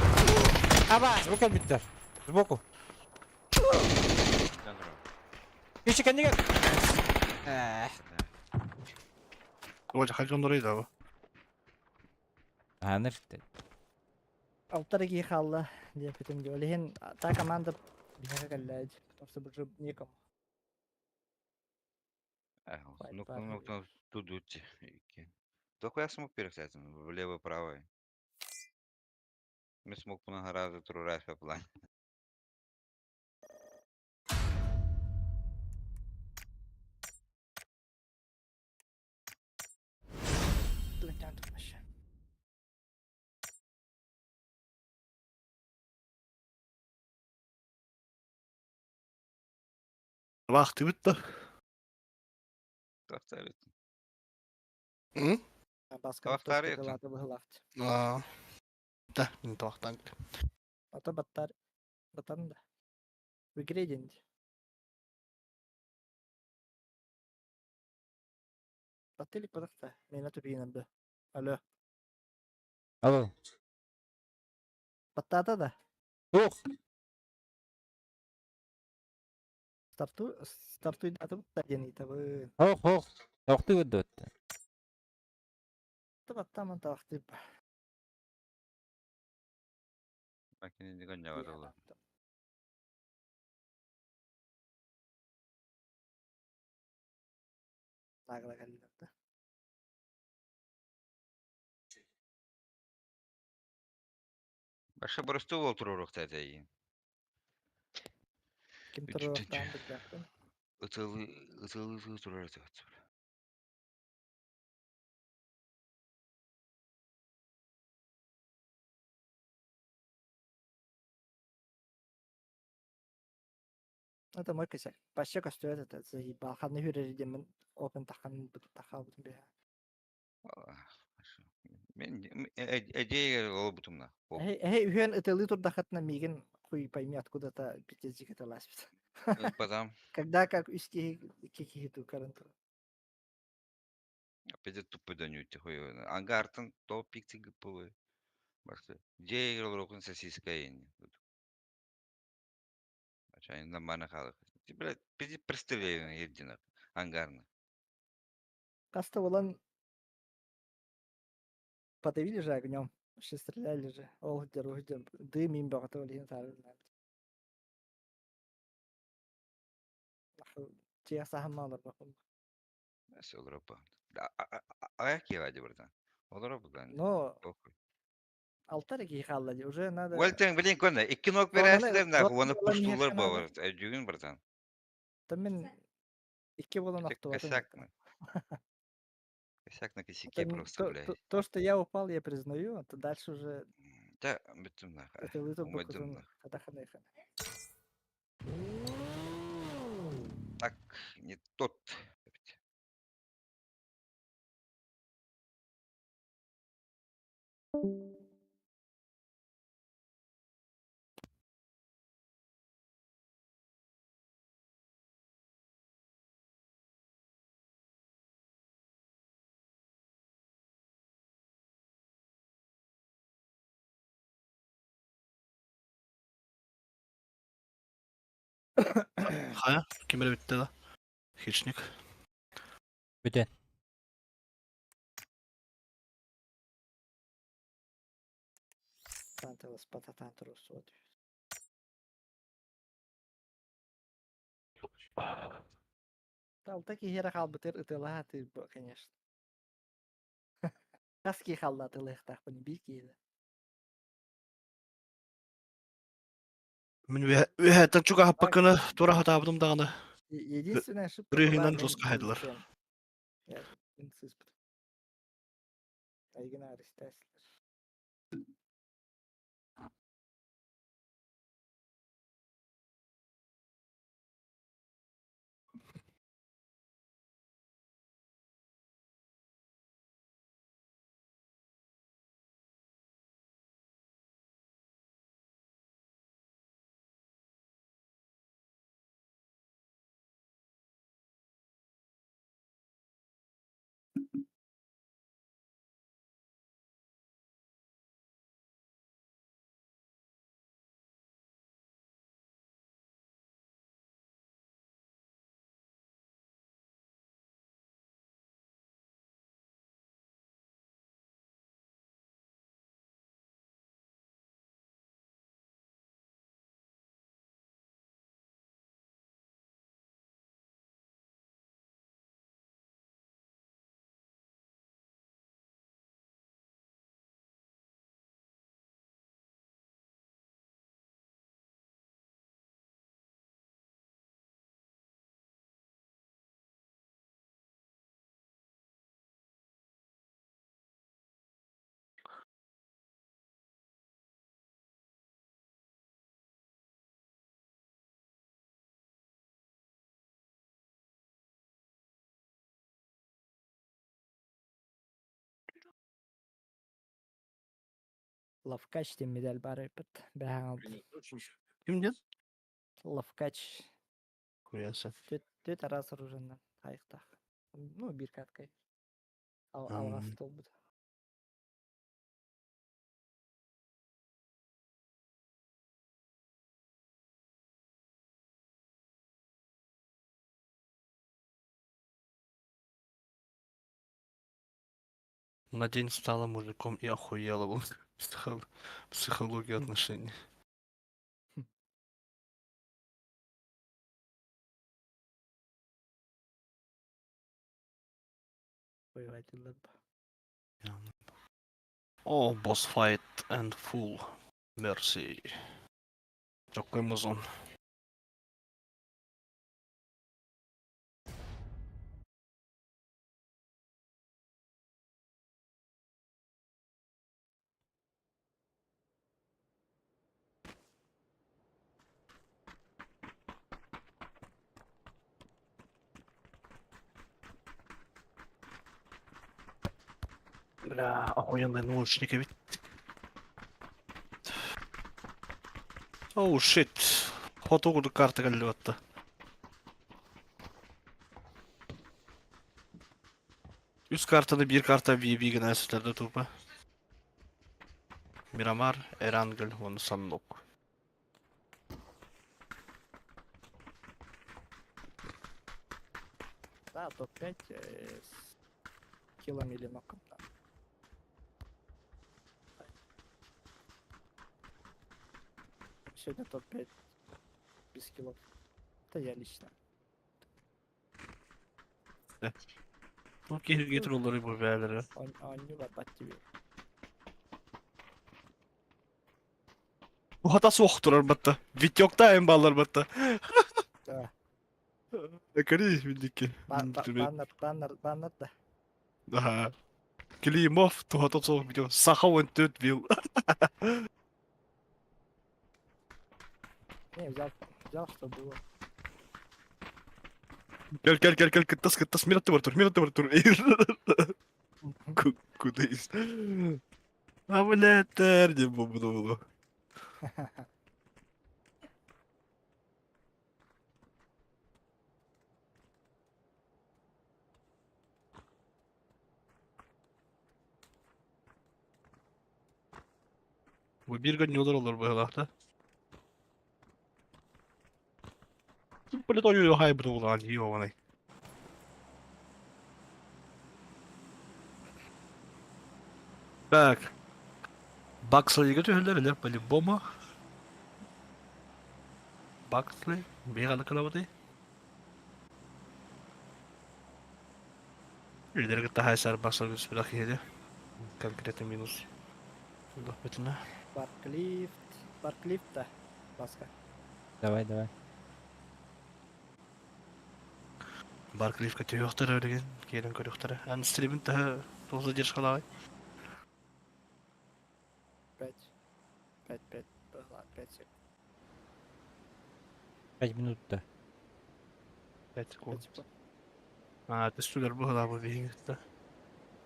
Аба, рука биттер. Сбоку. Кеші кәнеге. Hoca halcan oraydı abi. Аныр. Алтары ки халла деп битим ди. Олеген та команда бинага галлаyd. Потому что уже некому. Ну, тут идти. Только я смог перестать влево правой. Я смог много турурать по плане. Длиннян тут вообще. Vakti bitti. Как-то ведь. Hı? Баска Тавахтар ето. галата быгылафт. Aa. Da, не tavaktan. Ата баттар да. Выгрединди. Баттели кодакта. Мена тупинем да. Алло. Алло. Баттата да. Тух. Стартуй дату баттаден итабы. Ох. Тоқты өтті. Баттаман тавахты. Макине не гоняла долго. Тагла галлата. Баша барысту ол турурuk тәтәйін. Ким Үчүнчү. турактан баттын. Ытылы турар тәтәйін. Это мой косяк. Пащека стоит это заебал. Хадны хюрер демин опен тахан тахал бутун бе. Мен идея ол бутумна. Үхен ытылы турдахатна миген хуй пойми откуда-то пятизик это ласпит. Потом Когда как үске кекихиту каранту. опять тупо донюте хуй. Ангартын топ пикти гыпылы. Башты. Идея рокун сосискаен. Ачай нормально халык. Ти блядь, пиди представление едино. Ангарно. Каста волан подавили же огнем. Вообще стреляли же. Олдер, дым им богато олин тарыл. Тия сахамалар бакун. Все Европа. А какие ради, братан? Европа, да. Но Похуй. алтары ки халлади. Уже надо... Уэлтен, блин, конда. И кино Зонаны- вересте, нахуй, зонаны оны olan пуштулар нихер бар. Әдюгін, братан. Там мен 2 болон Это автоватым. косяк на... Косяк на косяке Это просто, блядь. то, что я упал, я признаю, а то дальше уже Да, бітім нахуй. это вызов Умадим бакузон нахуй. хадаханехан. Так, не тот. Хая, кемер битті да. Хищник. Бүтін. Тантелос пататан трусот. Да, вот такие хера халбытыр ытылаты, конечно. Каски халлаты лыхтах по небикиді. Мен вехеттен чуга хаппаканы тура хатабыдым дағаны. Единственная ошибка Рыгынан была, жестко хайдылар. Я инцисп. Айгина арестаслар. Лавкач тем медаль бары пыт. Бәң алды. Кимден? Лавкач. Куясы. Төт арас оруженнан. Айықтақ. Ну, bir каткай. Алғас толбуды. На день стала мужиком и охуела. Вот. Психология отношений. Воевательдер. Oh, boss fight and full mercy. Такой музон. Бля, охуенные наушники ведь. Оу, шит. Фотограф карта галлётта. Üst kartada bir karta VB gene sütlerde turpa. Miramar, Erangel, onu sanlok. Да, топ-5 с киллом или ноком. Да. Сегодня топ-5 без киллов. Это я лично. Ну, getir onları bu beyleri. Они лопат тебе. Bu hata soğuktur elbette. Vit yok da en ballar elbette. Да. Кори, великий. Баннер, да. Ага. Климов, тот видео. Сахован тут бил. Не, взял, что было. Кель, тас, мира тур. Кудись. А, блядь, терни бубнуло. Bu bir gün yollar olur bu helakta. Блядь, ой, хай буду уlan, ёбаный. Так. Баксли götürdüler по-любому. Баксли, бегали калабыты. Лидер гитахай сар баксли götürdük yedi. Конкретный минус. Да, бетина. Барклифт, да. Баска. Давай, давай. Барклифка түйөктөр өрген, кейден көрөктөрү. Ан стримин та тоз задержка лагай. 5 была, 5 секунд. 5 минут-то. 5 секунд. А, тестулер была бы вегетта.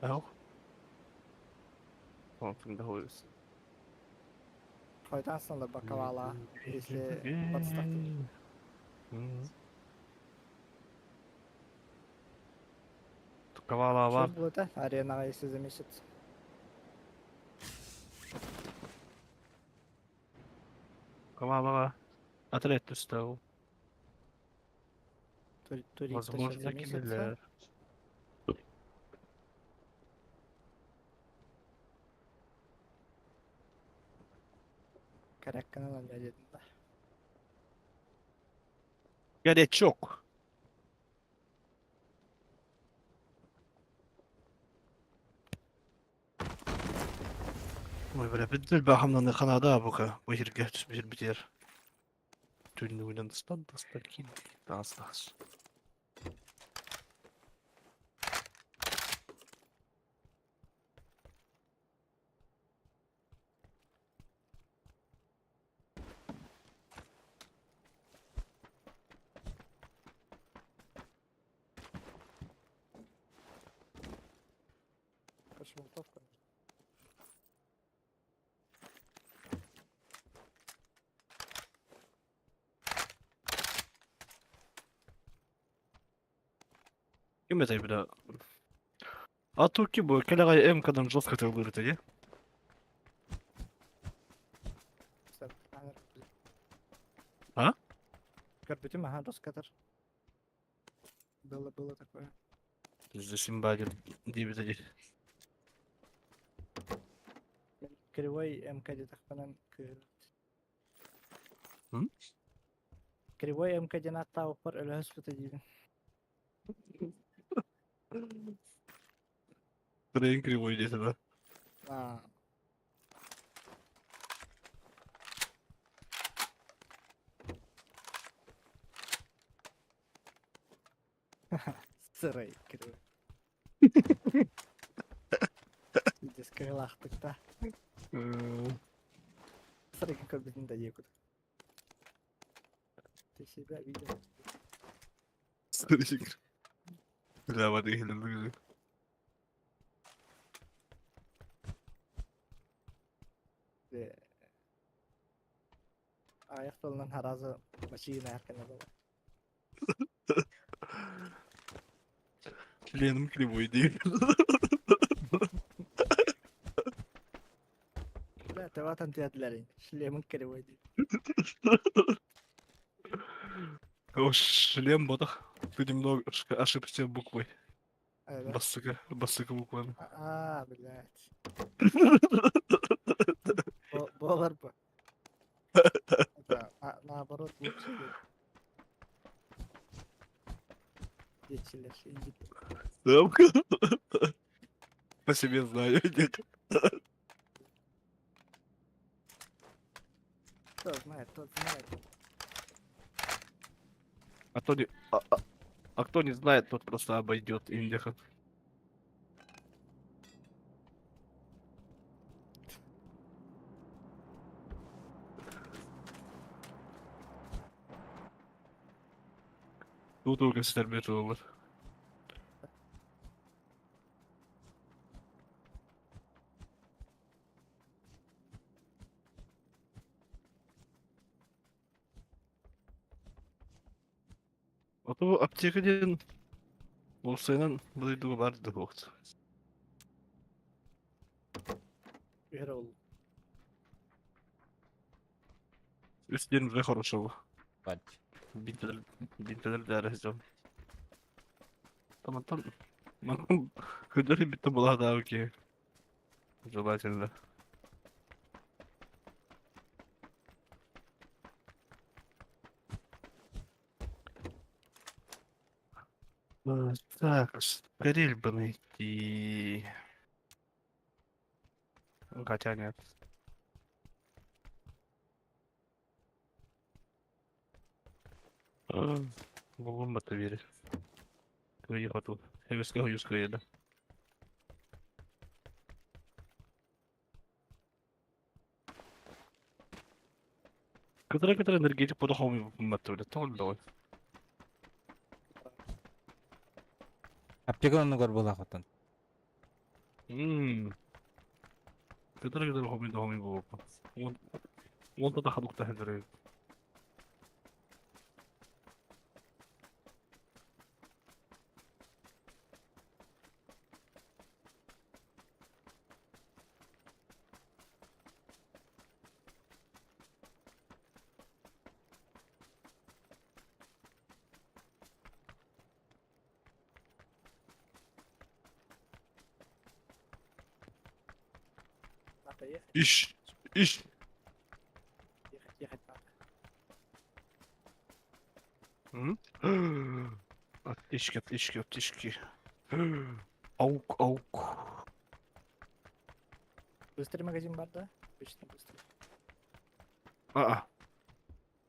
Ау. Он тогда хуйс. Қойдан sonra бакалавра, если подставки. Кавала Что var. было, да? Арена, если за месяц. Кавала. Отряд устал. Турик Возможно, за месяц. киллер. Каракканадан дедім, да. Gerek yok. Ой, бля, бедел бахамнан Канада бука. Bu yerге bir biter. Tünlü Yunanistan da stakin. Dağız. Кошмалтовка. Kim etay bir daha? Atuki bu. Kelagay MK'dan жестко тылдырды, не? А? Карпетим, ага, Роскатер. Было такое. Здесь имбагер 9-1. Кривой МК тахпанан М? Кривой МК динатта упор өлөс бите дейбин. Трейн кривой где-то, да? А. Сырый кривой. Здесь крылахтыкта. Сырый какой без недоекут. Ты себя видел? Старик. Бля, воды глянул. Аяқ толынан харазы машина әркені была. Членом кривой дейбин. Бля, ты ватан тиятларин. Шлемін кривой дейбин. О, шлем ботах. Ты немного ошибся буквой. Да? Басыка буквами. Блядь. Болар бы. Это, наоборот, лучше бы. Дечилер, индит. По себе знаю. Кто знает, тот знает. А то не... А кто не знает, тот просто обойдет Индиха. Тут у göstermeye olur. Ото аптекаден болсайнан бұлайдығы барды боқты. Үйрі ол. Үстен уже хорошего. Бать. Бинтелер дәрі жон. Там. Күдірі бітті бұла да өке. Желательно. Так, скорее бы найти. Хотя нет. Могу в это верить. Приехал тут. Я сказал, скорее, да. Который энергетик по-другому мотор, это он давай. Аптеканы көр бола хотан. Который хобби был. Он тогда ходок тахедер. Надо ехать, Ищ. ехать надо. Аптечки. Аук. Быстрый магазин бар, да? Обычно быстрый.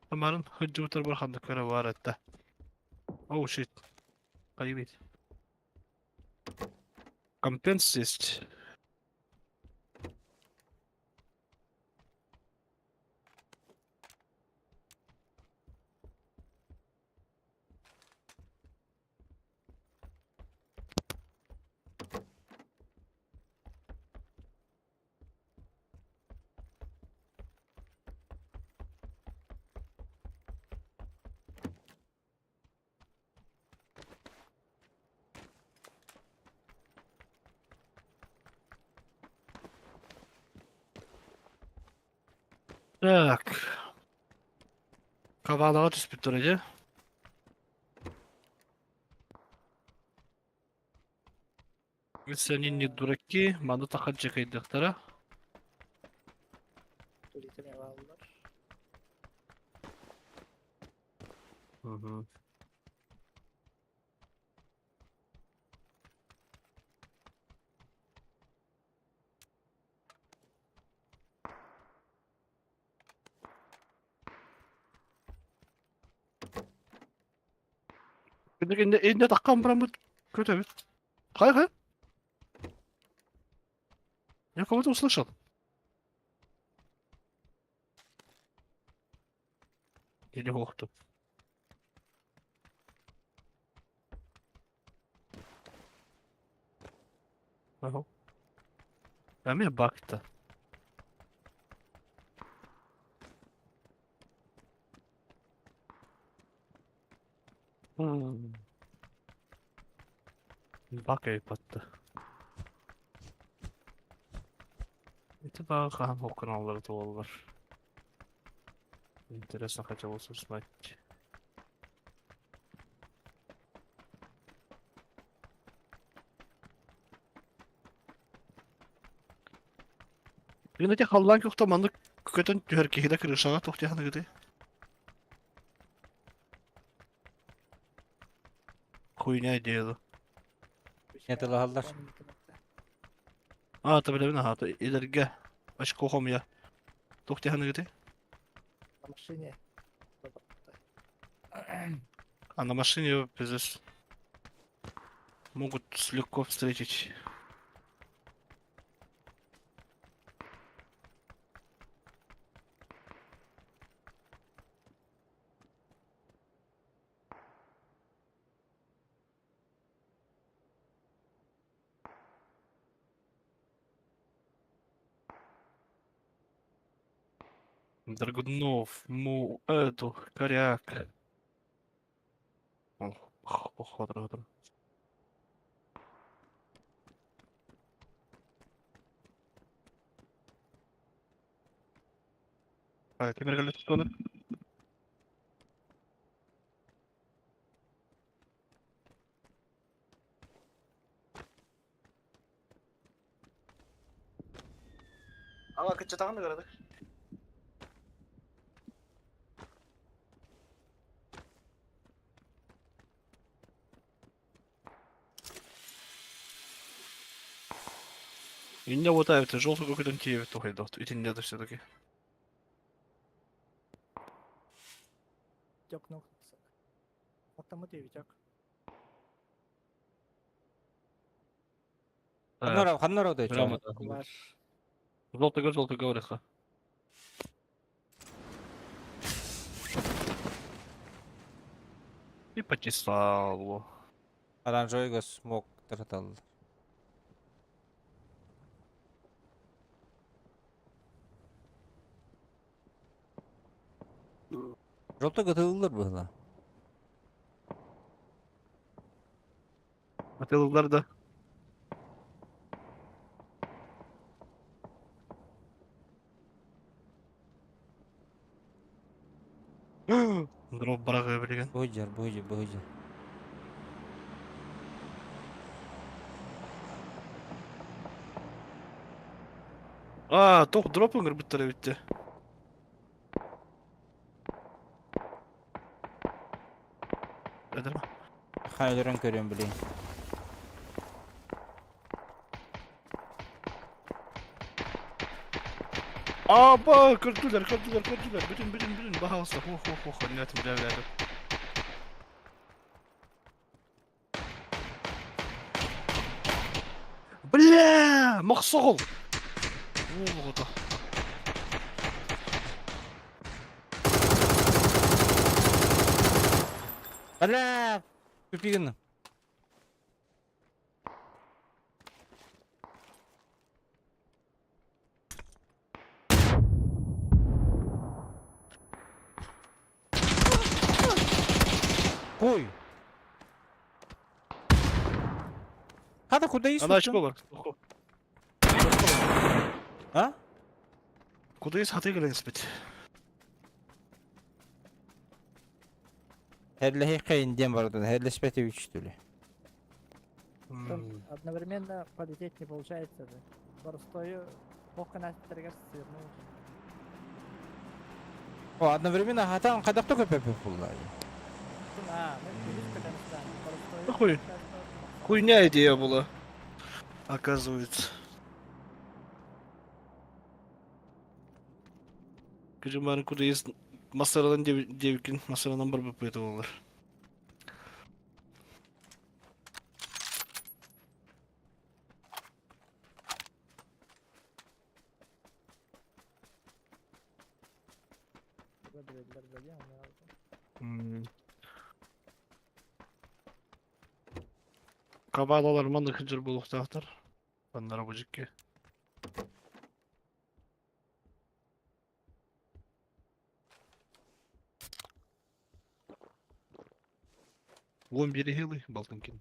Амарын хыджутар бар ханды көрі бар әтті. Оу, шит. Появить. Компенс есть. Так. Кавалаға түспіп тұр еді. Если они не дураки, маны тақат жекайдықтары. Туритеме алdılar. Elinde takkan buramı kötü evet. Hayır. Я кого-то услышал. Или охту. Ага. А мне бак-то. Бакай патты. Это бака окналар толлар. Интересно, хотелось узнать. Він эти халлан көхтө маны көтөн төркеге крышага токтяны гыды. Хуйня дело. Это лагалдар. Ты билебин ахата илерге ашкохом я. Токтяны гыды. На машине. А на машине пиздец могут легко встретить. Драгунов, эту, коряк. Охота. Кемер geldi tuttu Ага, кычытаган да карады. Инде вот это желтый какой-то тиев тухай дот. Итинде да все-таки. Витек нокнулся. Автоматы, Витек. Ханнара да Прямо чё? так. Ваш. Желтый говорится. И почесал его. Оранжевыйга смог тартал. Желтыга тылдыр было. Atıldılar. Дроп барага билген. Бөйдер. Тоқ дроп өңір біттірі бітті. Әдір ма? Хайлерін көрем білейін. Аба, көрділер. Бүтін. Бағалыста. Ох, әлінәтім жәвіләді. Бля, мақсығыл. Оғыда. Бля! Тупигін. Ой! Хада куда есть? Ана очколар. А? Куда есть хаты келен спет? Херлехи кайынден бардын, херлеспети үчтүлі. Там одновременно полететь не получается же. Простою канастерге свернул. О, одновременно хатан кадакта көпөпө буллар. Мы близко Константин. Нахуй? Хуйня идея была. Оказывается. Кыжымарын куда есть масарадан девкин, масарадан бар бөп это болар. Кабалалар маны хыжыр болуктактар. Аннара бу жикке. Он берегилы Балтынкин.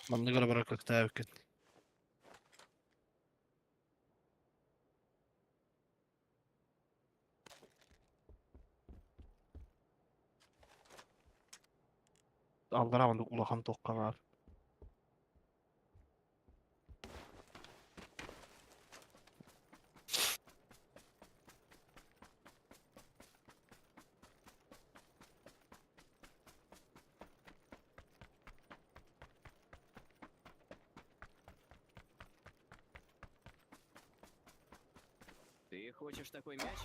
Манны гара барак как таевкен. Алдарамын улахан токканар. Ты хочешь такой мяч?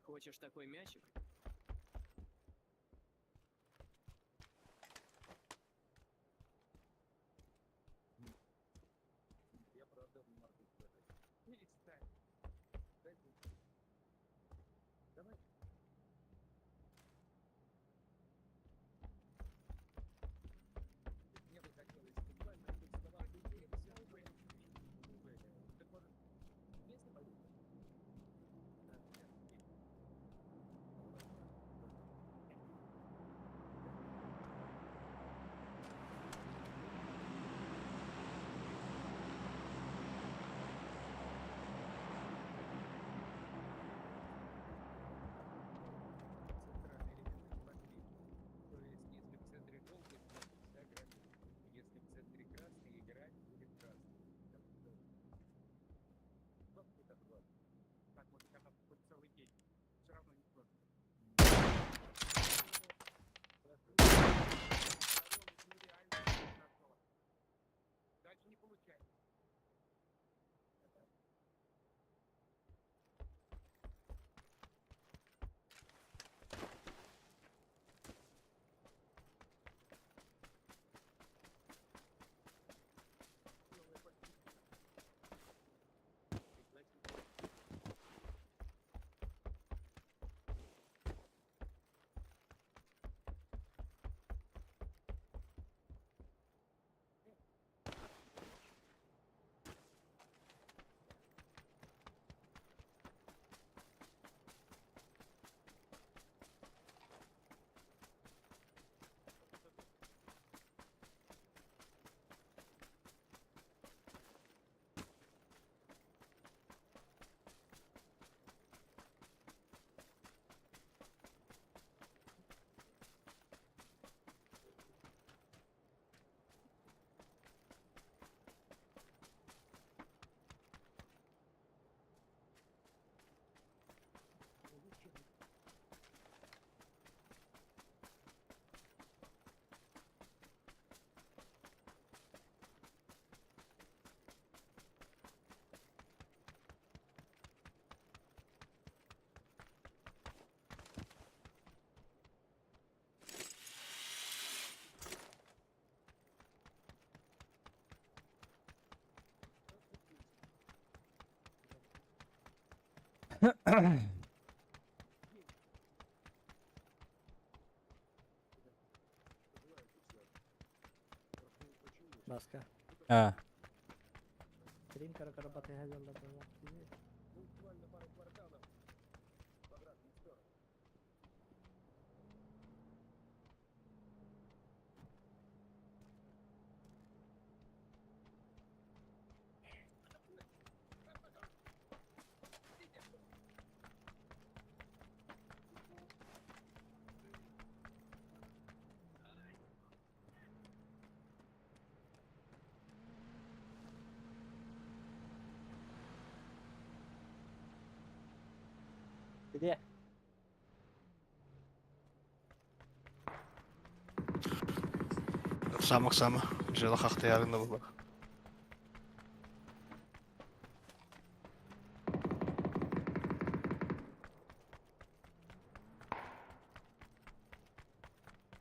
Хочешь такой мячик? Маска. А, Тринка работает газель добрала. Где? В самых-самых жилах ахтыярында булар.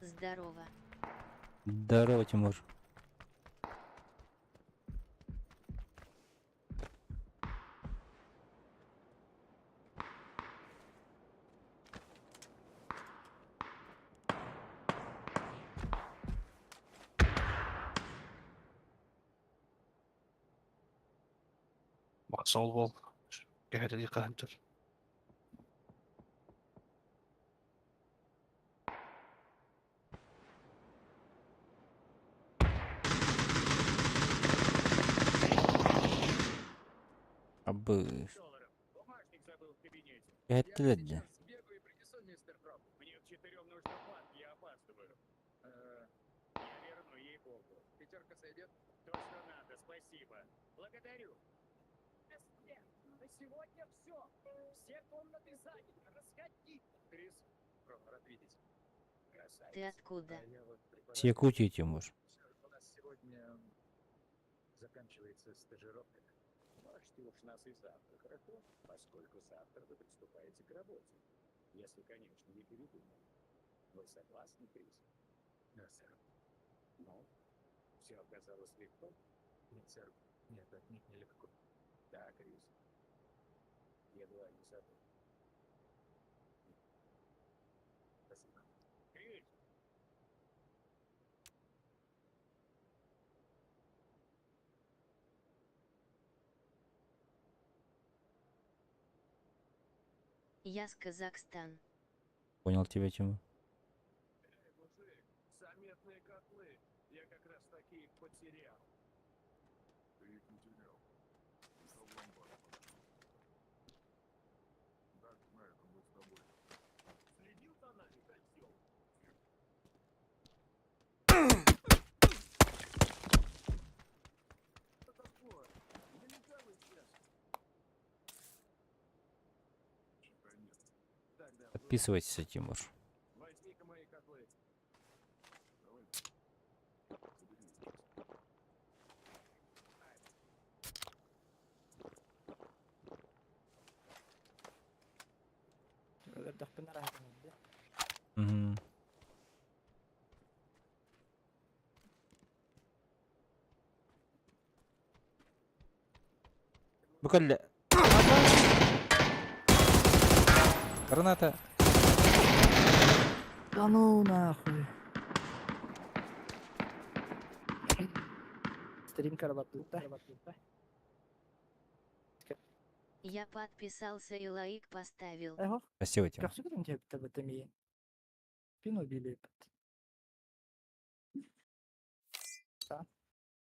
Здорово. здорово, Тимур. Мақсал бол. Кәһәтә ди кәһәтер. Абы. Это ледь. Ты откуда? С Якутии, Тимур. Практически уж нас и завтра, хорошо? Поскольку завтра вы приступаете к работе. Если, конечно, не передумали. Вы согласны, Крис? Да, сэр. Ну, все оказалось легко? Нет, сэр. Нет, отнюдь нелегко. Да, Крис. Едва не забыл. Спасибо. Крис! Я с Казахстан. Понял тебя, Тимур. Мужик, заметные котлы. Я как раз такие потерял. Ты их не терял. Ушел в ломбард. Да, знаю, он был с тобой. Следил за нами, козел? Что такое? Нельзя вы сейчас. Тогда Подписывайтесь, Тимур. возьми-ка мои котлы. Давай. Забери их. Udah bener ah. Угу. Буквально. Граната. Да ну нахуй. Стрим работает, да? Я подписался и лайк поставил. Эго, Спасибо, Тимур. как сюда тебе в этом и спину били?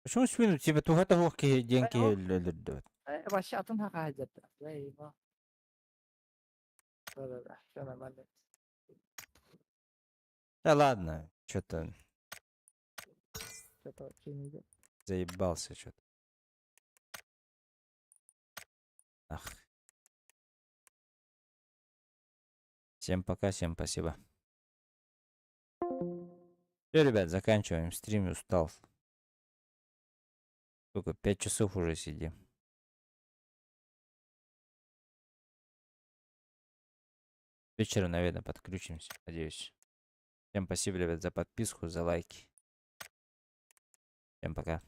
Почему спину? Тебе тугата легкие деньги Ой, ледут. вообще от он хакает. Да его. Да, все нормально. Да ладно, что-то Что-то вообще не идет. заебался что-то. Ах. Всем пока, всем спасибо. Все, ребят, заканчиваем стрим, устал. Сколько? 5 часов уже сидим. Вечером, наверное, подключимся, надеюсь. Всем спасибо, ребят, за подписку, за лайки. Всем пока.